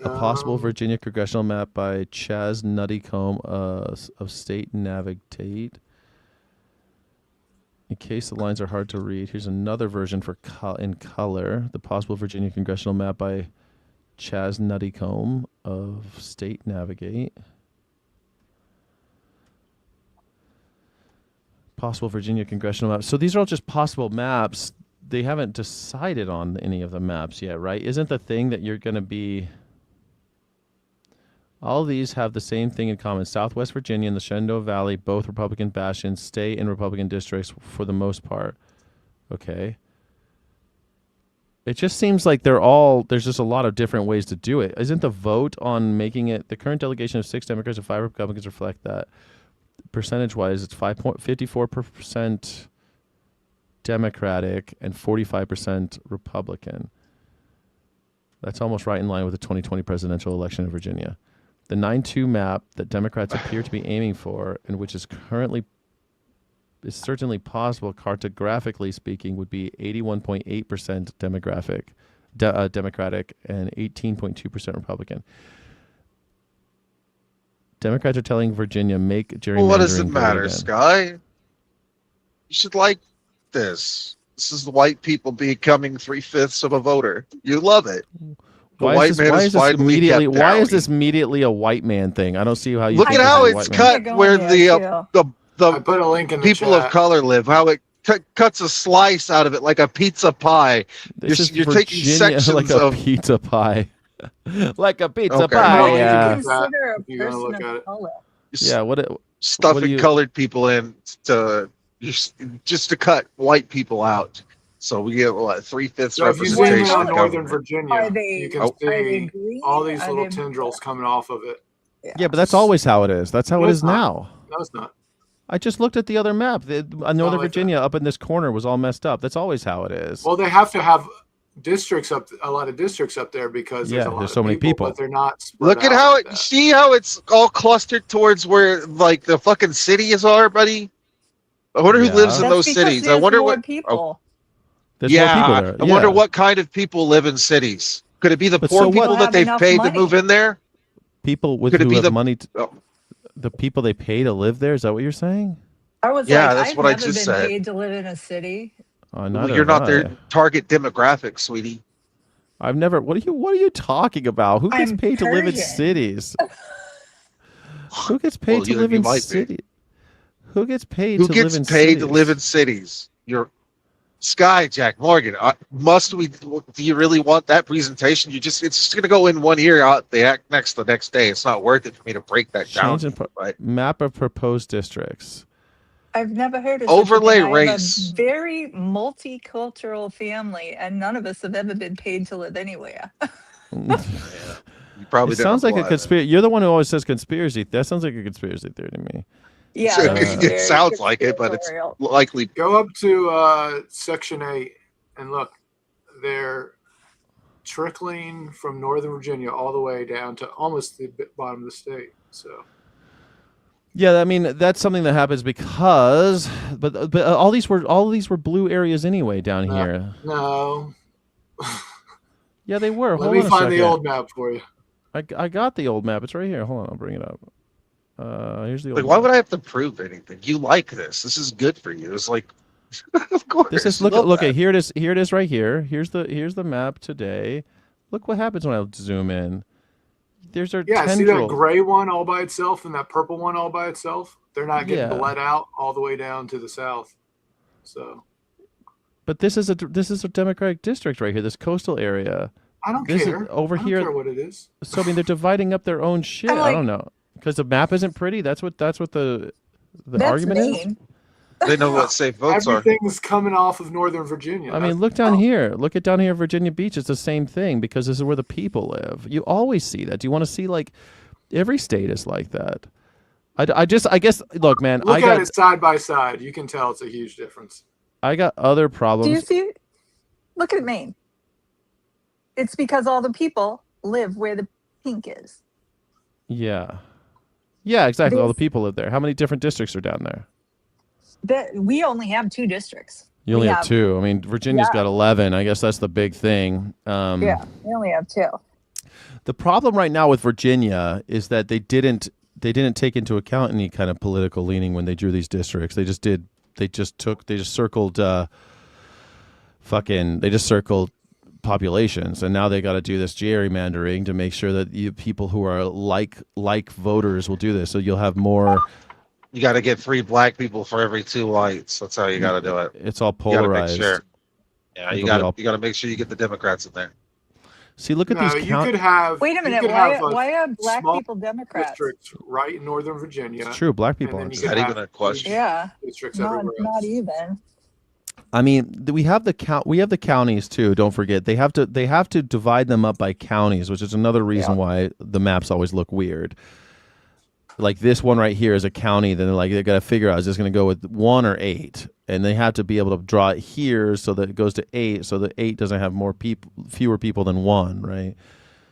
A: A possible Virginia congressional map by Chaz Nuttycombe of State Navigate. In case the lines are hard to read, here's another version for in color. The possible Virginia congressional map by Chaz Nuttycombe of State Navigate. Possible Virginia congressional map. So these are all just possible maps. They haven't decided on any of the maps yet, right? Isn't the thing that you're going to be... All of these have the same thing in common. Southwest Virginia and the Shenandoah Valley, both Republican bastions, stay in Republican districts for the most part. Okay. It just seems like there's just a lot of different ways to do it. Isn't the vote on making it, the current delegation of 6 Democrats and 5 Republicans reflect that? Percentage-wise, it's 54% Democratic and 45% Republican. That's almost right in line with the 2020 presidential election in Virginia. The 9-2 map that Democrats appear to be aiming for, and which is certainly possible, cartographically speaking, would be 81.8% Democratic and 18.2% Republican. Democrats are telling Virginia, make gerrymandering.
E: Well, what does it
A: great
E: matter,
A: again.
E: Sky? You should like this. This is the white people becoming 3/5 of a voter. You love it.
A: Why is this immediately a white man thing? I don't see how you
E: look at how it's cut where the
F: I put a link in the
E: people
F: chat.
E: of color live. How it cuts a slice out of it like a pizza pie. You're taking sections
A: like a pizza pie, like a pizza
E: Okay.
A: pie.
F: No,
A: Yeah,
C: Consider a
F: You gotta look
C: person
F: at
C: of
F: it.
C: color.
A: yeah.
E: Stuffing colored people in to just to cut white people out. So we get what 3/5
F: So if you zoom in
E: representation.
F: on
E: of
F: Northern
E: government.
F: Virginia,
C: Are they-
F: you can
C: are
F: see
C: they green?
F: all these
C: Are
F: little
C: they-
F: tendrils coming off of it.
A: Yeah, but that's always how it is. That's how
F: No,
A: it
F: it's
A: is
F: not.
A: now.
F: No, it's not.
A: I just looked at the other map. Northern
F: like
A: Virginia up in this corner was all messed up. That's always how it is.
F: Well, they have to have a lot of districts up there because there's a lot
A: there's
F: of
A: so many people.
F: but they're not. Spread
E: Look at
F: out
E: how
F: like
E: it.
F: that.
E: See how it's all clustered towards where like the fucking cities are, buddy. I wonder who
A: Yeah.
E: lives in
C: That's
E: those
C: because
E: cities. I
C: there's
E: wonder
C: more
E: what.
C: people.
A: There's
E: Yeah,
A: more people there.
E: I wonder
A: Yeah.
E: what kind of people live in cities. Could it be the
A: But
E: poor
A: so what?
E: people that
C: Have
E: they've
C: enough
E: paid
C: money.
E: to move in there?
A: people with
E: Could it
A: who
E: be
A: have
E: the-
A: money.
E: Oh.
A: The people they pay to live there. Is that what you're saying?
C: I was
E: Yeah,
C: like,
E: that's
C: I've
E: what I
C: never
E: just
C: been
E: said.
C: paid to live in a city.
A: Neither
E: You're
A: have
E: not
A: I.
E: their target demographic, sweetie.
A: I've never. What are you talking about? Who gets
C: I'm
A: paid to live in
C: Persian.
A: cities? Who gets paid
E: Well,
A: to
E: you
A: live in
E: might be.
A: cities? Who gets paid
E: Who
A: to live
E: gets
A: in
E: paid
A: cities?
E: to live in cities? You're Sky, Jack Morgan. Must we? Do you really want that presentation? It's just going to go in one ear, out the next the next day. It's not worth it for me to break that down.
A: Change in
E: Right?
A: map of proposed districts.
C: I've never heard of
E: Overlay
C: such a thing. I have
E: race.
C: a very multicultural family, and none of us have ever been paid to live anywhere.
E: You probably
A: It sounds like a
E: apply that.
A: conspiracy. You're the one who always says conspiracy. That sounds like a conspiracy theory to me.
C: Yeah,
E: So
C: that's
E: it
C: very
E: sounds like it, but it's
C: conspiratorial.
E: likely.
F: Go up to section 8 and look. They're trickling from Northern Virginia all the way down to almost the bottom of the state. So.
A: Yeah, I mean that's something that happens because, but all these were blue areas anyway down here.
F: No.
A: Yeah, they were.
F: Let me find the old map for you.
A: I got the old map. It's right here. Hold on, I'll bring it up. Here's the old.
E: Like, why would I have to prove anything? You like this? This is good for you. It's like, of course.
A: This is look at here. It is. Here it is right here. Here's the map today. Look what happens when I zoom in. There's our tendril.
F: See that gray one all by itself and that purple one all by itself? They're not getting bled out all the way down to the south. So.
A: But this is a Democratic district right here. This coastal area.
F: I don't care.
A: Over here.
F: I don't care what it is.
A: So I mean, they're dividing up their own shit. I don't know because the map isn't pretty. That's what the argument is.
E: They know what safe votes are.
F: Everything's coming off of Northern Virginia.
A: I mean, look down here. Look at down here, Virginia Beach. It's the same thing because this is where the people live. You always see that. Do you want to see like every state is like that? I guess. Look, man.
F: Look at it side by side. You can tell it's a huge difference.
A: I got other problems.
C: Do you see? Look at Maine. It's because all the people live where the pink is.
A: Yeah. Yeah, exactly. All the people live there. How many different districts are down there?
C: We only have 2 districts.
A: You only have 2. I mean, Virginia's got 11. I guess that's the big thing.
C: We only have 2.
A: The problem right now with Virginia is that they didn't take into account any kind of political leaning when they drew these districts. They just circled populations, and now they got to do this gerrymandering to make sure that people who are like voters will do this. So you'll have more.
E: You got to get 3 black people for every 2 whites. That's how you got to do it.
A: It's all polarized.
E: Yeah, you got to make sure you get the Democrats in there.
A: See, look at these.
F: You could have.
C: Wait a minute. Why are black people Democrats?
F: Districts right in Northern Virginia.
A: It's true. Black people aren't.
E: Is that even a question?
C: Yeah.
F: Districts everywhere else.
C: Not even.
A: I mean, we have the counties too. Don't forget, they have to divide them up by counties, which is another reason why the maps always look weird. Like this one right here is a county. Then they got to figure out is this going to go with 1 or 8, and they have to be able to draw it here so that it goes to 8, so that 8 doesn't have fewer people than 1, right?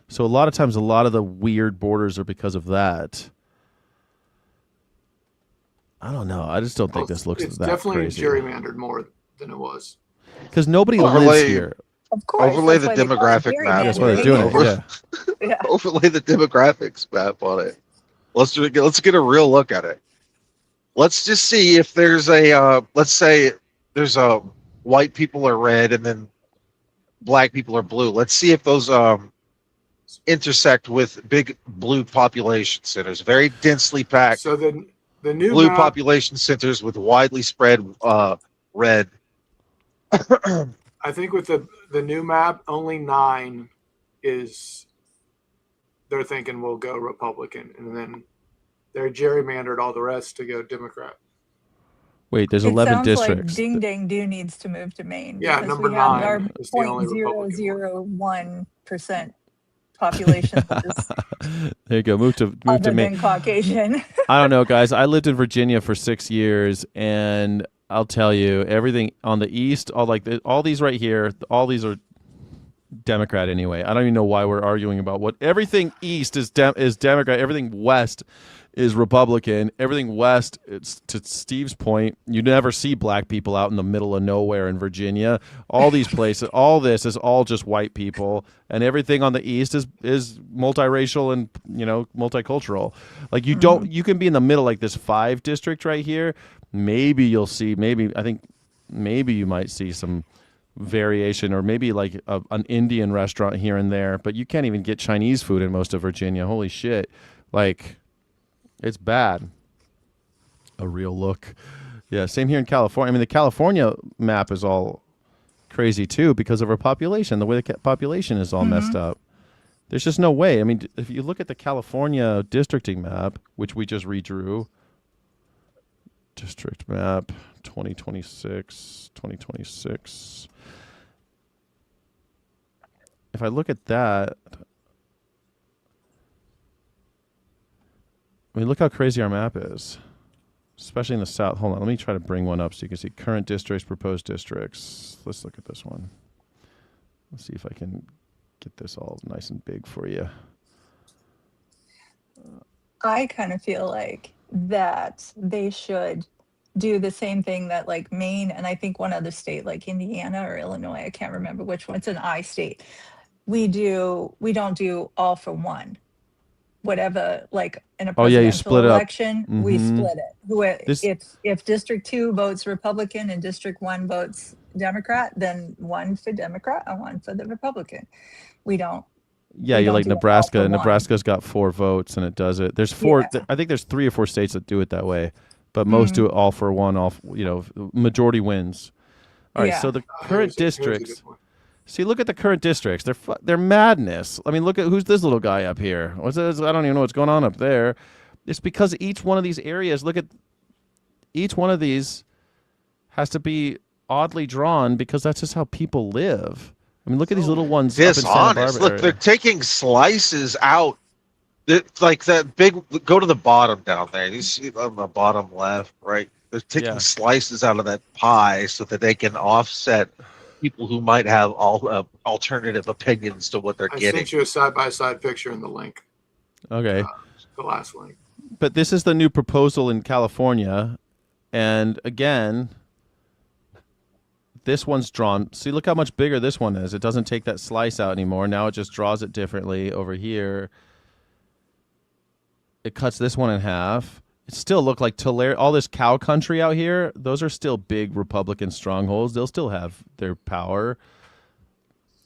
A: So a lot of times, a lot of the weird borders are because of that. I don't know. I just don't think this looks that crazy.
F: It's definitely gerrymandered more than it was.
A: Because nobody lives here.
C: Of course.
E: Overlay the demographic map.
A: That's why they're doing it.
C: Yeah.
E: Overlay the demographics map on it. Let's get a real look at it. Let's just see if there's let's say there's white people are red and then black people are blue. Let's see if those intersect with big blue population centers, very densely packed.
F: So the new
E: blue
F: map,
E: population centers with widely spread red.
F: I think with the new map, only 9 is they're thinking will go Republican, and then they're gerrymandered all the rest to go Democrat.
A: Wait, there's 11 districts.
C: Like Ding Dang Do needs to move to Maine.
F: Yeah, number 9 is the only
C: 0.001% population.
A: There you go. Move to Maine.
C: Caucasian.
A: I don't know, guys. I lived in Virginia for 6 years, and I'll tell you, everything on the east, all these right here, all these are Democrat anyway. I don't even know why we're arguing about what everything east is Democrat. Everything west is Republican. Everything west, it's to Steve's point, you never see black people out in the middle of nowhere in Virginia. All these places, all this is all just white people, and everything on the east is multiracial and multicultural. Like you can be in the middle like this 5 district right here. Maybe you'll see. Maybe you might see some variation, or maybe like an Indian restaurant here and there, but you can't even get Chinese food in most of Virginia. Holy shit. Like, it's bad. A real look. Yeah, same here in California. I mean, the California map is all crazy too because of our population. The way the population is all messed up. There's just no way. I mean, if you look at the California districting map, which we just redrew, district map 2026. If I look at that, I mean, look how crazy our map is, especially in the south. Hold on, let me try to bring one up so you can see current districts, proposed districts. Let's look at this one. Let's see if I can get this all nice and big for you.
C: I kind of feel like that they should do the same thing that like Maine and I think one other state like Indiana or Illinois, I can't remember which one. It's an I state. We don't do all for one. Whatever, like in a
A: Oh, yeah, you
C: presidential
A: split it up.
C: election, we
A: Mhm.
C: split it.
A: This-
C: If District 2 votes Republican and District 1 votes Democrat, then one for Democrat and one for the Republican. We don't.
A: Yeah,
C: we
A: you're
C: don't
A: like
C: do it all
A: Nebraska.
C: for one.
A: Nebraska's got 4 votes, and it does it. There's 4.
C: Yeah.
A: I think there's 3 or 4 states that do it that way, but most do it all for one. Majority wins. All right.
C: Yeah.
A: So the
F: Here's
A: current
F: a good
A: districts.
F: one.
A: See, look at the current districts. They're madness. I mean, look at who's this little guy up here. What's this? I don't even know what's going on up there. It's because each one of these areas. Look at each one of these has to be oddly drawn because that's just how people live. I mean, look at these little ones up in Santa
E: Dishonest.
A: Barbara.
E: Look, they're taking slices out. Like that big. Go to the bottom down there. You see on the bottom left, right? They're taking slices out of that pie so that they can offset people who might have alternative opinions to what they're
F: I
E: getting.
F: sent you a side-by-side picture in the link,
A: Okay.
F: the last link.
A: But this is the new proposal in California. And again, this one's drawn. See, look how much bigger this one is. It doesn't take that slice out anymore. Now it just draws it differently over here. It cuts this one in half. It still look like Tulare. All this cow country out here, those are still big Republican strongholds. They'll still have their power.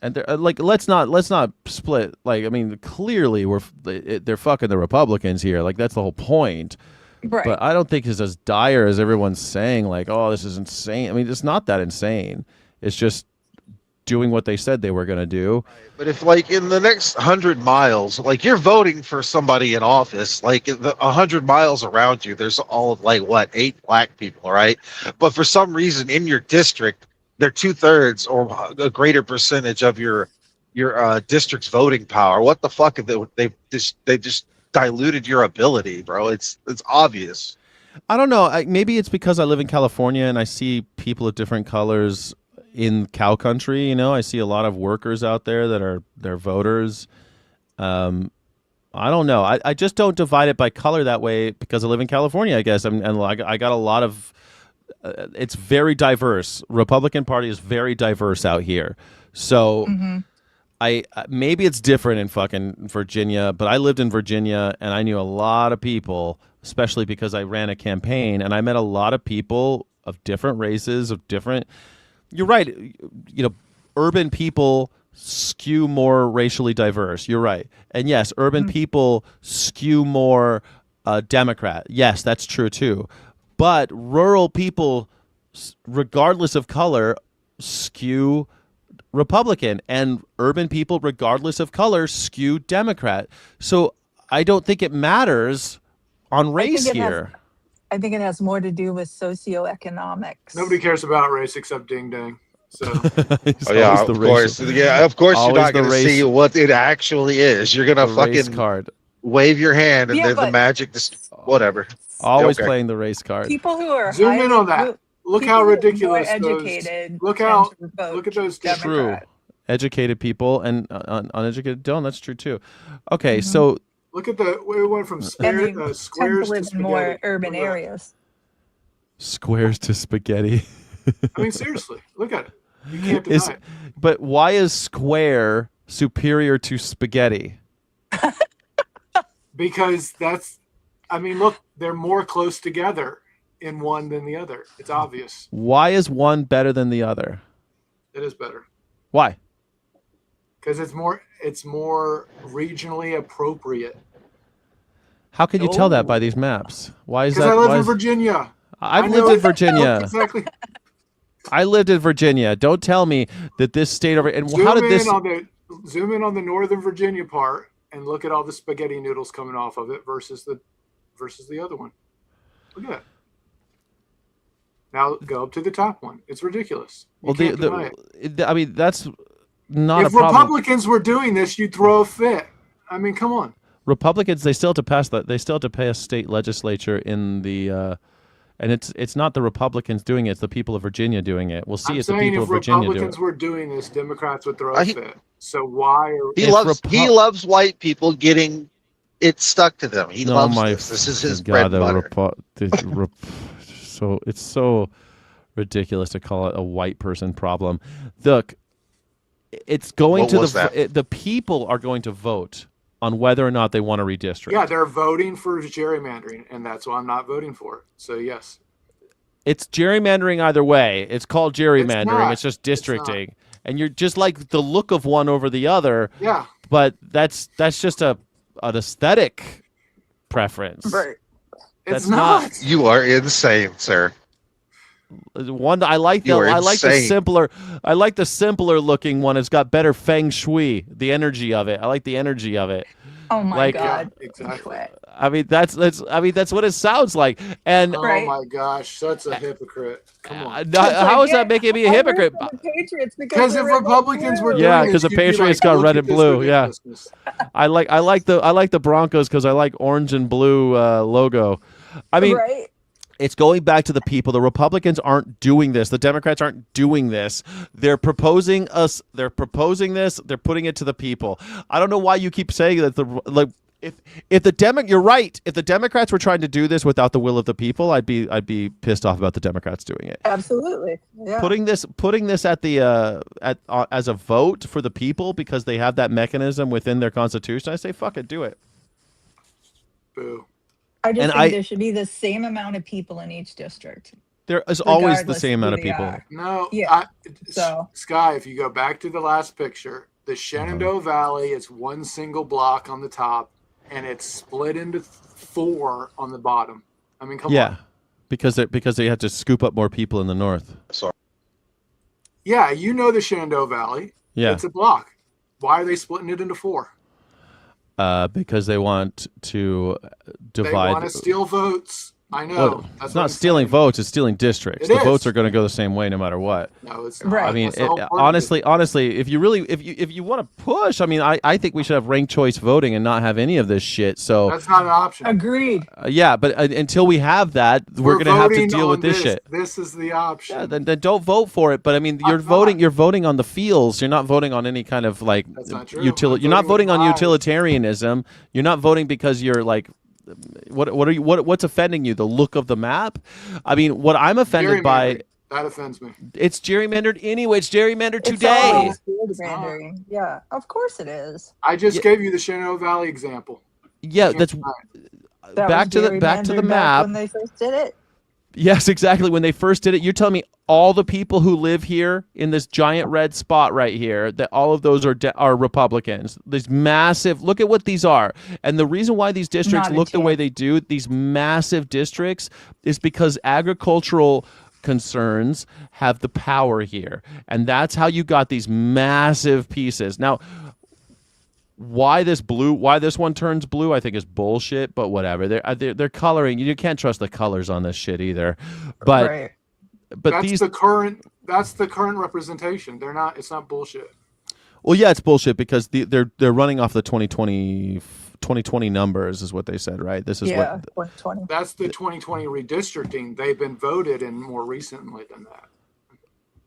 A: And they're like, let's not split. Like, I mean, clearly they're fucking the Republicans here. Like, that's the whole point.
C: Right.
A: But I don't think it's as dire as everyone's saying. Like, oh, this is insane. I mean, it's not that insane. It's just doing what they said they were going to do.
E: But if, like, in the next 100 miles, like, you're voting for somebody in office, like, in the 100 miles around you, there's all of, like, what, 8 black people, right? But for some reason in your district, they're 2/3 or a greater percentage of your district's voting power. What the fuck? They just diluted your ability, bro. It's obvious.
A: I don't know. Maybe it's because I live in California and I see people of different colors in cow country. You know, I see a lot of workers out there they're voters. I don't know. I just don't divide it by color that way because I live in California, I guess. And I got a lot of. It's very diverse. Republican Party is very diverse out here. So maybe it's different in fucking Virginia, but I lived in Virginia and I knew a lot of people, especially because I ran a campaign, and I met a lot of people of different races, of different. You're right. You know, urban people skew more racially diverse. You're right. And yes, urban people skew more Democrat. Yes, that's true too. But rural people, regardless of color, skew Republican, and urban people, regardless of color, skew Democrat. So I don't think it matters on race here.
C: I think it has more to do with socioeconomics.
F: Nobody cares about race except Ding Dang. So
A: It's
E: Oh yeah,
A: always
E: of
A: the
E: course.
A: racial-
E: Yeah, of course. You're
A: always
E: not
A: the
E: going to
A: race-
E: see what it actually is. You're going to
A: the race
E: fucking
A: card.
E: wave your hand, and
C: Yeah,
E: there's the
C: but-
E: magic. Whatever.
A: Always
E: Okay.
A: playing the race card.
C: People who are
F: zoom in
C: highly-
F: on that. Look
C: people
F: how
C: who are
F: ridiculous
C: more
F: those.
C: educated.
F: Look
C: tend
F: how.
C: to vote
F: Look at those.
A: True.
C: Democrat.
A: Educated people and uneducated don't. That's true too. Okay, so
F: Look at the. We went from
C: And
F: squares,
C: they tend to
F: squares to
C: live in
F: spaghetti.
C: more urban
F: Look at that.
C: areas.
A: squares to spaghetti.
F: I mean, seriously, look at it. You can't deny
A: Is
F: it.
A: but why is square superior to spaghetti?
F: Because that's. I mean, look, they're more close together in one than the other. It's obvious.
A: Why is one better than the other?
F: It is better
A: Why?
F: because it's more regionally appropriate.
A: How can you tell that by these maps? Why is
F: Because
A: that?
F: I live
A: why
F: in
A: is-
F: Virginia.
A: I've
F: I
A: lived
F: know
A: in Virginia.
F: Exactly.
A: I lived in Virginia. Don't tell me that this state over. And how did this?
F: Zoom in on the Northern Virginia part and look at all the spaghetti noodles coming off of it versus the other one. Look at that. Now go up to the top one. It's ridiculous. You
A: Well,
F: can't deny it.
A: I mean, that's not
F: If
A: a problem.
F: Republicans were doing this, you'd throw a fit. I mean, come on.
A: Republicans, they still have to pass that. They still have to pass state legislature in the, And it's not the Republicans doing it; it's the people of Virginia doing it. We'll see
F: I'm
A: if the
F: saying
A: people
F: if
A: of Virginia do
F: Republicans
A: it.
F: were doing this, Democrats would throw a fit. So why are
E: He
A: If
E: loves white people getting it stuck to them. He
A: No,
E: loves
A: my
E: this. This is his
A: God,
E: bread and butter.
A: So it's so ridiculous to call it a white person problem. Look, it's going
E: What
A: to
E: was that?
A: the people are going to vote on whether or not they want to redistrict.
F: Yeah, they're voting for gerrymandering, and that's why I'm not voting for it. So yes,
A: It's gerrymandering either way. It's called gerrymandering.
F: not.
A: It's just districting, and you're just like the look of one over the other.
F: Yeah,
A: But that's just an aesthetic preference.
C: Right.
F: it's
A: That's
F: not.
E: You are insane, sir.
A: One I like
E: You are
A: the
E: insane.
A: simpler looking one. It's got better feng shui, the energy of it. I like the energy of it.
C: Oh my
A: Like-
C: God.
F: Yeah, exactly.
A: I mean that's what it sounds like. And
F: Oh
C: Right.
F: my gosh, such a hypocrite! Come on.
A: how is that making me a hypocrite?
C: The Patriots
F: Because if Republicans were doing
A: Yeah,
F: this,
A: 'cause the
F: you'd be
A: Patriots
F: like,
A: got
F: look
A: red
F: at
A: and
F: this
A: blue, yeah.
F: ridiculousness.
A: I like the Broncos because I like orange and blue logo. I mean,
C: right.
A: it's going back to the people. The Republicans aren't doing this. The Democrats aren't doing this. They're proposing this. They're putting it to the people. I don't know why you keep saying that. You're right. If the Democrats were trying to do this without the will of the people, I'd be pissed off about the Democrats doing it.
C: Absolutely. Yeah.
A: Putting this at the as a vote for the people because they have that mechanism within their constitution. I say fuck it, do it.
F: Boo.
C: I just
A: and
C: think
A: I-
C: there should be the same amount of people in each district.
A: There is always the
C: Regardless
A: same
C: who
A: amount of
C: they
A: people.
C: are.
F: No,
C: Yeah, so-
F: Sky, if you go back to the last picture, the Shenandoah Valley is one single block on the top, and it's split into 4 on the bottom. I mean, come on.
A: Yeah, because they had to scoop up more people in the north.
E: Sorry.
F: Yeah, you know the Shenandoah Valley.
A: Yeah,
F: It's a block. Why are they splitting it into 4?
A: because they want to
F: They
A: divide.
F: want to steal votes. I know.
A: Well,
F: That's
A: it's
F: what
A: not
F: I'm
A: stealing
F: saying.
A: votes; it's stealing districts.
F: It
A: The
F: is.
A: votes are going to go the same way no matter what.
F: No, it's not.
C: Right.
A: I mean,
F: That's the whole point of it.
A: honestly, if you want to push, I mean, I think we should have ranked choice voting and not have any of this shit. So
F: That's not an option.
C: Agreed.
A: yeah, but until we have that, we're going to have to
F: voting
A: deal
F: on
A: with this shit.
F: This is the option.
A: Yeah, then don't vote for it. But I mean, you're
F: I'm
A: voting.
F: not.
A: You're voting on the feels. You're not voting on any kind of like
F: That's not true.
A: You're
F: I'm
A: not
F: voting
A: voting
F: with
A: on
F: my eyes.
A: utilitarianism. You're not voting because you're like, what's offending you? The look of the map. I mean, what I'm offended by.
F: Gerrymandering. That offends me.
A: It's gerrymandered anyway. It's gerrymandered
C: It's
A: today.
C: always gerrymandering. Yeah, of course it is.
F: I just gave you the Shenandoah Valley example.
A: Yeah,
F: Can't
A: that's
F: deny it.
C: That
A: back
C: was
A: to the
C: gerrymandered back
A: map.
C: when they first did it.
A: Yes, exactly. When they first did it, you're telling me all the people who live here in this giant red spot right here, that all of those are Republicans. These massive, look at what these are. And the reason why these districts
C: Not a
A: look the way
C: chance.
A: they do, these massive districts, is because agricultural concerns have the power here. And that's how you got these massive pieces. Now, why this one turns blue, I think is bullshit, but whatever. They're coloring. You can't trust the colors on this shit either. But
C: Right.
A: but
F: That's
A: these
F: the current. That's the current representation. They're not. It's not bullshit.
A: well, yeah, it's bullshit because they're running off the 2020 numbers is what they said, right? This is
C: Yeah,
A: what
C: 120.
F: That's the 2020 redistricting. They've been voted in more recently than that.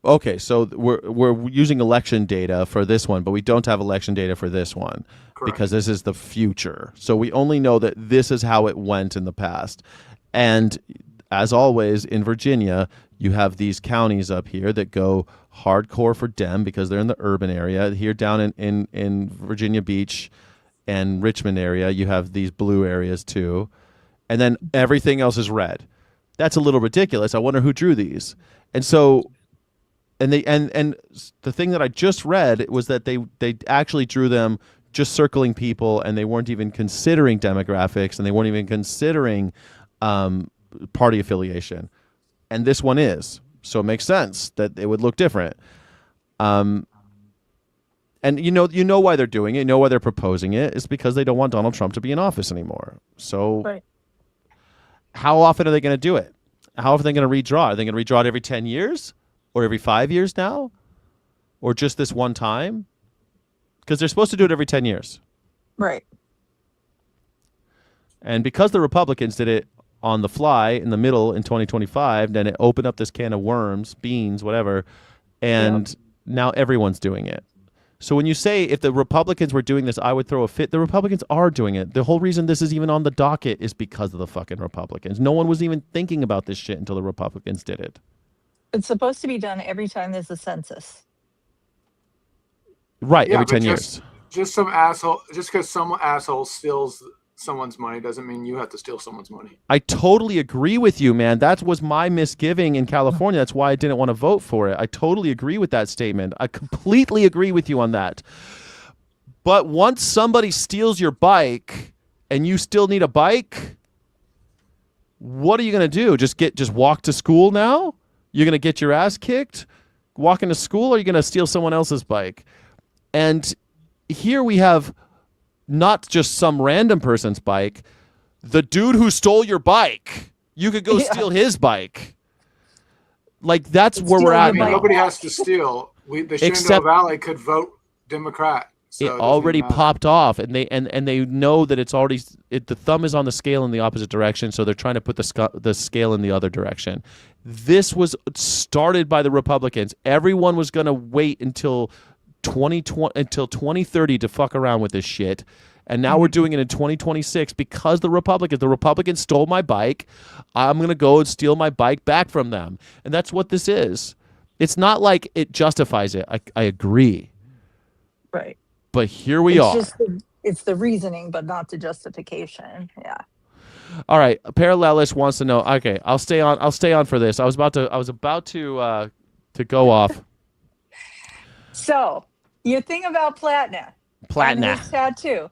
A: Okay, so we're using election data for this one, but we don't have election data for this one
F: Correct.
A: because this is the future. So we only know that this is how it went in the past. And as always in Virginia, you have these counties up here that go hardcore for Dem because they're in the urban area. Here down in Virginia Beach and Richmond area, you have these blue areas too. And then everything else is red. That's a little ridiculous. I wonder who drew these. And so and the thing that I just read was that they actually drew them just circling people, and they weren't even considering demographics, and they weren't even considering party affiliation. And this one is, so it makes sense that it would look different. And you know why they're doing it. You know why they're proposing it. It's because they don't want Donald Trump to be in office anymore. So
C: Right.
A: how often are they going to do it? How often are they going to redraw? Are they going to redraw it every 10 years? Or every 5 years now? Or just this one time? Because they're supposed to do it every 10 years.
C: Right.
A: And because the Republicans did it on the fly in the middle in 2025, then it opened up this can of worms, beans, whatever, and now everyone's doing it. So when you say if the Republicans were doing this, I would throw a fit, the Republicans are doing it. The whole reason this is even on the docket is because of the fucking Republicans. No one was even thinking about this shit until the Republicans did it.
C: It's supposed to be done every time there's a census.
A: Right, every 10 years.
F: Just some asshole. Just because some asshole steals someone's money doesn't mean you have to steal someone's money.
A: I totally agree with you, man. That was my misgiving in California. That's why I didn't want to vote for it. I totally agree with that statement. I completely agree with you on that. But once somebody steals your bike and you still need a bike, what are you going to do? Just walk to school now? You're going to get your ass kicked walking to school, or are you going to steal someone else's bike? And here we have not just some random person's bike, the dude who stole your bike. You could go steal his bike. Like, that's where we're at now.
F: Nobody has to steal. The Shenandoah Valley could vote Democrat. So
A: it already popped off, and they know that it's already the thumb is on the scale in the opposite direction, so they're trying to put the scale in the other direction. This was started by the Republicans. Everyone was going to wait until 2030 to fuck around with this shit, and now we're doing it in 2026 because the Republicans stole my bike. I'm going to go and steal my bike back from them, and that's what this is. It's not like it justifies it. I agree.
C: Right.
A: But here we are.
C: It's the reasoning, but not the justification. Yeah.
A: All right. Parallelist wants to know. Okay, I'll stay on for this. I was about to go off.
C: So your thing about Platna. And his tattoo.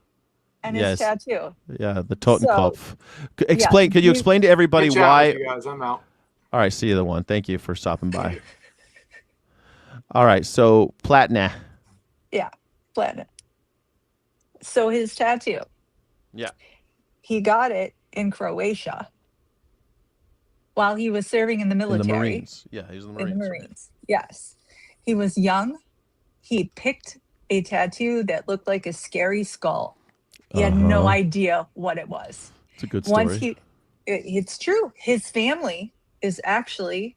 C: His tattoo.
A: Yeah, the Totenkopf. Explain. Could you explain to everybody why?
F: You guys, I'm out.
A: All right. See you, the one. Thank you for stopping by. All right. So Platna.
C: Yeah, Platna. So his tattoo.
A: Yeah.
C: He got it in Croatia while he was serving in the military.
A: In the Marines. Yeah, he was in the Marines.
C: In the Marines. Yes. He was young. He picked a tattoo that looked like a scary skull. He had no idea what it was.
A: It's a good story.
C: It's true. His family is actually,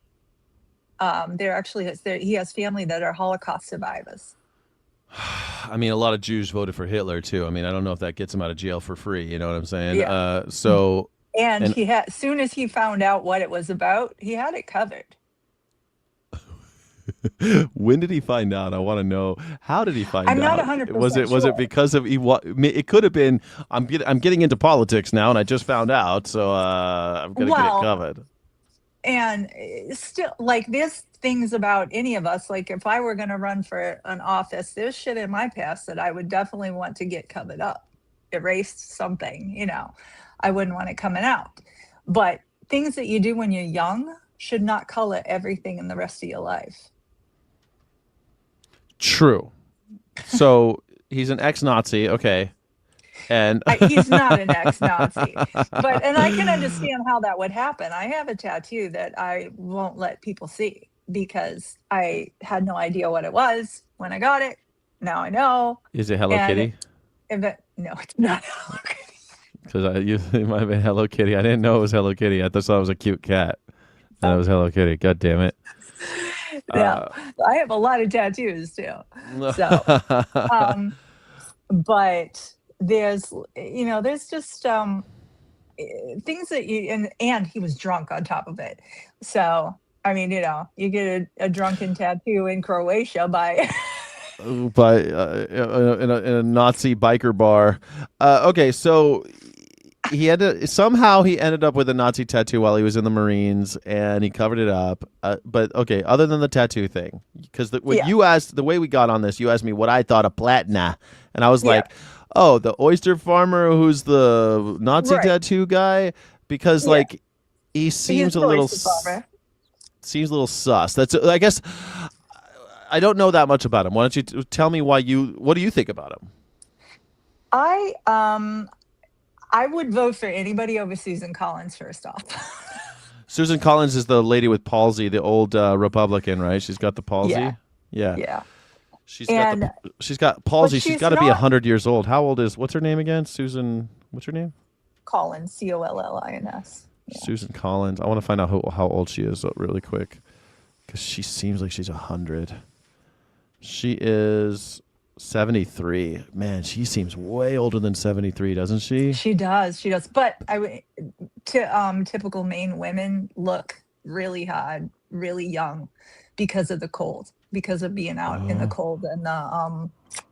C: he has family that are Holocaust survivors.
A: I mean, a lot of Jews voted for Hitler too. I mean, I don't know if that gets him out of jail for free. You know what I'm saying?
C: Yeah. And he had, as soon as he found out what it was about, he had it covered.
A: When did he find out? I want to know. How did he find out?
C: I'm not 100%
A: Was it because of it could have been? I'm getting into politics now, and I just found out, so I'm gonna get it covered.
C: And still, like, there's things about any of us. Like, if I were going to run for an office, there's shit in my past that I would definitely want to get covered up, erased something. You know, I wouldn't want it coming out. But things that you do when you're young should not color everything in the rest of your life.
A: True. So he's an ex-Nazi, okay, and
C: he's not an ex-Nazi, and I can understand how that would happen. I have a tattoo that I won't let people see because I had no idea what it was when I got it. Now I know.
A: Is it Hello Kitty?
C: No, it's not Hello Kitty.
A: Because it might have been Hello Kitty. I didn't know it was Hello Kitty. I thought it was a cute cat. And it was Hello Kitty. God damn it.
C: Yeah, I have a lot of tattoos too. So, but there's just things that and he was drunk on top of it. So, I mean, you get a drunken tattoo in Croatia by
A: in a Nazi biker bar. Okay, so he ended up with a Nazi tattoo while he was in the Marines, and he covered it up. But okay, other than the tattoo thing, because you asked, the way we got on this, you asked me what I thought of Platna, and I was like, oh, the oyster farmer who's the Nazi tattoo guy, because like he seems a little sus. That's, I guess, I don't know that much about him. Why don't you tell me what do you think about him?
C: I would vote for anybody over Susan Collins, first off.
A: Susan Collins is the lady with palsy, the old Republican, right? She's got the palsy. Yeah. She's got palsy. She's got to be 100 years old. How old what's her name again? Susan, what's her name?
C: Collins, Collins.
A: Susan Collins. I want to find out how old she is really quick, because she seems like she's 100. She is 73. Man, she seems way older than 73, doesn't she?
C: She does. But typical Maine women look really hard, really young, because of the cold, because of being out in the cold and on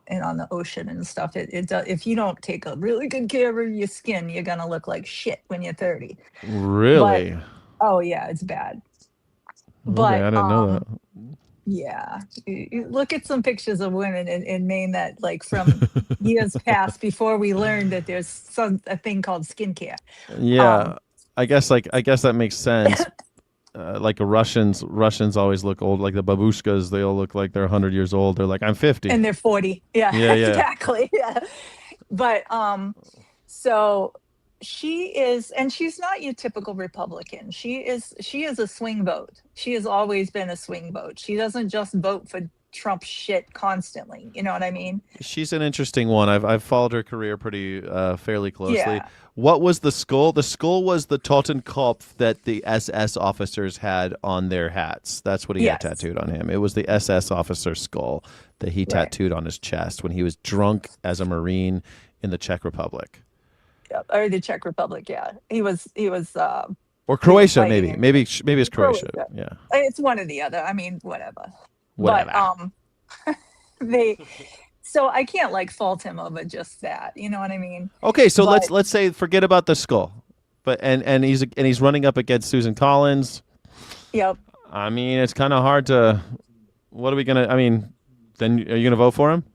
C: the ocean and stuff. It does. If you don't take a really good care of your skin, you're gonna look like shit when you're 30.
A: Really?
C: But, oh yeah, it's bad.
A: Okay,
C: But
A: I didn't know that.
C: yeah, you look at some pictures of women in Maine that, like, from years past, before we learned that there's a thing called skincare.
A: Yeah, I guess that makes sense. Like Russians always look old. Like the babushkas, they all look like they're 100 years old. They're like, I'm 50.
C: And they're 40. Yeah,
A: Yeah.
C: Exactly. Yeah. But so she is, and she's not your typical Republican. She is a swing vote. She has always been a swing vote. She doesn't just vote for Trump shit constantly. You know what I mean?
A: She's an interesting one. I've followed her career pretty fairly closely.
C: Yeah.
A: What was the skull? The skull was the Totenkopf that the SS officers had on their hats. That's what he had tattooed on him. It was the SS officer skull that he tattooed on his chest when he was drunk as a Marine in the Czech Republic.
C: Or the Czech Republic. Yeah, he was.
A: Or Croatia, maybe it's Croatia. Yeah,
C: it's one or the other. I mean, whatever. But so I can't fault him over just that. You know what I mean?
A: Okay, so let's say forget about the skull, but and he's running up against Susan Collins.
C: Yep.
A: I mean, it's kind of hard to. What are we gonna? I mean, then are you gonna vote for him?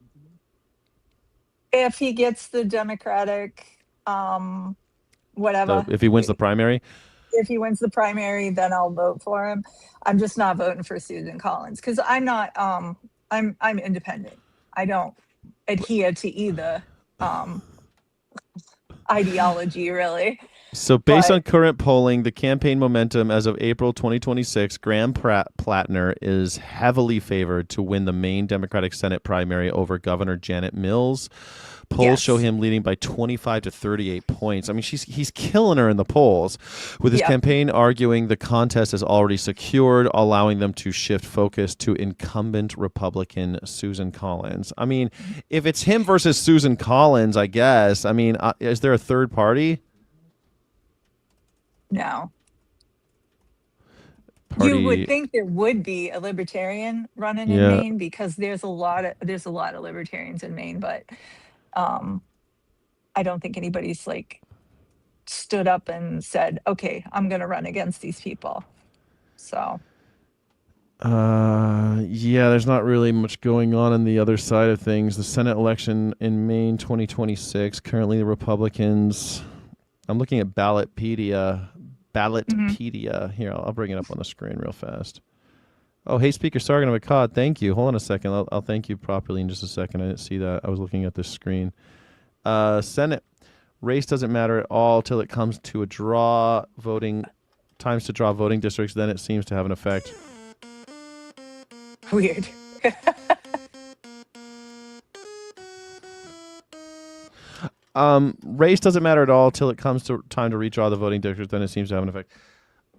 C: If he gets the Democratic, whatever.
A: If he wins the primary.
C: If he wins the primary, then I'll vote for him. I'm just not voting for Susan Collins because I'm not. I'm independent. I don't adhere to either ideology, really.
A: So based on current polling, the campaign momentum as of April 2026, Graham Plattner is heavily favored to win the Maine Democratic Senate primary over Governor Janet Mills. Polls show him leading by 25 to 38 points. I mean, he's killing her in the polls, with his campaign arguing the contest is already secured, allowing them to shift focus to incumbent Republican Susan Collins. I mean, if it's him versus Susan Collins, I guess. I mean, is there a third party?
C: No. You would think there would be a libertarian running in Maine because there's a lot of libertarians in Maine, but I don't think anybody's stood up and said, okay, I'm going to run against these people. So.
A: There's not really much going on the other side of things. The Senate election in Maine 2026, currently the Republicans, I'm looking at Ballotpedia. Here, I'll bring it up on the screen real fast. Oh, hey, Speaker Sargon of Akkad, thank you. Hold on a second. I'll thank you properly in just a second. I didn't see that. I was looking at this screen. Senate race doesn't matter at all till it comes to times to draw voting districts. Then it seems to have an effect.
C: Weird.
A: Race doesn't matter at all till it comes to time to redraw the voting districts. Then it seems to have an effect.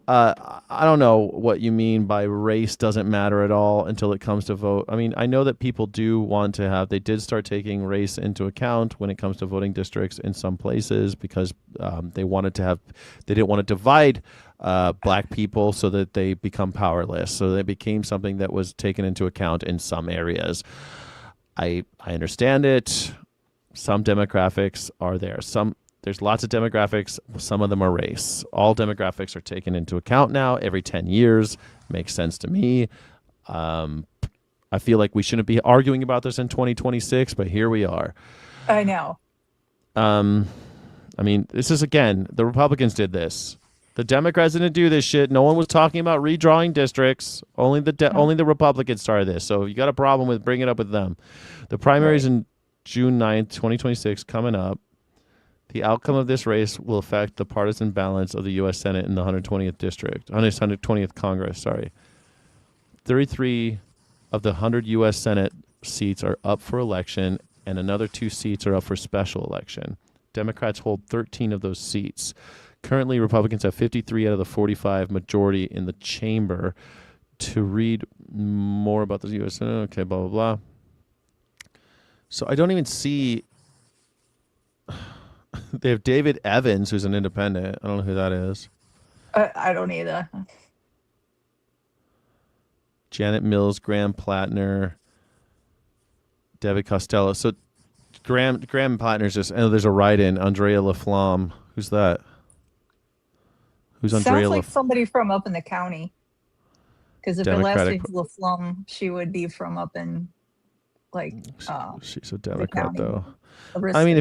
A: I don't know what you mean by race doesn't matter at all until it comes to vote. I mean, I know that people do want to have, they did start taking race into account when it comes to voting districts in some places because they didn't want to divide black people so that they become powerless. So they became something that was taken into account in some areas. I understand it. Some demographics are there. There's lots of demographics. Some of them are race. All demographics are taken into account now every 10 years. Makes sense to me. I feel like we shouldn't be arguing about this in 2026, but here we are.
C: I know.
A: I mean, this is, again, the Republicans did this. The Democrats didn't do this shit. No one was talking about redrawing districts. Only the Republicans started this. So if you got a problem with, bring it up with them. The primaries in June 9th, 2026, coming up. The outcome of this race will affect the partisan balance of the U.S. Senate in the 120th Congress. 33 of the 100 U.S. Senate seats are up for election, and another 2 seats are up for special election. Democrats hold 13 of those seats. Currently, Republicans have 53 out of the 45 majority in the chamber. To read more about the U.S. Senate, okay, blah, blah, blah. So I don't even see... They have David Evans, who's an independent. I don't know who that is.
C: I don't either.
A: Janet Mills, Graham Plattner, David Costello. So Graham Plattner's just... Oh, there's a write-in. Andrea LaFlamme. Who's that? Who's Andrea?
C: Sounds like somebody from up in the county. Because if her last name's LaFlamme, she would be from up in, like,
A: she's a Democrat, though.
C: I mean,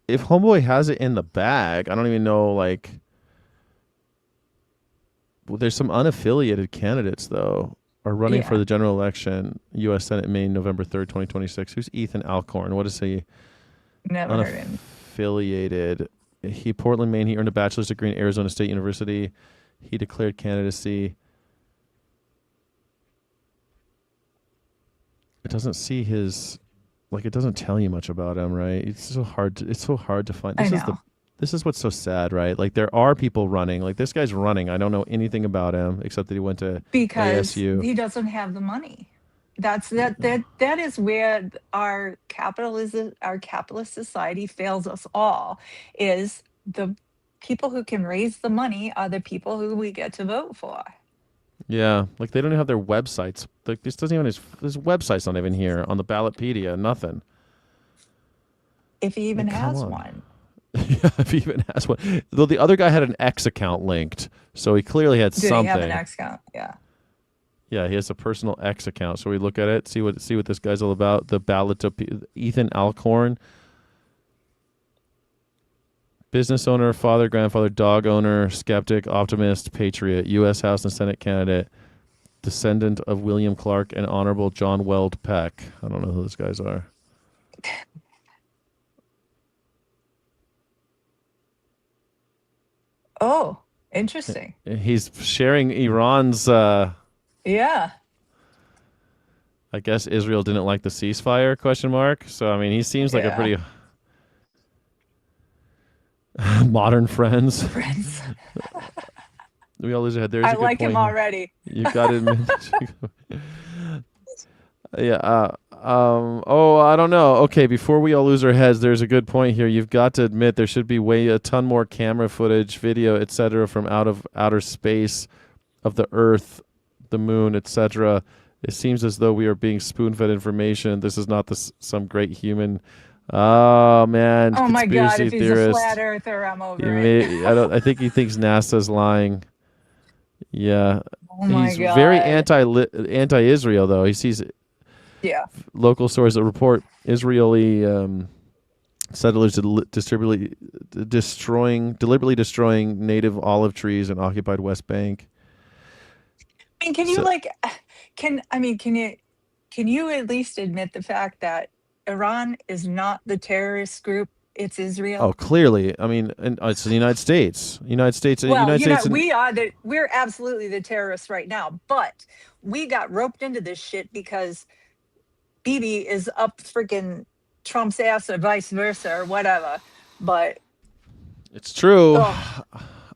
A: if Homeboy has it in the bag, I don't even know, like... Well, there's some unaffiliated candidates, though, are running for the general election, U.S. Senate, May, November 3rd, 2026. Who's Ethan Alcorn? What is he?
C: Never heard him.
A: Unaffiliated. Portland, Maine. He earned a bachelor's degree in Arizona State University. He declared candidacy. It doesn't see his, like, it doesn't tell you much about him, right? It's so hard to find. This is what's so sad, right? Like, there are people running. Like, this guy's running. I don't know anything about him except that he went to ASU.
C: He doesn't have the money. That is where our capitalist society fails us all. Is the people who can raise the money are the people who we get to vote for.
A: Yeah, like they don't even have their websites. Like this doesn't even his website's not even here on the Ballotpedia. Nothing.
C: If he even has one.
A: Yeah, if he even has one. Though the other guy had an X account linked, so he clearly had something.
C: Did he have an X account? Yeah.
A: Yeah, he has a personal X account. So we look at it, see what this guy's all about. The ballot, Ethan Alcorn, business owner, father, grandfather, dog owner, skeptic, optimist, patriot, U.S. House and Senate candidate, descendant of William Clark and Honorable John Weld Peck. I don't know who those guys are.
C: Oh, interesting.
A: He's sharing Iran's...
C: Yeah.
A: I guess Israel didn't like the ceasefire, ? So, I mean, he seems like a pretty modern friends. We all lose our head. There's
C: I like him already.
A: You've got to admit. Yeah. I don't know. Okay, before we all lose our heads, there's a good point here. You've got to admit there should be a ton more camera footage, video, etc., from outer space of the Earth, the moon, etc. It seems as though we are being spoon-fed information. This is not some great human. Oh man!
C: Oh my God! If he's
A: theorist.
C: A flat earther, I'm over it.
A: I think he thinks NASA's lying. Yeah.
C: Oh my
A: He's
C: God.
A: very anti-Israel, though. He sees local sources that report Israeli settlers deliberately destroying native olive trees in occupied West Bank.
C: I mean, can you at least admit the fact that Iran is not the terrorist group? It's Israel.
A: Oh, clearly. I mean, it's the United States.
C: We're absolutely the terrorists right now, but we got roped into this shit because Bibi is up freaking Trump's ass or vice versa or whatever. But
A: it's true.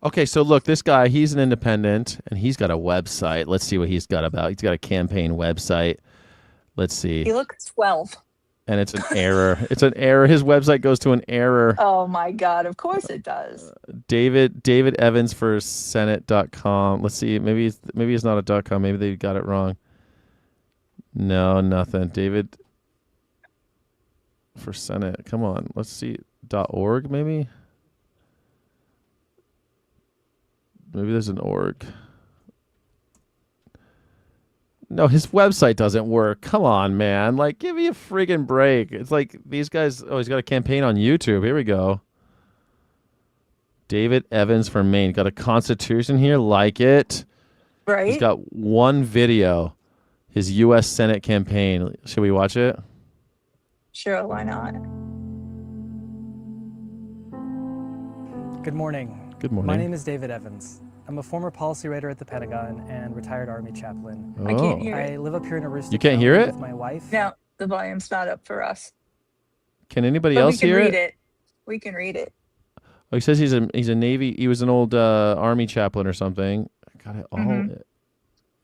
A: Okay, so look, this guy, he's an independent, and he's got a website. Let's see what he's got about. He's got a campaign website. Let's see.
C: He looks 12.
A: And it's an error. It's an error. His website goes to an error.
C: Oh my God! Of course it does.
A: David Evans for Senate.com. Let's see. Maybe it's not a .com. Maybe they got it wrong. No, nothing. David for Senate. Come on. Let's see. .org maybe. Maybe there's an org. No, his website doesn't work. Come on, man. Like, give me a friggin' break. It's like these guys... Oh, he's got a campaign on YouTube. Here we go. David Evans from Maine. Got a constitution here. Like it.
C: Right.
A: He's got one video. His U.S. Senate campaign. Should we watch it?
C: Sure, why not?
G: Good morning.
A: Good morning.
G: My name is David Evans. I'm a former policy writer at the Pentagon and retired Army chaplain.
A: Oh.
C: I can't hear it.
G: I live up here in Aroostook.
A: You can't hear it?
G: With my wife.
C: No, the volume's not up for us.
A: Can anybody
C: But
A: else hear
C: we can read it. We can read it.
A: Oh, he says he's a Navy. He was an old Army chaplain or something. I got it all.
C: Mhm.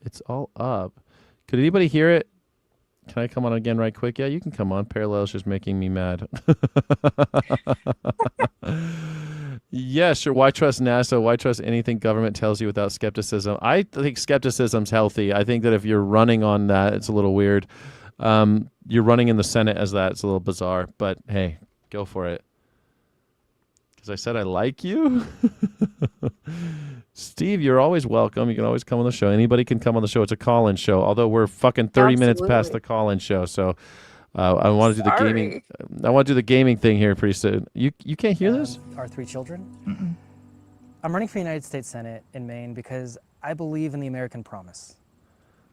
A: It's all up. Could anybody hear it? Can I come on again right quick? Yeah, you can come on. Parallel's just making me mad. Yeah, sure. Why trust NASA? Why trust anything government tells you without skepticism? I think skepticism's healthy. I think that if you're running on that, it's a little weird. You're running in the Senate as that. It's a little bizarre. But hey, go for it. Because I said I like you. Steve, you're always welcome. You can always come on the show. Anybody can come on the show. It's a call-in show. Although we're fucking 30 minutes past the call-in show, so I want to do the gaming. I want to do the gaming thing here pretty soon. You can't hear this?
G: Our 3 children. I'm running for United States Senate in Maine because I believe in the American promise.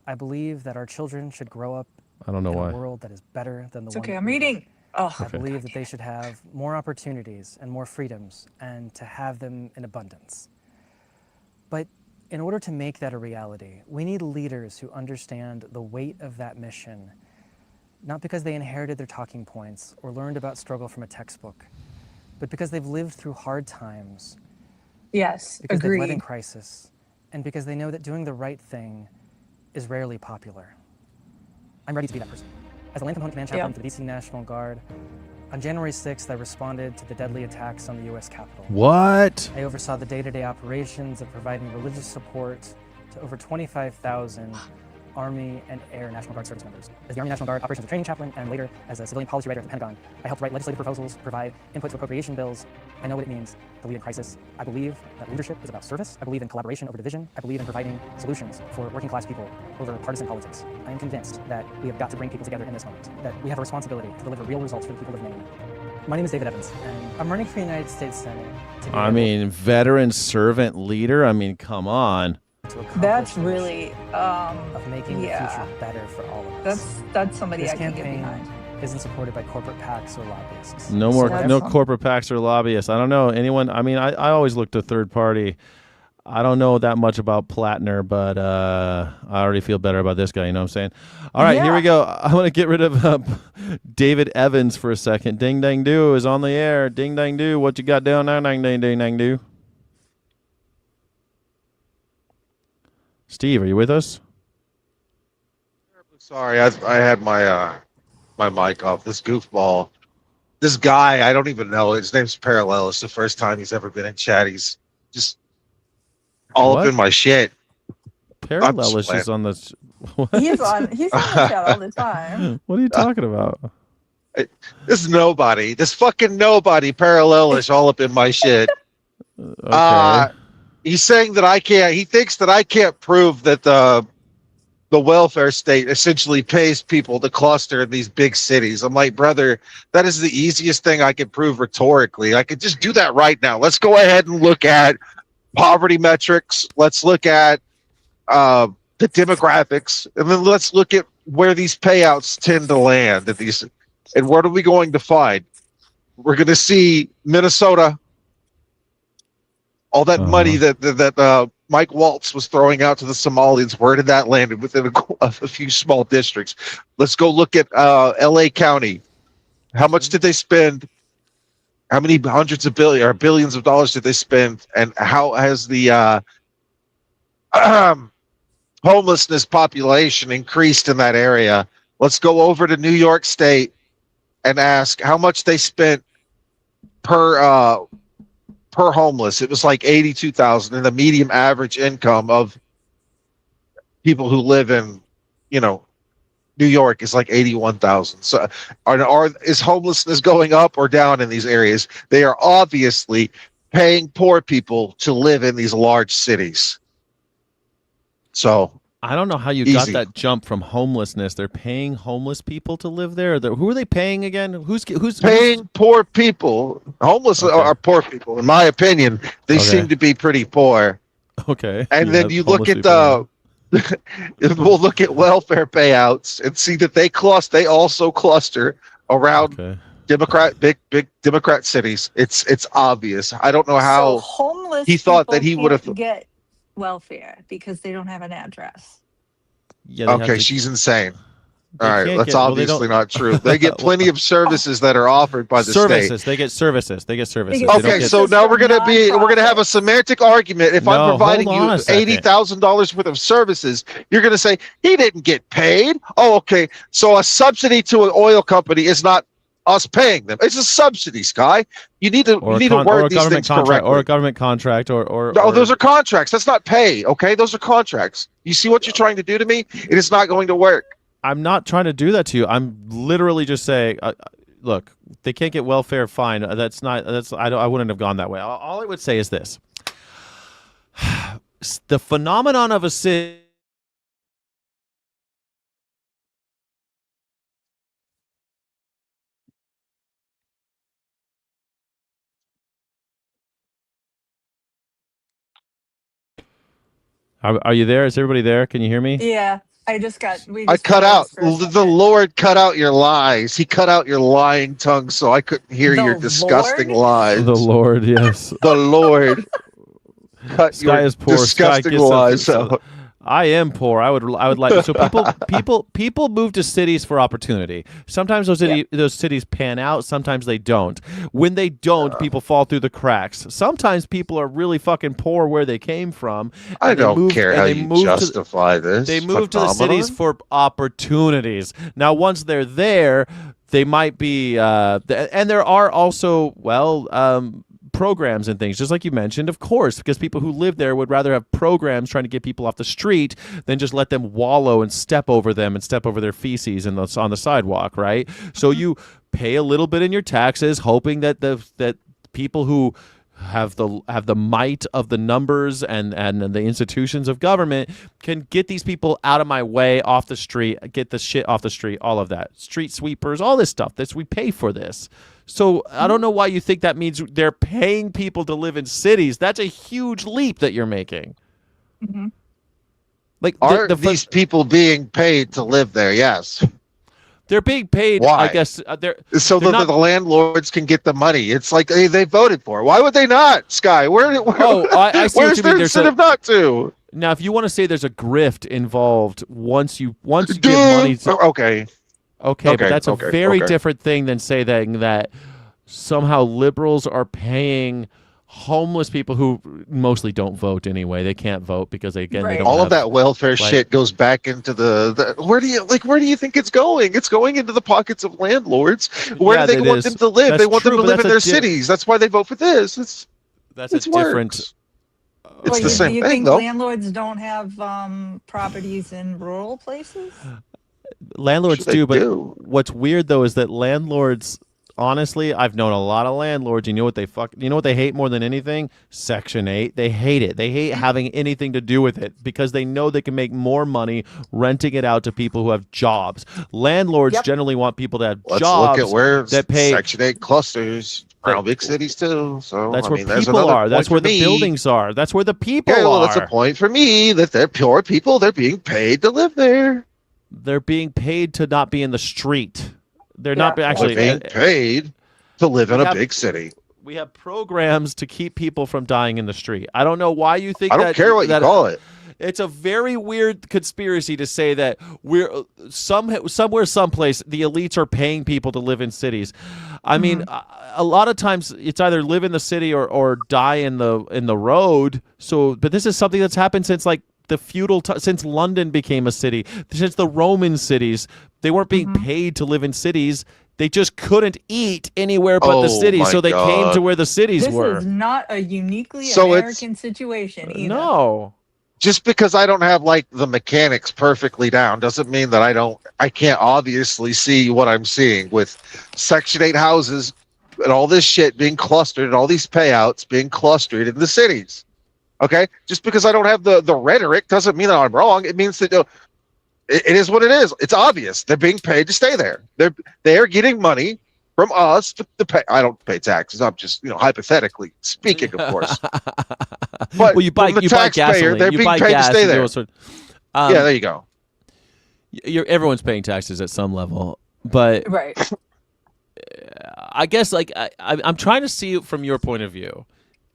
G: I believe that our children should grow up
A: I don't know
G: in
A: why.
G: a world that is better than the
C: It's
G: one.
C: okay.
G: that
C: I'm
G: we live.
C: reading. Oh,
G: I believe that they should have more opportunities and more freedoms and to have them in abundance. But in order to make that a reality, we need leaders who understand the weight of that mission, not because they inherited their talking points or learned about struggle from a textbook, but because they've lived through hard times,
C: yes.
G: because they've led in
C: Agreed.
G: crisis, and because they know that doing the right thing is rarely popular. I'm ready to be that person. As a land component command chaplain for the DC National Guard, on January 6th, I responded to the deadly attacks on the U.S. Capitol.
A: What?
G: I oversaw the day-to-day operations of providing religious support to over 25,000 Army and Air National Guard service members. As the Army National Guard Operations and Training Chaplain, and later as a civilian policy writer at the Pentagon, I helped write legislative proposals, provide input to appropriation bills. I know what it means to lead in crisis. I believe that leadership is about service. I believe in collaboration over division. I believe in providing solutions for working class people over partisan politics. I am convinced that we have got to bring people together in this moment, that we have a responsibility to deliver real results for the people of Maine. My name is David Evans, and I'm running for United States Senate.
A: I mean, veteran servant leader? I mean, come on.
C: That's really
G: of making the future better for all of us.
C: That's somebody
G: This
C: I can get
G: campaign
C: behind.
G: isn't supported by corporate PACs or lobbyists.
A: No more,
C: that's
A: no
C: fun.
A: corporate PACs or lobbyists. I don't know anyone. I mean, I always look to third party. I don't know that much about Plattner, but I already feel better about this guy. You know what I'm saying? All right, here we go. I want to get rid of David Evans for a second. Ding dang do is on the air. Ding dang do. What you got down there? Ding dang ding dang do. Steve, are you with us?
E: Sorry, I had my my mic off. This goofball, this guy, I don't even know. His name's Parallel. It's the first time he's ever been in chat. He's just all up in my shit.
A: Parallel is just on the. What?
C: He's on the chat all the time.
A: What are you talking about?
E: This nobody, this fucking nobody, Parallel is all up in my shit.
A: Okay.
E: He's saying that I can't. He thinks that I can't prove that the welfare state essentially pays people to cluster in these big cities. I'm like, brother, that is the easiest thing I could prove rhetorically. I could just do that right now. Let's go ahead and look at poverty metrics. Let's look at the demographics, and then let's look at where these payouts tend to land at these. And what are we going to find? We're going to see Minnesota. All that money that Mike Waltz was throwing out to the Somalians, where did that land? Within a few small districts. Let's go look at L.A. County. How much did they spend? How many hundreds of billions of dollars did they spend? And how has the homelessness population increased in that area? Let's go over to New York State and ask how much they spent per homeless. It was like 82,000, and the median average income of people who live in, New York is like 81,000. So is homelessness going up or down in these areas? They are obviously paying poor people to live in these large cities. So
A: I don't know how you got that jump from homelessness. They're paying homeless people to live there. Who are they paying again? Who's
E: paying poor people? Homeless are poor people, in my opinion. They seem to be pretty poor.
A: Okay.
E: And then you look at we'll look at welfare payouts and see that they also cluster around big Democrat cities. It's obvious. I don't know how
C: so homeless
E: he thought that
C: people
E: he would have
C: can't get welfare because they don't have an address.
A: Yeah.
E: Okay, she's insane. All right, that's obviously not true. They get plenty of services that are offered by the
A: services.
E: state.
A: They get services. They get services.
E: Okay, so now we're gonna have a semantic argument. If I'm providing you $80,000 worth of services, you're gonna say he didn't get paid. Oh, okay. So a subsidy to an oil company is not us paying them. It's a subsidy, Sky. You need to word these things correctly.
A: Or a government contract, or
E: those are contracts. That's not pay. Okay, those are contracts. You see what you're trying to do to me? It is not going to work.
A: I'm not trying to do that to you. I'm literally just saying, look, they can't get welfare. Fine. That's not. That's. I wouldn't have gone that way. All I would say is this: the phenomenon of a city. Are you there? Is everybody there? Can you hear me?
C: Yeah, I
E: cut out. The Lord cut out your lies. He cut out your lying tongue, so I couldn't hear your disgusting lies.
A: The Lord, yes.
E: The Lord cut
A: Sky
E: your
A: is poor.
E: disgusting lies out.
A: I am poor. I would like so people move to cities for opportunity. Sometimes those cities pan out. Sometimes they don't. When they don't, people fall through the cracks. Sometimes people are really fucking poor where they came from.
E: I don't care how you justify this.
A: They move to the cities for opportunities. Now, once they're there, they might be, and there are also programs and things, just like you mentioned, of course, because people who live there would rather have programs trying to get people off the street than just let them wallow and step over them and step over their feces on the sidewalk, right? So you pay a little bit in your taxes, hoping that that people who have the might of the numbers and the institutions of government can get these people out of my way, off the street, get the shit off the street, all of that. Street sweepers, all this stuff. We pay for this. So I don't know why you think that means they're paying people to live in cities. That's a huge leap that you're making.
C: Mm-hmm.
E: Like, these people being paid to live there? Yes.
A: They're being paid.
E: Why?
A: I guess
E: so the landlords can get the money. It's like they voted for. Why would they not, Sky?
A: I see
E: where's their incentive not to?
A: Now, if you want to say there's a grift involved, once you give money to, Okay, but that's a very different thing than saying that somehow liberals are paying homeless people who mostly don't vote anyway. They can't vote because they don't
E: all of that welfare shit goes back into the where do you think it's going? It's going into the pockets of landlords. Where do they want them to live?
A: That's
E: they want them
A: true,
E: to live in their cities. That's why they vote for this.
A: That's a different.
E: It's the same
C: thing. Do you think
E: though.
C: landlords don't have properties in rural places?
A: Landlords do, but what's weird though is that landlords, honestly, I've known a lot of landlords. You know what they hate more than anything? Section 8. They hate it. They hate having anything to do with it because they know they can make more money renting it out to people who have jobs. Landlords generally want people to have jobs.
E: Let's look at where
A: that pay
E: Section 8 clusters around big cities too. So
A: that's where people are. That's where the buildings are. That's where the people are.
E: That's a point for me that they're poor people. They're being paid to live there.
A: They're being paid to not be in the street. They're not actually
E: being paid to live in a big city.
A: We have programs to keep people from dying in the street. I don't know why you think
E: I don't care what you call it.
A: It's a very weird conspiracy to say that we're someplace the elites are paying people to live in cities. I mean, a lot of times it's either live in the city or die in the road. So, but this is something that's happened since like the since London became a city, since the Roman cities. They weren't being paid to live in cities. They just couldn't eat anywhere but the city, so they came to where the cities were.
C: This is not a uniquely American situation either.
A: No.
E: Just because I don't have like the mechanics perfectly down doesn't mean that I can't obviously see what I'm seeing with Section 8 houses and all this shit being clustered and all these payouts being clustered in the cities. Okay? Just because I don't have the rhetoric doesn't mean that I'm wrong. It means that it is what it is. It's obvious. They're being paid to stay there. They're getting money from us to pay. I don't pay taxes. I'm just hypothetically speaking, of course. But
A: you buy gasoline.
E: They're being paid to stay there. Yeah, there you go.
A: Everyone's paying taxes at some level, but I guess like I'm trying to see it from your point of view,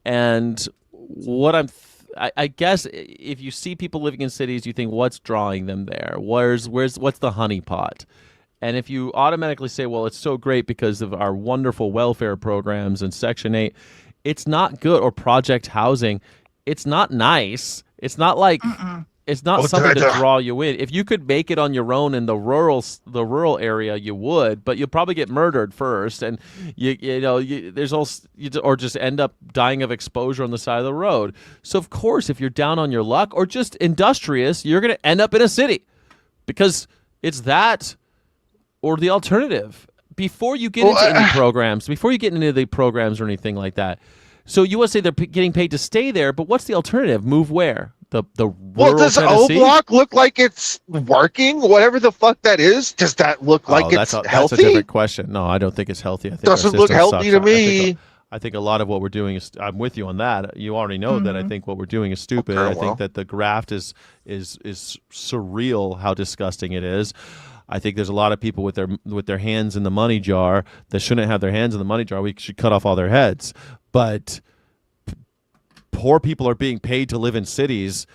A: and what I guess if you see people living in cities, you think, what's drawing them there? What's the honeypot? And if you automatically say, well, it's so great because of our wonderful welfare programs and Section 8, it's not good. Or project housing, it's not nice. It's not like it's not something to draw you in. If you could make it on your own in the rural area, you would, but you'll probably get murdered first, and or just end up dying of exposure on the side of the road. So of course, if you're down on your luck or just industrious, you're going to end up in a city because it's that or the alternative. Before you get into any programs, before you get into the programs or anything like that. So you want to say they're getting paid to stay there, but what's the alternative? Move where? The rural
E: does
A: Tennessee?
E: O-Block look like it's working? Whatever the fuck that is, does that look like it's healthy?
A: That's a different question. No, I don't think it's healthy. I think
E: doesn't look healthy to me.
A: I think a lot of what we're doing is, I'm with you on that. You already know that I think what we're doing is stupid.
E: Okay,
A: I think that the graft is surreal how disgusting it is. I think there's a lot of people with their hands in the money jar that shouldn't have their hands in the money jar. We should cut off all their heads. But poor people are being paid to live in cities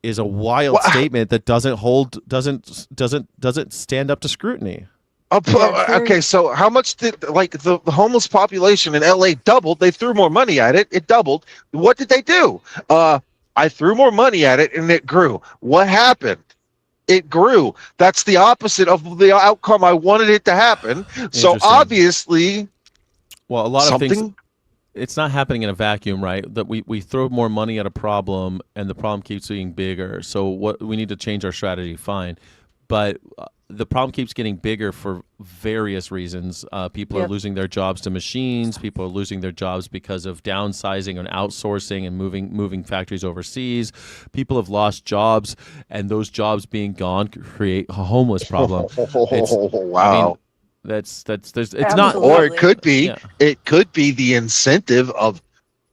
A: is a wild statement that doesn't stand up to scrutiny.
E: Okay, so how much did the homeless population in LA doubled? They threw more money at it. It doubled. What did they do? I threw more money at it and it grew. What happened? It grew. That's the opposite of the outcome I wanted it to happen. So obviously,
A: well, a lot of things. It's not happening in a vacuum, right? That we throw more money at a problem and the problem keeps being bigger. So what we need to change our strategy, fine. But the problem keeps getting bigger for various reasons. People are losing their jobs to machines. People are losing their jobs because of downsizing and outsourcing and moving factories overseas. People have lost jobs, and those jobs being gone create a homeless problem.
E: Wow.
A: I mean, it's not,
E: or it could be the incentive of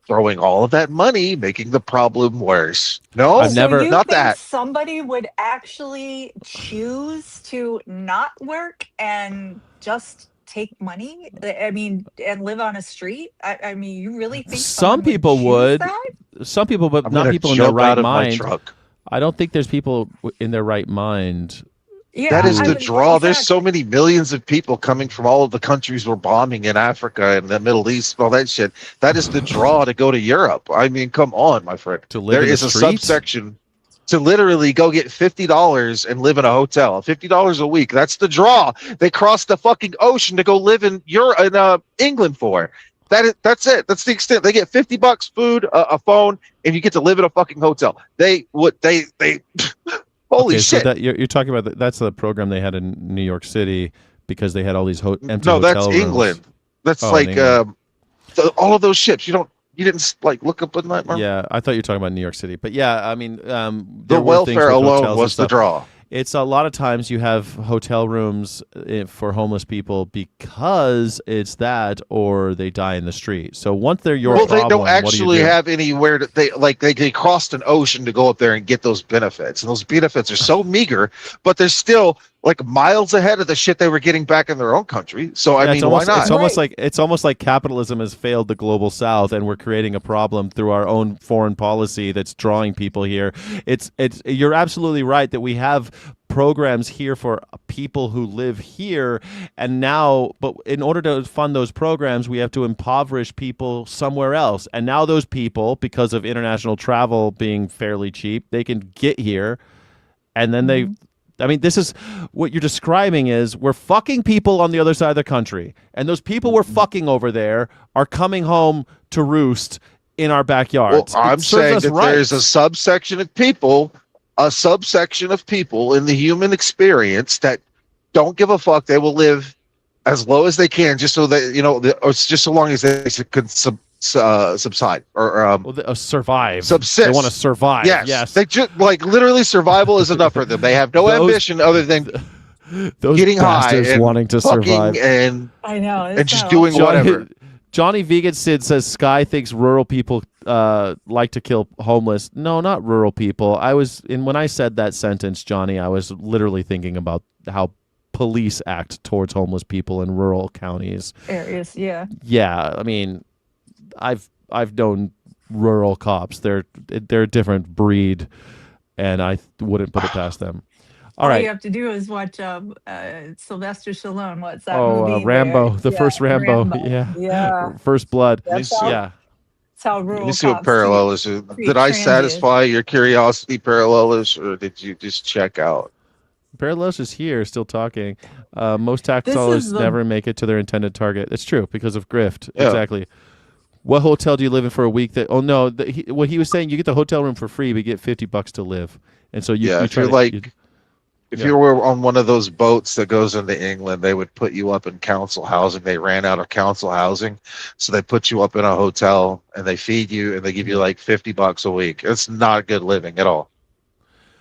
E: throwing all of that money, making the problem worse. No,
A: I've never.
E: Not that
C: somebody would actually choose to not work and just take money. I mean, and live on a street. I mean, you really think
A: some people would? Some people, but not people in their right mind. I don't think there's people in their right mind.
C: Yeah,
E: that is the draw. Exactly. There's so many millions of people coming from all of the countries we're bombing in Africa and the Middle East, all that shit. That is the draw to go to Europe. I mean, come on, my friend. There is a subsection to literally go get $50 and live in a hotel. $50 a week. That's the draw. They cross the fucking ocean to go live in England for. That's it. That's the extent. They get $50, food, a phone, and you get to live in a fucking hotel. They Holy shit!
A: So you're talking about that's the program they had in New York City because they had all these empty hotel
E: that's
A: rooms.
E: England. That's all of those ships. You didn't look up in that.
A: Yeah, I thought you were talking about New York City, but yeah, I mean,
E: the welfare alone was the draw.
A: It's a lot of times you have hotel rooms for homeless people because it's that, or they die in the street. So once they're problem,
E: they don't actually have anywhere to they crossed an ocean to go up there and get those benefits, and those benefits are so meager, but they're still miles ahead of the shit they were getting back in their own country. So I mean, why not?
A: It's almost like capitalism has failed the global South, and we're creating a problem through our own foreign policy that's drawing people here. You're absolutely right that we have programs here for people who live here, and now, but in order to fund those programs, we have to impoverish people somewhere else. And now those people, because of international travel being fairly cheap, they can get here, and then this is what you're describing is we're fucking people on the other side of the country. And those people we're fucking over there are coming home to roost in our backyards.
E: Well, I'm saying that there's a subsection of people in the human experience that don't give a fuck. They will live as low as they can just so that, or it's just so long as they could subside or
A: survive.
E: Subsist.
A: They want to survive.
E: Yes. They just literally survival is enough for them. They have no ambition other than getting high and
A: wanting to survive.
E: And
C: I know,
E: and just doing whatever.
A: Johnny Vegan Sid says Sky thinks rural people like to kill homeless. No, not rural people. When I said that sentence, Johnny, I was literally thinking about how police act towards homeless people in rural counties.
C: Areas, yeah.
A: Yeah, I mean, I've known rural cops. They're a different breed, and I wouldn't put it past them. All right.
C: you have to do is watch Sylvester Stallone. What's that
A: Oh,
C: movie?
A: Rambo, the first Rambo. Yeah.
C: Yeah.
A: First Blood.
C: That's
A: Yeah.
C: how
E: Let me
C: rural
E: see what
C: cops
E: parallel is. Did I
C: transies.
E: satisfy your curiosity, parallelist, or did you just check out?
A: Parallels is here, still talking. Most tax
C: This
A: dollars
C: is the-
A: never make it to their intended target. It's true because of grift.
E: Yeah.
A: Exactly. What hotel do you live in for a week? That what he was saying, you get the hotel room for free, but you get $50 to live, and so you.
E: Yeah,
A: you
E: if
A: try
E: you're
A: to-
E: like,
A: you-
E: if
A: yeah.
E: you were on one of those boats that goes into England, they would put you up in council housing. They ran out of council housing, so they put you up in a hotel and they feed you and they give you like $50 a week. It's not good living at all.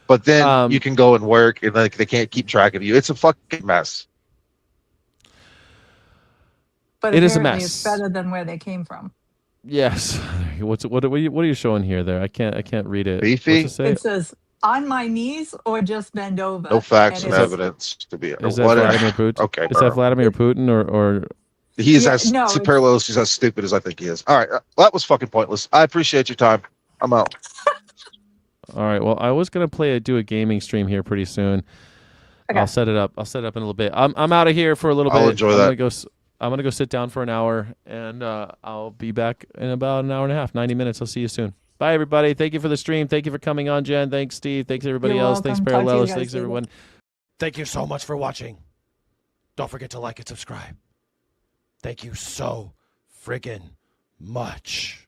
E: But then you can go and work and like they can't keep track of you. It's a fucking mess.
C: But
A: It is a
C: apparently
A: mess.
C: it's better than where they came from.
A: Yes. What are you showing here? There, I can't read it.
E: Beefy?
A: What's it say?
C: It says on my knees or just bend over.
E: No facts
C: And
E: and
C: it says-
E: evidence to be.
A: Is that
E: Whatever.
A: Vladimir Putin?
E: Okay.
A: Is that Vladimir Putin or?
E: He's
C: Yeah,
E: as
C: no, it's-
E: parallelist. He's as stupid as I think he is. All right, well, that was fucking pointless. I appreciate your time. I'm out.
A: All right. Well, I was gonna do a gaming stream here pretty soon.
C: Okay.
A: I'll set it up. I'll set it up in a little bit. I'm out of here for a little bit.
E: I'll enjoy
A: I'm
E: that.
A: gonna go sit down for an hour, and I'll be back in about an hour and a half, 90 minutes. I'll see you soon. Bye, everybody. Thank you for the stream. Thank you for coming on, Jen. Thanks, Steve. Thanks, everybody
C: You're
A: else. Thanks,
C: welcome. Talk to you
A: Parallels.
C: guys
A: Thanks,
C: later.
A: everyone. Thank you so much for watching. Don't forget to like and subscribe. Thank you so friggin' much.